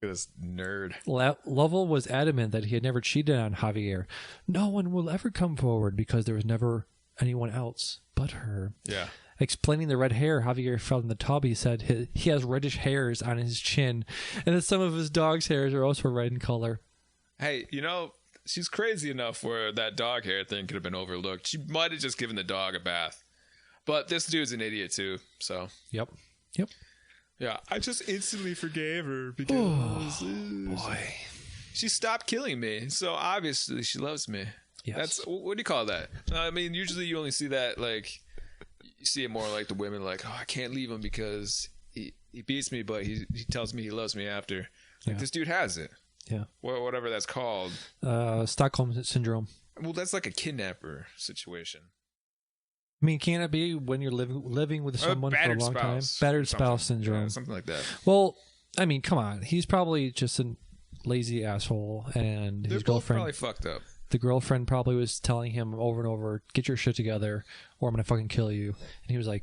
Look at this nerd.
Lovell was adamant that he had never cheated on Javier. "No one will ever come forward because there was never anyone else but her."
Yeah.
Explaining the red hair Javier felt in the tub, he said he has reddish hairs on his chin, and that some of his dog's hairs are also red in color.
Hey, she's crazy enough where that dog hair thing could have been overlooked. She might have just given the dog a bath. But this dude's an idiot too, so.
Yep.
Yeah, I just instantly forgave her because
Boy.
she stopped killing me. So obviously she loves me.
Yes.
That's, what do you call that? I mean, usually you only see that like, you see it more like the women like, oh, I can't leave him because he beats me, but he tells me he loves me after. Like this dude has it.
Yeah.
Whatever that's called.
Stockholm syndrome.
Well, that's like a kidnapper situation.
I mean, can it be when you're living with someone for a long time? Battered spouse syndrome.
Yeah, something like that.
Well, I mean, come on. He's probably just a lazy asshole, and
They're
his
both
girlfriend.
probably fucked up.
The girlfriend probably was telling him over and over, "Get your shit together, or I'm gonna fucking kill you." And he was like,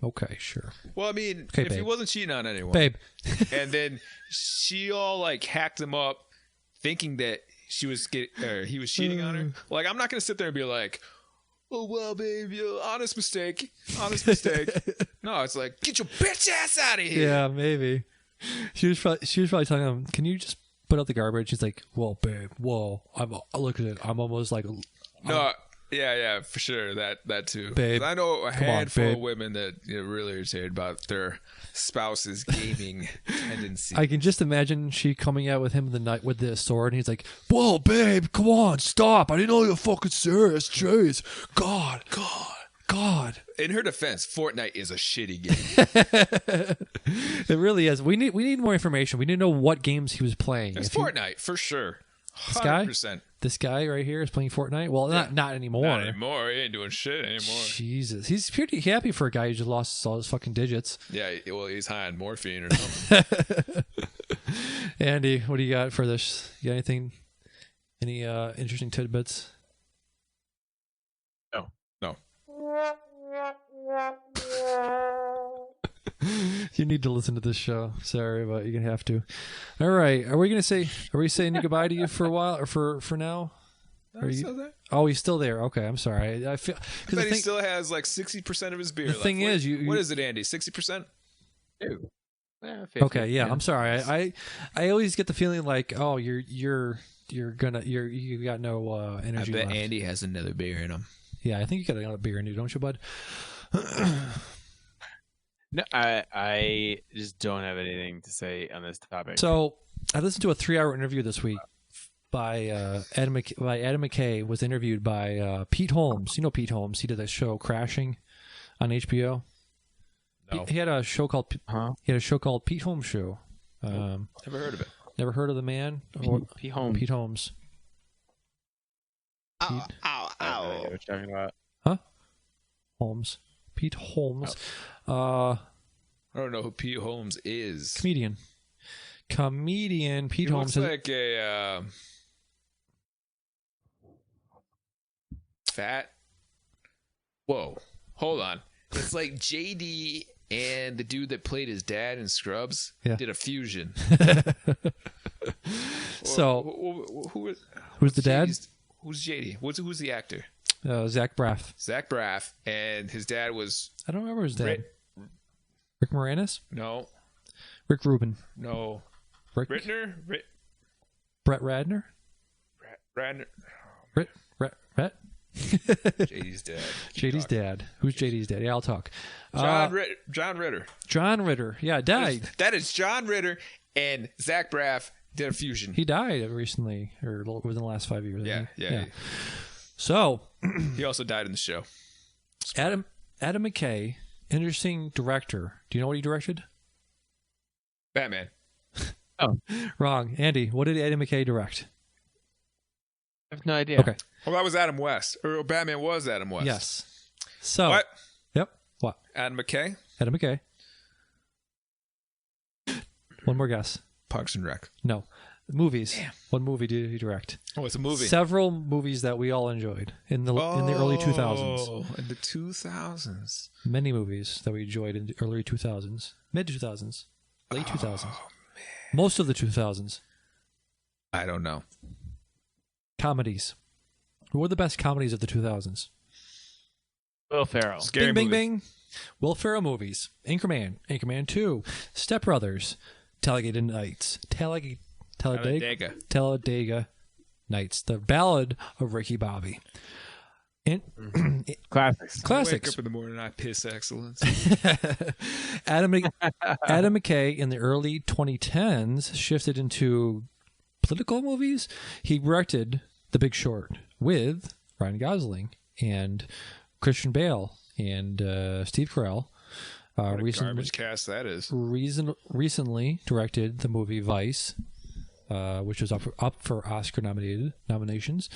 "Okay, sure."
Well, I mean,
Okay,
if he
babe.
wasn't cheating on anyone,
Babe.
and then she all like hacked him up, thinking that he was cheating on her. Like, I'm not gonna sit there and be like, "Oh well, babe, honest mistake." No, it's like, get your bitch ass out of here.
Yeah, maybe. She was probably telling him, "Can you just put out the garbage?" He's like, "Whoa, babe, whoa. Look at it. I'm almost like."
No, yeah, for sure. That too.
Babe,
'Cause I know a
come on,
handful
babe.
of women that really irritated about their spouse's gaming tendency.
I can just imagine she coming out with him in the night with the sword, and he's like, "Whoa, babe, come on, stop! I didn't know you were fucking serious. Jeez, God."
In her defense, Fortnite is a shitty game.
It really is. We need more information. We need to know what games he was playing.
It's Fortnite for sure.
This guy?
100%.
This guy right here is playing Fortnite. Well, not anymore.
Not anymore. He ain't doing shit anymore.
Jesus, he's pretty happy for a guy who just lost all his fucking digits.
Yeah, well, he's high on morphine or something.
Andy, what do you got for this? You got anything? Any interesting tidbits?
No.
You need to listen to this show. Sorry, but you're gonna have to. All right, are we saying goodbye to you for a while or for now? Are you
still there?
Oh, he's still there. Okay, I'm sorry. I feel
I bet he still has like 60% of his beer left.
thing is,
what is it, Andy? 60%?
Okay, yeah, I'm sorry. I always get the feeling like, oh, you got no energy.
I bet
left.
Andy has another beer in him.
Yeah, I think you got another beer in you, don't you, bud?
No, I just don't have anything to say on this topic.
So I listened to a 3-hour interview this week by Adam McKay. Was interviewed by Pete Holmes. You know Pete Holmes. He did that show Crashing on HBO.
No.
He had a show called Pete Holmes Show.
Never heard of it.
Never heard of the man?
Pete Holmes.
Pete Holmes.
Ow.
I don't know what you're talking about.
Huh? Holmes. Pete Holmes.
I don't know who Pete Holmes is.
Comedian Pete
He
Holmes.
looks like a fat. Whoa, hold on. It's like JD and the dude that played his dad in Scrubs did a fusion.
So
who's
the dad?
Who's JD? Who's the actor?
Zach Braff.
Zach Braff, and his dad was
I don't remember his dad. Rick Moranis?
no,
Rick Rubin.
no.
Rick
Rittner?
Brett Radner?
Radner?
Brett?
JD's dad.
JD's dad. Who's JD's dad? Yeah, I'll talk.
John Ritter.
John Ritter. Yeah, died.
That is John Ritter and Zach Braff did a fusion.
He died recently, or within the last 5 years.
Yeah.
So
He also died in the show.
Adam McKay, interesting director. Do you know what he directed?
Batman.
Oh,
Wrong. Andy, what did Adam McKay direct?
I have no idea.
Okay.
Well, that was Adam West. Or Batman was Adam West.
Yes. So.
What?
Yep. What?
Adam McKay?
Adam McKay. One more guess.
Parks and Rec.
No. Movies.
Damn.
What movie did he direct?
Oh, it's a movie.
Several movies that we all enjoyed in the early 2000s.
Oh, in the 2000s.
Many movies that we enjoyed in the early 2000s, mid 2000s, late 2000s. Most of the 2000s.
I don't know.
Comedies. Who were the best comedies of the 2000s?
Will Ferrell.
Scary
Bing,
movie.
bing, bing. Will Ferrell movies. Anchorman. Anchorman 2. Step Brothers. Talladega Nights. Talladega Nights. The Ballad of Ricky Bobby.
Classics.
Wake up in the morning, I piss excellence.
Adam McKay in the early 2010s shifted into political movies. He directed The Big Short with Ryan Gosling and Christian Bale and Steve Carell.
What a garbage cast that is.
Recently directed the movie Vice, which was up for Oscar nominations.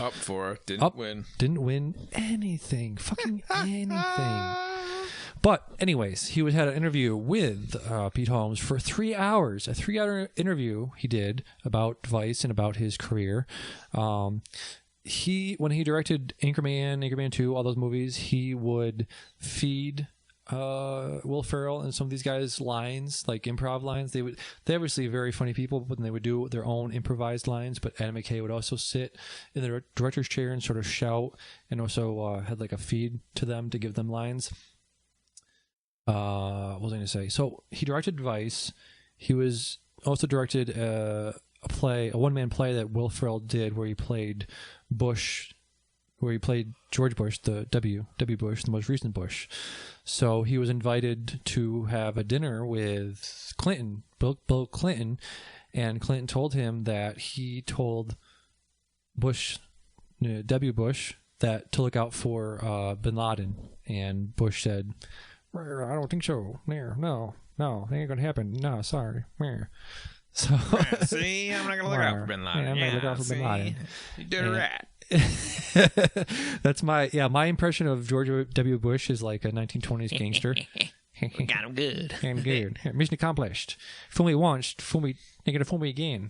Didn't win.
Didn't win anything. Fucking anything. But anyways, he had an interview with Pete Holmes for 3 hours. A 3-hour interview he did about Vice and about his career. When he directed Anchorman 2, all those movies, he would feed Will Ferrell and some of these guys lines, like improv lines. They're obviously very funny people, but they would do their own improvised lines. But Adam McKay would also sit in the director's chair and sort of shout, and also had like a feed to them to give them lines. What was I going to say? So he directed Vice. He was also directed a one-man play that Will Ferrell did, where he played Bush. Where he played George Bush, the W. Bush, the most recent Bush. So he was invited to have a dinner with Clinton, Bill Clinton, and Clinton told him that he told Bush, W. Bush, that to look out for Bin Laden. And Bush said, "I don't think so. No, that ain't gonna happen. No, sorry." So
see, I'm not gonna look out for Bin Laden.
I'm not gonna look out for Bin Laden.
You did a rat.
That's my impression of George W. Bush is like a 1920s gangster.
We got him good.
And good. Mission accomplished. Fool me once, you're gonna fool me again.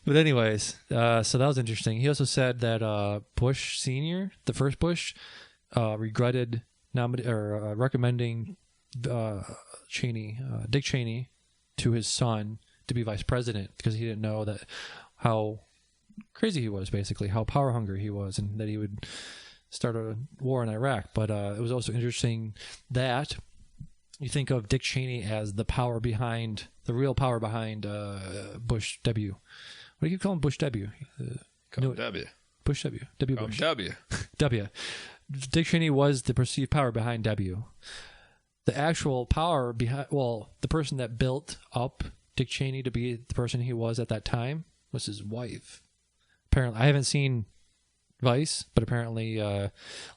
But anyways, so that was interesting. He also said that Bush Senior, the first Bush, regretted recommending Dick Cheney to his son to be vice president because he didn't know that how crazy he was, basically how power hungry he was, and that he would start a war in Iraq. But it was also interesting that you think of Dick Cheney as the real power behind Bush W. What do you call him? Bush W.
Call him W.
Bush W. W.
Call him
Bush.
W.
W. Dick Cheney was the perceived power behind W. The actual power behind, the person that built up Dick Cheney to be the person he was at that time was his wife. Apparently, I haven't seen Vice, but apparently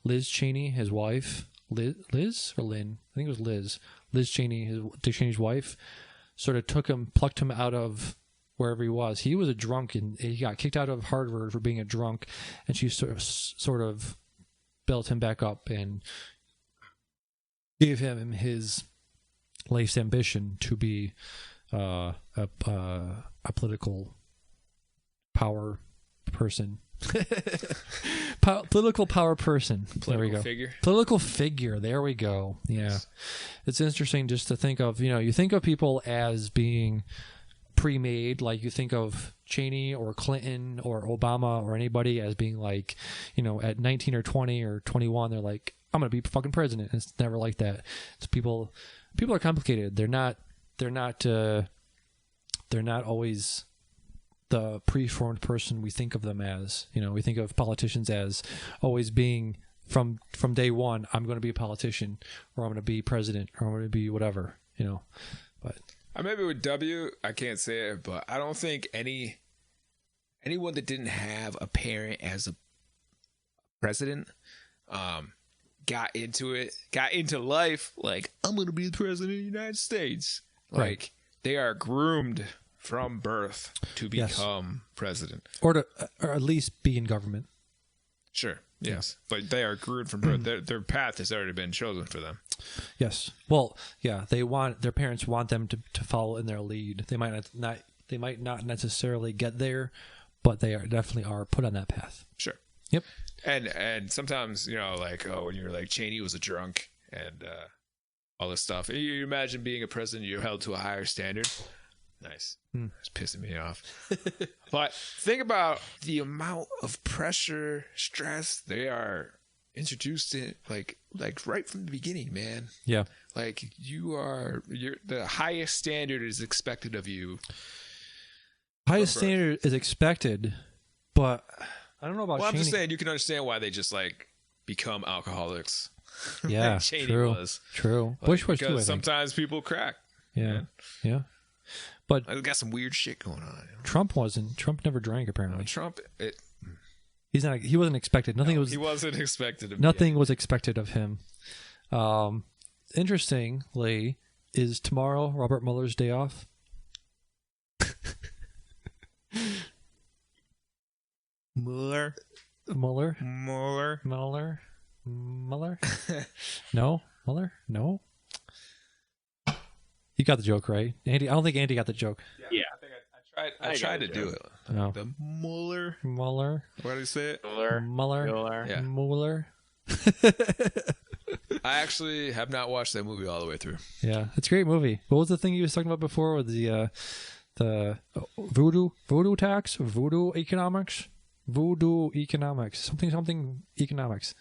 Liz Cheney, his wife, Liz or Lynn? I think it was Liz. Liz Cheney, Dick Cheney's wife, sort of plucked him out of wherever he was. He was a drunk, and he got kicked out of Harvard for being a drunk, and she sort of built him back up and gave him his life's ambition to be a political power person. Political power person. There we go. Political figure. There we go. Yeah. Yes. It's interesting just to think of, you think of people as being pre-made, like you think of Cheney or Clinton or Obama or anybody as being like, at 19 or 20 or 21, they're like, I'm going to be fucking president. And it's never like that. It's people are complicated. They're not always the preformed person we think of them as. We think of politicians as always being from day one, I'm going to be a politician, or I'm going to be president, or I'm going to be whatever, but
maybe with W, I can't say it, but I don't think anyone that didn't have a parent as a president got into life like, I'm going to be the president of the United States. Like, right. They are groomed from birth to become president,
or at least be in government.
Sure. Yes. But they are groomed from birth. Their path has already been chosen for them.
Yes. Well, yeah, their parents want them to follow in their lead. They might not necessarily get there, but they definitely are put on that path.
Sure.
Yep.
And sometimes, when you're like, Cheney was a drunk and all this stuff. You imagine being a president, you're held to a higher standard. Nice. It's pissing me off. But think about the amount of pressure, stress they are introduced in, like right from the beginning, man.
Yeah.
Like the highest standard is expected of you.
Highest standard is expected, but I don't know about Cheney.
I'm just saying you can understand why they just become alcoholics.
Yeah,
like Cheney
true.
was.
True. Bush was too, I think.
Sometimes people crack.
Yeah.
Man.
Yeah. But
I got some weird shit going on.
Trump wasn't. Trump never drank, apparently.
He's not.
He wasn't expected.
He wasn't expected of
nothing was expected of him. Interestingly, is tomorrow Robert Mueller's day off?
Mueller.
No, Mueller. No. You got the joke, right, Andy? I don't think Andy got the joke.
Yeah. I tried to do it.
No.
The Mueller.
What
do you say it?
Mueller.
Yeah.
Mueller.
I actually have not watched that movie all the way through.
Yeah, it's a great movie. What was the thing you was talking about before with the voodoo tax, voodoo economics, something economics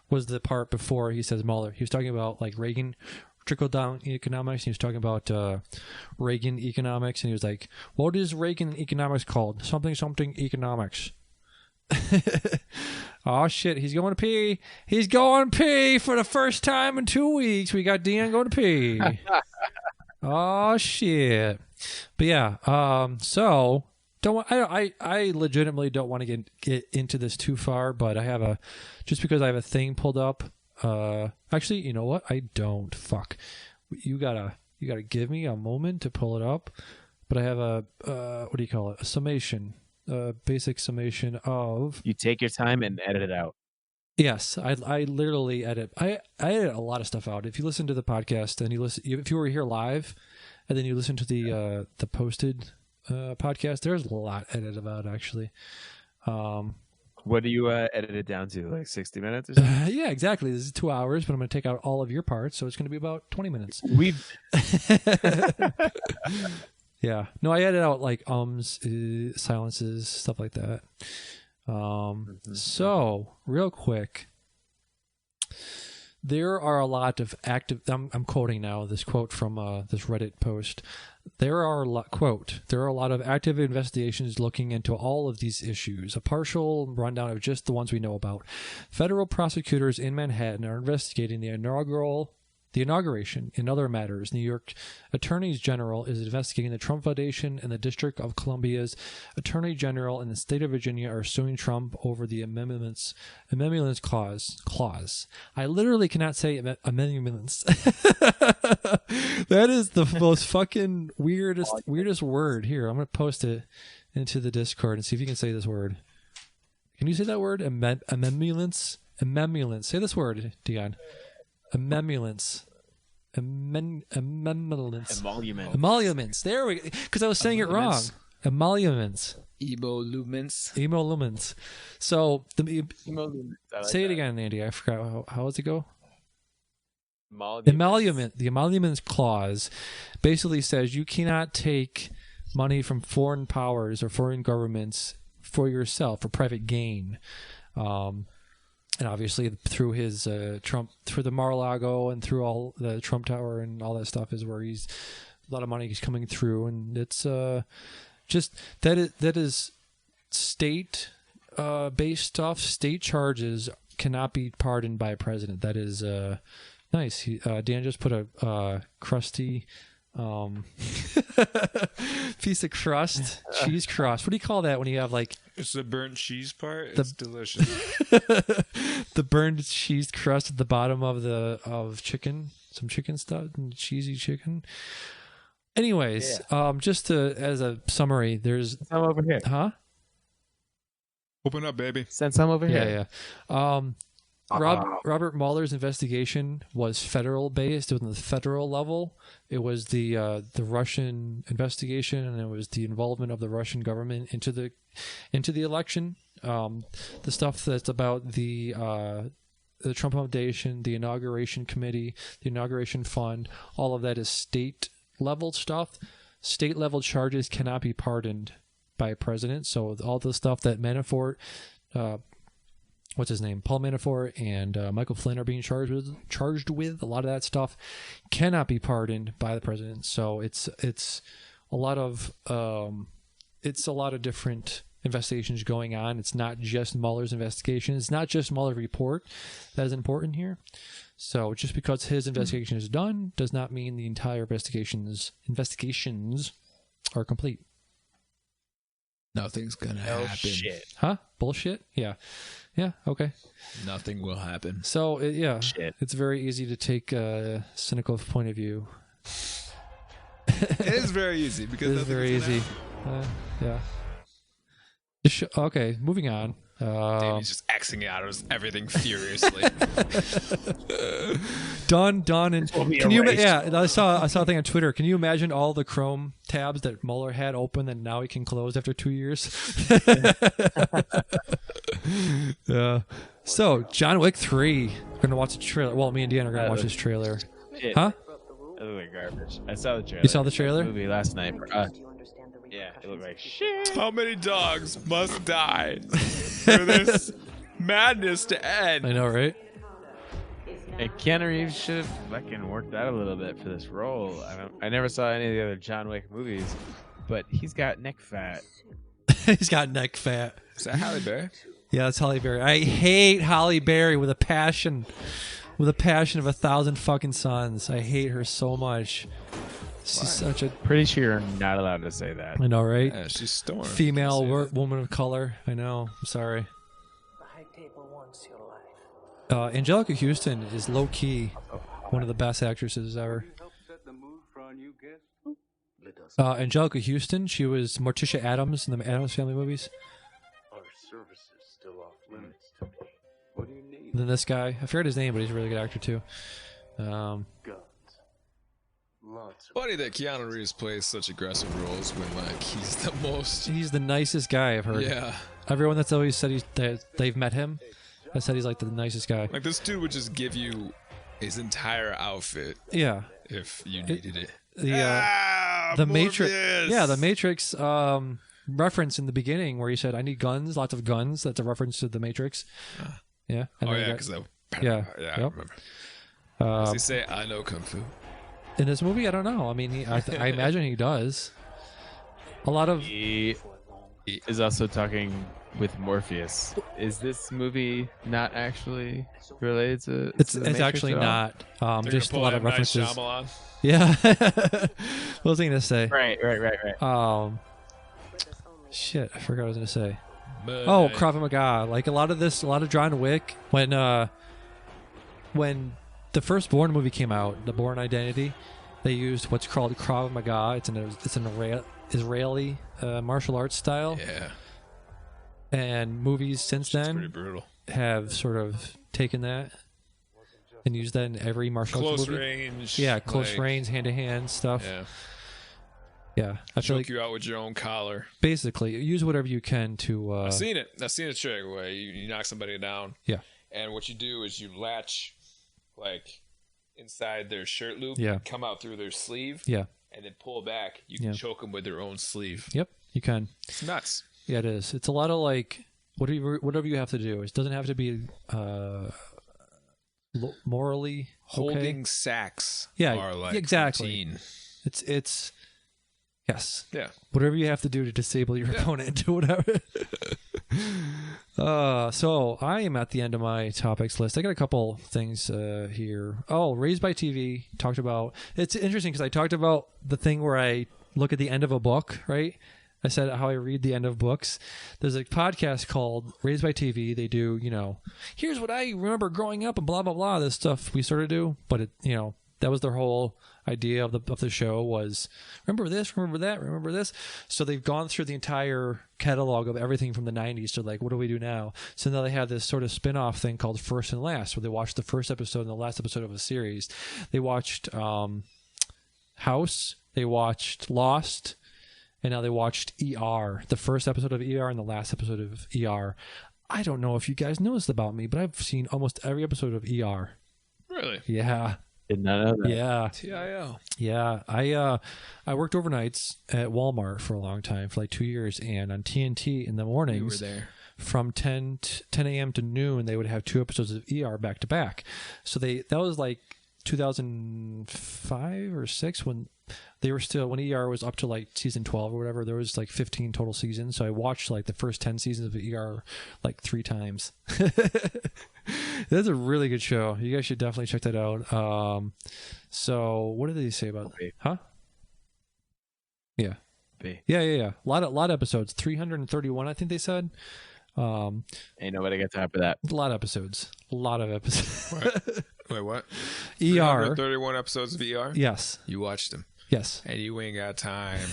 was the part before he says Mueller. He was talking about like Reagan trickle-down economics. He was talking about Reagan economics, and he was like, what is Reagan economics called? Something economics. Oh, shit. He's going to pee. He's going to pee for the first time in 2 weeks. We got Deanne going to pee. Oh, shit. But, yeah. So, I legitimately don't want to get into this too far, but just because I have a thing pulled up. Actually, you know what? I don't. Fuck. You gotta give me a moment to pull it up. But I have a what do you call it? A summation, a basic summation of.
You take your time and edit it out.
Yes, I literally edit. I edit a lot of stuff out. If you listen to the podcast and if you were here live, and then you listen to the posted podcast, there's a lot edited out actually.
What do you edit it down to? Like 60 minutes or something?
Yeah, exactly. This is 2 hours, but I'm going to take out all of your parts, so it's going to be about 20 minutes. Yeah. No, I edit out like silences, stuff like that. So, real quick, there are a lot of active. I'm quoting now this quote from this Reddit post. There are a lot of active investigations looking into all of these issues. A partial rundown of just the ones we know about. Federal prosecutors in Manhattan are investigating the inauguration and other matters. New York Attorney General is investigating the Trump Foundation, and the District of Columbia's Attorney General in the state of Virginia are suing Trump over the amendments clause. I literally cannot say amendments. That is the most fucking weirdest word. Here, I'm going to post it into the Discord and see if you can say this word. Can you say that word? Amendments? Amendments. Say this word, Dion. Emoluments. Emoluments. There we go. Because I was saying it wrong. Emoluments. Emoluments. So, say it again, Andy. I forgot. How does it go? Emolument. The emoluments clause basically says you cannot take money from foreign powers or foreign governments for yourself, for private gain. And obviously through his Trump, through the Mar-a-Lago and through all the Trump Tower and all that stuff is where a lot of money is coming through, and it's just that is state based stuff. State charges cannot be pardoned by a president. That is nice. Dan just put a crusty piece of crust, cheese crust. What do you call that when you have like?
It's the burnt cheese part. It's delicious.
The burnt cheese crust at the bottom of chicken, some chicken stuff, and cheesy chicken. Anyways, just as a summary, there's
some over here.
Huh?
Open up, baby.
Send some over here.
Yeah. Robert Mueller's investigation was federal based. It was on the federal level. It was the Russian investigation, and it was the involvement of the Russian government into the election. The stuff that's about the Trump Foundation, the inauguration committee, the inauguration fund, all of that is state level stuff. State level charges cannot be pardoned by a president. So all the stuff that Manafort, what's his name, Paul Manafort and Michael Flynn are being charged with. A lot of that stuff cannot be pardoned by the president. So it's a lot of different investigations going on. It's not just Mueller's investigation. It's not just Mueller's report that is important here. So just because his investigation is done does not mean the entire investigations are complete.
Nothing's gonna happen.
Shit.
Huh? Bullshit? Yeah. Yeah, okay.
Nothing will happen.
So, it's very easy to take a cynical point of view.
It is very easy because
it is very easy. Yeah. Okay, moving on.
Davey's just Xing out of everything furiously.
Done, and can you? Yeah, I saw a thing on Twitter. Can you imagine all the Chrome tabs that Mueller had open that now he can close after 2 years? Yeah. So John Wick 3. We're gonna watch the trailer. Well, me and Deanna are gonna watch this trailer.
Shit.
Huh?
That looked like garbage. I saw the trailer.
You saw the trailer?
Movie last night. Yeah, it looked like shit.
How many dogs must die for this madness to end?
I know, right?
And Keanu Reeves should have fucking worked out a little bit for this role. I never saw any of the other John Wick movies, but he's got neck fat.
He's got neck fat.
Is that Halle Berry?
Yeah, that's Halle Berry. I hate Halle Berry with a passion. With a passion of 1,000 fucking suns. I hate her so much. She's such a...
Pretty sure you're not allowed to say that.
I know, right?
Yeah, she's Storm.
Female woman of color. I know. I'm sorry. Angelica Houston is low-key one of the best actresses ever. Angelica Houston, she was Morticia Addams in the Addams Family movies.
Our service is still off limits to me. What do you need?
And then this guy, I forget his name, but he's a really good actor too.
Guns. Lots of
Funny that Keanu Reeves plays such aggressive roles when like he's the most.
He's the nicest guy I've heard.
Yeah.
Everyone that's always said they've met him, has said he's like the nicest guy.
Like this dude would just give you his entire outfit.
Yeah.
If you needed it.
The Matrix. Yeah, the Matrix reference in the beginning where he said, "I need guns, lots of guns." That's a reference to the Matrix. Yeah.
Oh yeah, because
yeah,
I remember. Does he say, I know Kung Fu?
In this movie, I don't know. I mean, I imagine he does. A lot of...
He is also talking with Morpheus. Is this movie not actually related to
It's
the Matrix
actually
at all?
not.
They're
Just a
gonna
lot
pull
of
M. Night
references.
Shyamalan.
Yeah. What was I going to say?
Right.
Shit, I forgot what I was going to say.
But,
Oh, Krav Maga. Like a lot of John Wick, when the first Bourne movie came out, the Bourne Identity, they used what's called Krav Maga. It's an Israeli martial arts style.
Yeah.
And movies since
It's
then
pretty brutal.
have sort of taken that and used that in every martial arts
Close
movie.
range.
Yeah, close
like,
range, hand-to-hand stuff.
Yeah.
Yeah, I feel
Choke
like
you out with your own collar.
basically use whatever you can to.
I've seen it. I've seen a trick where you knock somebody down.
Yeah.
And what you do is you latch, like, inside their shirt loop.
Yeah.
Come out through their sleeve.
Yeah.
And then pull back. You can
Yeah.
choke them with their own sleeve.
Yep, you can.
It's nuts.
Yeah, it is. It's a lot of like whatever you have to do. It doesn't have to be morally
Holding
okay.
sacks
Yeah,
are like
exactly.
routine.
It's yes.
Yeah.
Whatever you have to do to disable your opponent, do whatever. So I am at the end of my topics list. I got a couple things here. Oh, Raised by TV talked about. It's interesting because I talked about the thing where I look at the end of a book, right? I said how I read the end of books. There's a podcast called Raised by TV. They do, here's what I remember growing up and blah, blah, blah. This stuff we sort of do. But, that was their whole idea of the show was remember this, remember that, remember this. So they've gone through the entire catalog of everything from the 90s to like, what do we do now? So now they have this sort of spin-off thing called First and Last, where they watch the first episode and the last episode of a series. They watched House, they watched Lost, and now they watched ER, the first episode of ER and the last episode of ER. I don't know if you guys noticed about me, but I've seen almost every episode of ER.
Really?
Yeah.
Did not know that.
Yeah.
TIL.
Yeah. I worked overnights at Walmart for a long time, for like 2 years, and on TNT in the mornings
You were there.
from 10 a.m. to noon, they would have 2 episodes of ER back to back. So that was like 2005 or 6 when when ER was up to like season 12 or whatever. There was like 15 total seasons, so I watched like the first 10 seasons of ER like 3 times. That's a really good show. You guys should definitely check that out. So what did they say about that? Huh? Yeah. Yeah. A lot of episodes. 331, I think they said.
Ain't nobody got time for that.
A lot of episodes.
Wait, what?
ER.
31 episodes of ER?
Yes.
You watched them.
Yes.
And you ain't got time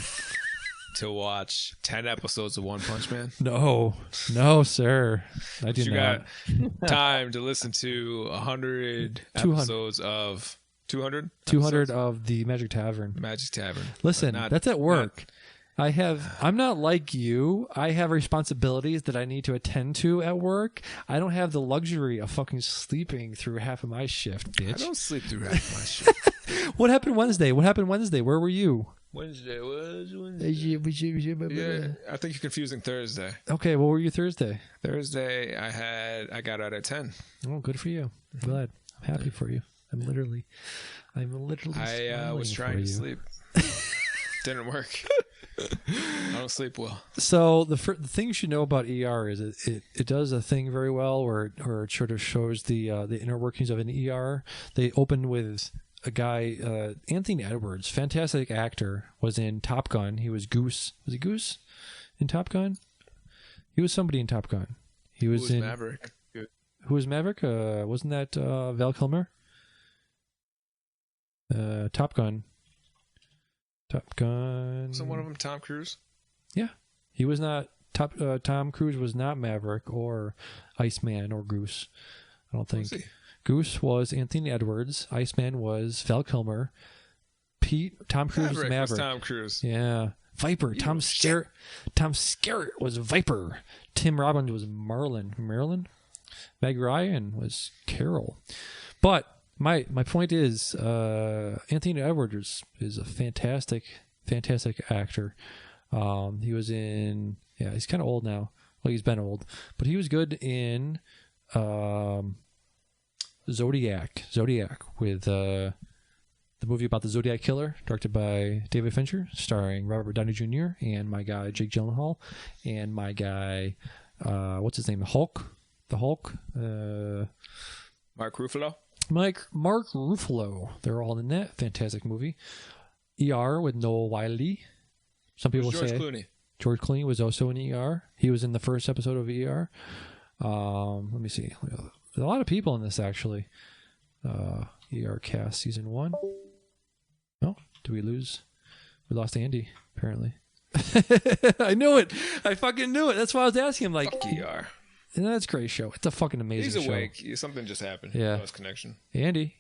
to watch 10 episodes of One Punch Man?
No, sir. I do
You
not.
got time to listen to 100 episodes of 200?
200 of the Magic Tavern.
Magic Tavern.
Listen, that's at work. I'm not like you. I have responsibilities that I need to attend to at work. I don't have the luxury of fucking sleeping through half of my shift, bitch.
I don't sleep through half of my shit.
What happened Wednesday? Where were you?
Wednesday was Wednesday. Yeah, I think you're confusing Thursday.
Okay, what were you Thursday?
Thursday, I got out at 10.
Oh, good for you. I'm glad. I'm happy for you. I'm literally
I was trying to sleep. Didn't work. I don't sleep well.
So the thing you should know about ER is it does a thing very well where it sort of shows the inner workings of an ER. They opened with a guy, Anthony Edwards, fantastic actor, was in Top Gun. He was Goose. Was he Goose in Top Gun? He was somebody in Top Gun. He was in
Maverick. Good.
Who was Maverick? Wasn't that Val Kilmer? Top Gun.
Wasn't one of them Tom Cruise?
Yeah. He was not Tom Cruise was not Maverick or Iceman or Goose. I don't think. Goose was Anthony Edwards. Iceman was Val Kilmer. Tom Cruise was Maverick.
Was Tom Cruise.
Yeah. Viper. Tom Skerritt was Viper. Tim Robbins was Marilyn. Meg Ryan was Carol. But my point is, Anthony Edwards is a fantastic actor. He was in, he's kind of old now. Well, he's been old, but he was good in, Zodiac with the movie about the Zodiac Killer, directed by David Fincher, starring Robert Downey Jr. and my guy Jake Gyllenhaal and my guy, what's his name, the Hulk,
Mark Ruffalo.
Mark Ruffalo. They're all in that fantastic movie. ER with Noah Wiley. Some people say George Clooney was also in ER. He was in the first episode of ER. Let me see. There's a lot of people in this actually. ER cast season 1. No, do we lose? We lost Andy apparently. I knew it. I fucking knew it. That's why I was asking him. Like
ER.
And that's a great show. It's a fucking amazing show.
He's awake. Something just happened.
Yeah.
Lost connection.
Andy.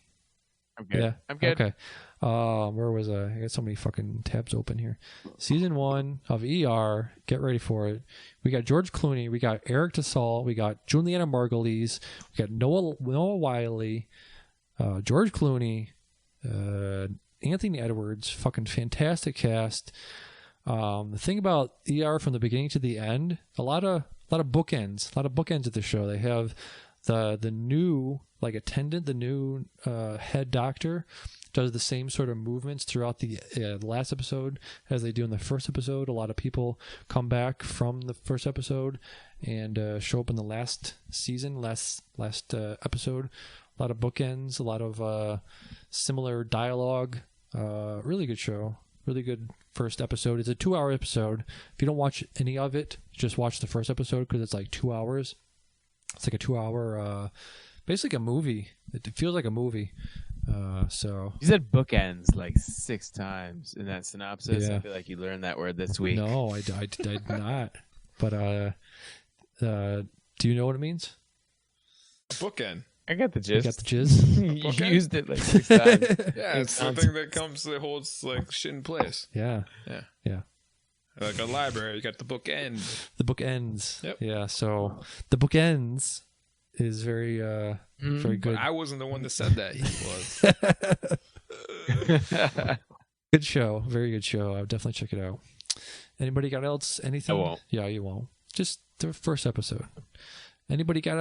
I'm good.
Yeah.
I'm good.
Okay. Where was I? I got so many fucking tabs open here. Season 1 of ER. Get ready for it. We got George Clooney. We got Eric Tassal. We got Juliana Margulies. We got Noah Wiley. George Clooney. Anthony Edwards. Fucking fantastic cast. The thing about ER from the beginning to the end, a lot of bookends. A lot of bookends at the show. They have the new attendant, the new head doctor, does the same sort of movements throughout the last episode as they do in the first episode. A lot of people come back from the first episode and show up in the last season, last episode. A lot of bookends, a lot of similar dialogue. Really good show. Really good first episode. It's a 2-hour episode. If you don't watch any of it, just watch the first episode because it's like 2 hours. It's like a 2-hour, basically a movie. It feels like a movie. So
you said bookends like 6 times in that synopsis.
Yeah.
I feel like you learned that word this week.
No, I did not. But do you know what it means?
Bookend.
I got the gist.
You got the jizz?
You used it like 6 times.
Yeah, it's something that holds like shit in place.
Yeah.
Yeah. Like a library, you got the bookend.
The book ends.
Yep.
Yeah. So the book ends is very very good.
But I wasn't the one that said that. He was.
Good show. Very good show. I'll definitely check it out. Anybody got else? Anything?
I won't.
Yeah, you won't. Just the first episode. Anybody got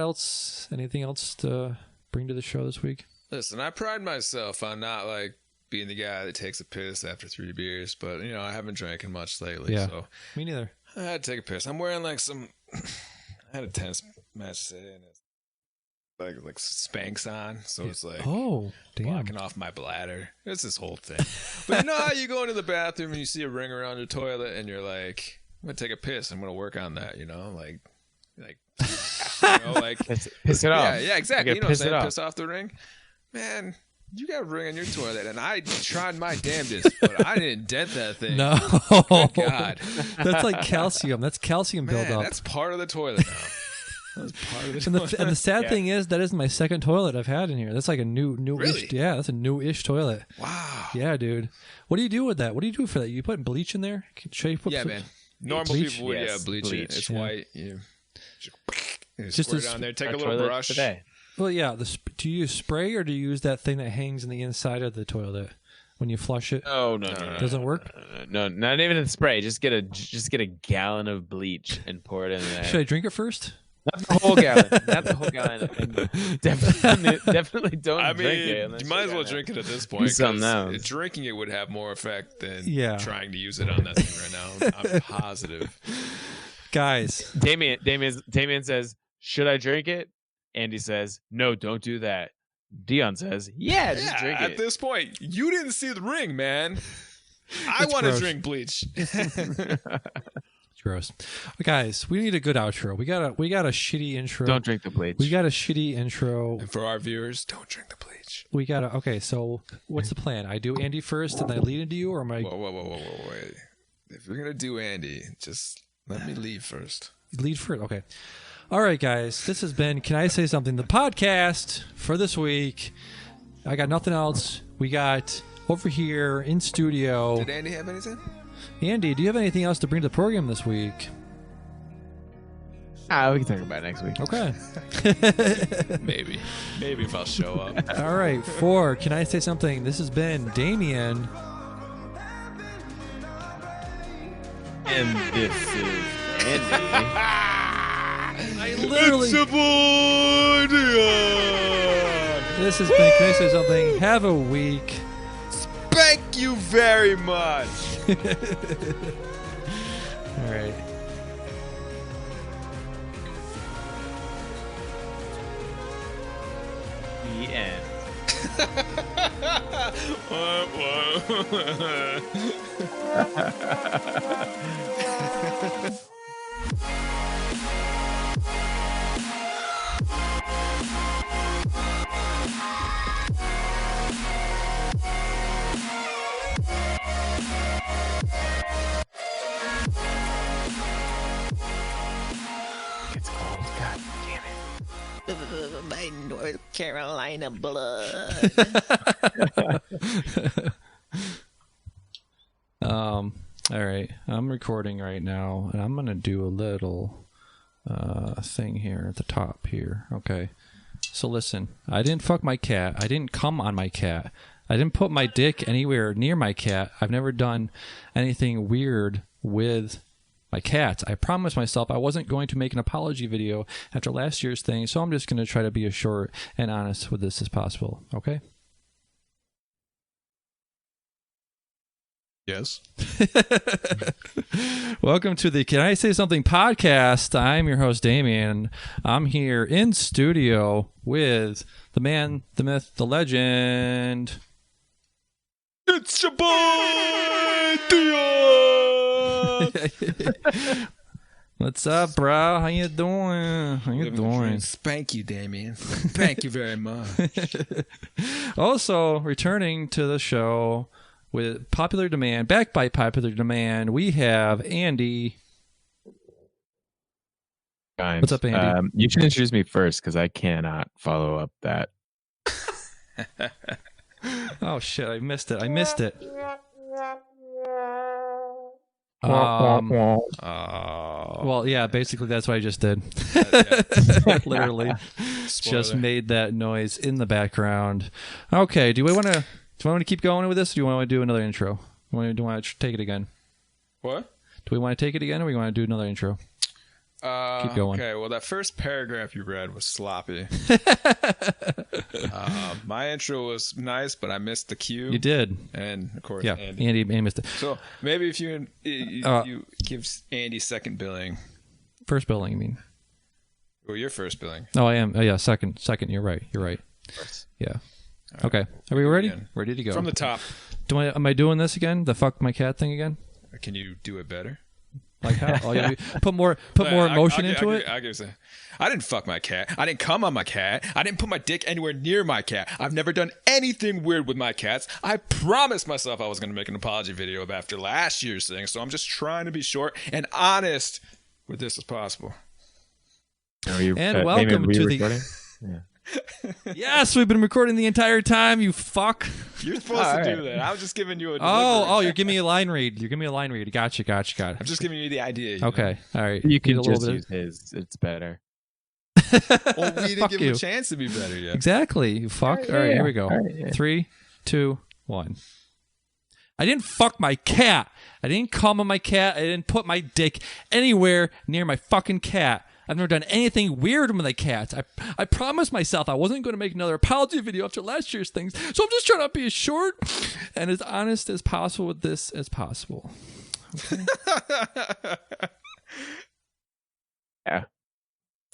anything else to bring to the show this week?
Listen, I pride myself on not like being the guy that takes a piss after 3 beers, but I haven't drinking much lately.
Yeah.
So
Me neither.
I had to take a piss. I'm wearing like I had a tennis match today and it's like Spanx on, so it's like blocking off my bladder. It's this whole thing. But you know how you go into the bathroom and you see a ring around your toilet and you're like, I'm gonna take a piss. I'm gonna work on that. Like
piss it off.
Yeah, exactly. You know what I'm saying?
Piss
Piss off the ring, man. You got a ring on your toilet, and I tried my damnedest, but I didn't dent that thing.
No.
Good God.
That's like calcium. That's calcium buildup.
That's part of the toilet now. That's part of the toilet.
And the sad thing is, that is my second toilet I've had in here. That's like a new-ish.
Really?
Yeah, that's a new-ish toilet.
Wow.
Yeah, dude. What do you do with that? What do you do for that? You put bleach in there? Should you put
Man. Normal
bleach?
people would, bleach it. It's white. You just squirt it on there. Take a little brush.
Today.
Well, yeah. Do you use spray or do you use that thing that hangs in the inside of the toilet when you flush it?
Oh no!
Doesn't work.
No, not even in spray. Just get a gallon of bleach and pour it in there.
Should I drink it first?
Not the whole gallon. Not the whole gallon. And definitely don't drink it.
You might as well drink it at this point.
Something else.
Drinking it would have more effect than trying to use it on that thing right now. I'm positive.
Guys,
Damien says, "Should I drink it?" Andy says, "No, don't do that." Dion says, "Yeah, just drink it."
At this point, you didn't see the ring, man. I want to drink bleach.
Gross. Guys, we need a good outro. We got a shitty intro.
Don't drink the bleach.
We got a shitty intro.
And for our viewers, don't drink the bleach.
We got to. Okay, so what's the plan? I do Andy first, and I lead into you, or am I?
Whoa, wait. If we're gonna do Andy, just let me leave first.
Lead first. Okay. All right, guys. This has been Can I Say Something? The podcast for this week. I got nothing else. We got over here in studio.
Did Andy have anything?
Andy, do you have anything else to bring to the program this week?
We can talk about it next week.
Okay.
Maybe if I'll show up.
All right. For Can I Say Something? This has been Damien.
And this is Andy.
I literally.
It's your boy, Dion.
This has been Can I Say Something? Have a week.
Thank you very much.
All right.
The end. It's cold. God damn it.
My North Carolina blood.
All right. I'm recording right now, and I'm gonna do a little thing here at the top here. Okay. So listen, I didn't fuck my cat. I didn't come on my cat. I didn't put my dick anywhere near my cat. I've never done anything weird with my cats. I promised myself I wasn't going to make an apology video after last year's thing, so I'm just going to try to be as short and honest with this as possible. Okay?
Yes.
Welcome to the Can I Say Something podcast. I'm your host, Damien. I'm here in studio with the man, the myth, the legend.
It's your boy, Dion.
What's up, bro? How you doing? How you doing?
Thank you, Damien. Thank you very much.
Also, returning to the show with popular demand, backed by popular demand, we have Andy.
Times.
What's up, Andy?
You should introduce me first because I cannot follow up that.
Oh shit! I missed it. Well, yeah. Basically, that's what I just did. Literally, just made that noise in the background. Okay. Do we want to keep going with this? Or do you want to do another intro? Do you want to take it again?
What?
Do we want to take it again, or we want to do another intro? Keep going.
Okay, well, that first paragraph you read was sloppy. My intro was nice, but I missed the cue.
You did.
And, of course,
Yeah, Andy missed it.
So, maybe if you give Andy second billing.
First billing, you mean?
Well, your first billing.
Oh, I am. Oh, yeah, second. You're right. Yeah.
Right.
Okay. Are we ready?
Again.
Ready to go.
From the top.
Am I doing this again? The fuck my cat thing again?
Can you do it better?
Like how? Oh, yeah, put more emotion into it.
I didn't fuck my cat. I didn't come on my cat. I didn't put my dick anywhere near my cat. I've never done anything weird with my cats. I promised myself I was going to make an apology video after last year's thing, so I'm just trying to be short and honest with this as possible.
And welcome to the...
Yeah.
Yes, we've been recording the entire time, you fuck.
You're supposed to do that. I was just giving you a
you're giving me a line read. Gotcha.
I'm just giving you the idea.
Okay. All right.
You can just use his. It's better.
Well, we didn't give him a chance to be better yet.
Exactly. You fuck. All right, here we go. 3, 2, 1. I didn't fuck my cat. I didn't come on my cat. I didn't put my dick anywhere near my fucking cat. I've never done anything weird with the cats. I promised myself I wasn't going to make another apology video after last year's things, so I'm just trying to be as short and as honest as possible with this as possible. Okay?
Yeah.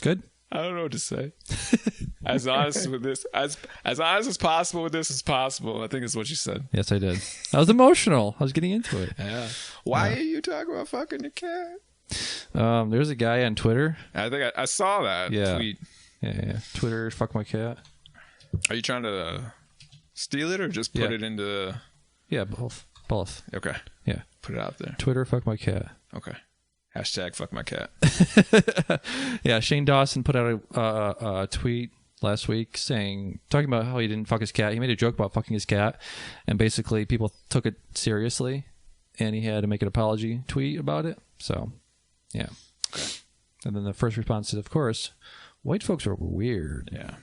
Good?
I don't know what to say. As honest with this, as honest as possible with this as possible. I think is what you said.
Yes, I did. I was emotional. I was getting into it.
Yeah. Why are you talking about fucking your cat?
There's a guy on Twitter.
I think I saw that tweet.
Yeah. Twitter, fuck my cat.
Are you trying to steal it or just put it into?
Yeah, both.
Okay.
Yeah.
Put it out there.
Twitter, fuck my cat.
Okay. Hashtag fuck my cat.
Yeah, Shane Dawson put out a tweet last week talking about how he didn't fuck his cat. He made a joke about fucking his cat, and basically people took it seriously, and he had to make an apology tweet about it. So, yeah.
Okay.
And then the first response is, of course, white folks are weird.
Yeah.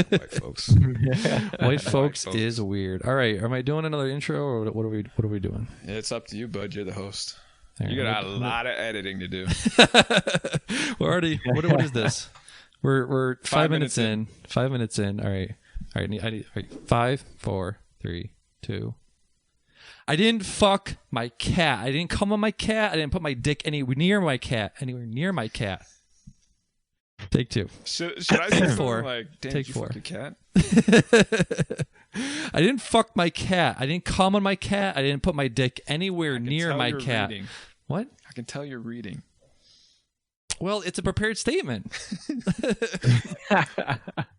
White folks.
White folks is weird. All right, am I doing another intro, or what are we doing?
It's up to you, bud. You're the host.
There,
you got a lot of editing to do.
We're already. What is this? We're 5 minutes in. 5 minutes in. All right. All right, all right. 5, 4, 3, 2. I didn't fuck my cat. I didn't come on my cat. I didn't put my dick anywhere near my cat. Take 2.
Should I say something
4.
like, damn,
Take
you
4.
fuck a cat?
I didn't fuck my cat. I didn't come on my cat. I didn't put my dick anywhere near my cat.
Reading.
What?
I can tell you're reading.
Well, it's a prepared statement.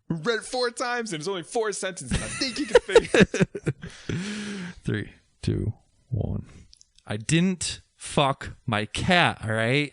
Read it 4 times and it's only 4 sentences. I think you can figure it.
3, 2, 1. I didn't fuck my cat, all right?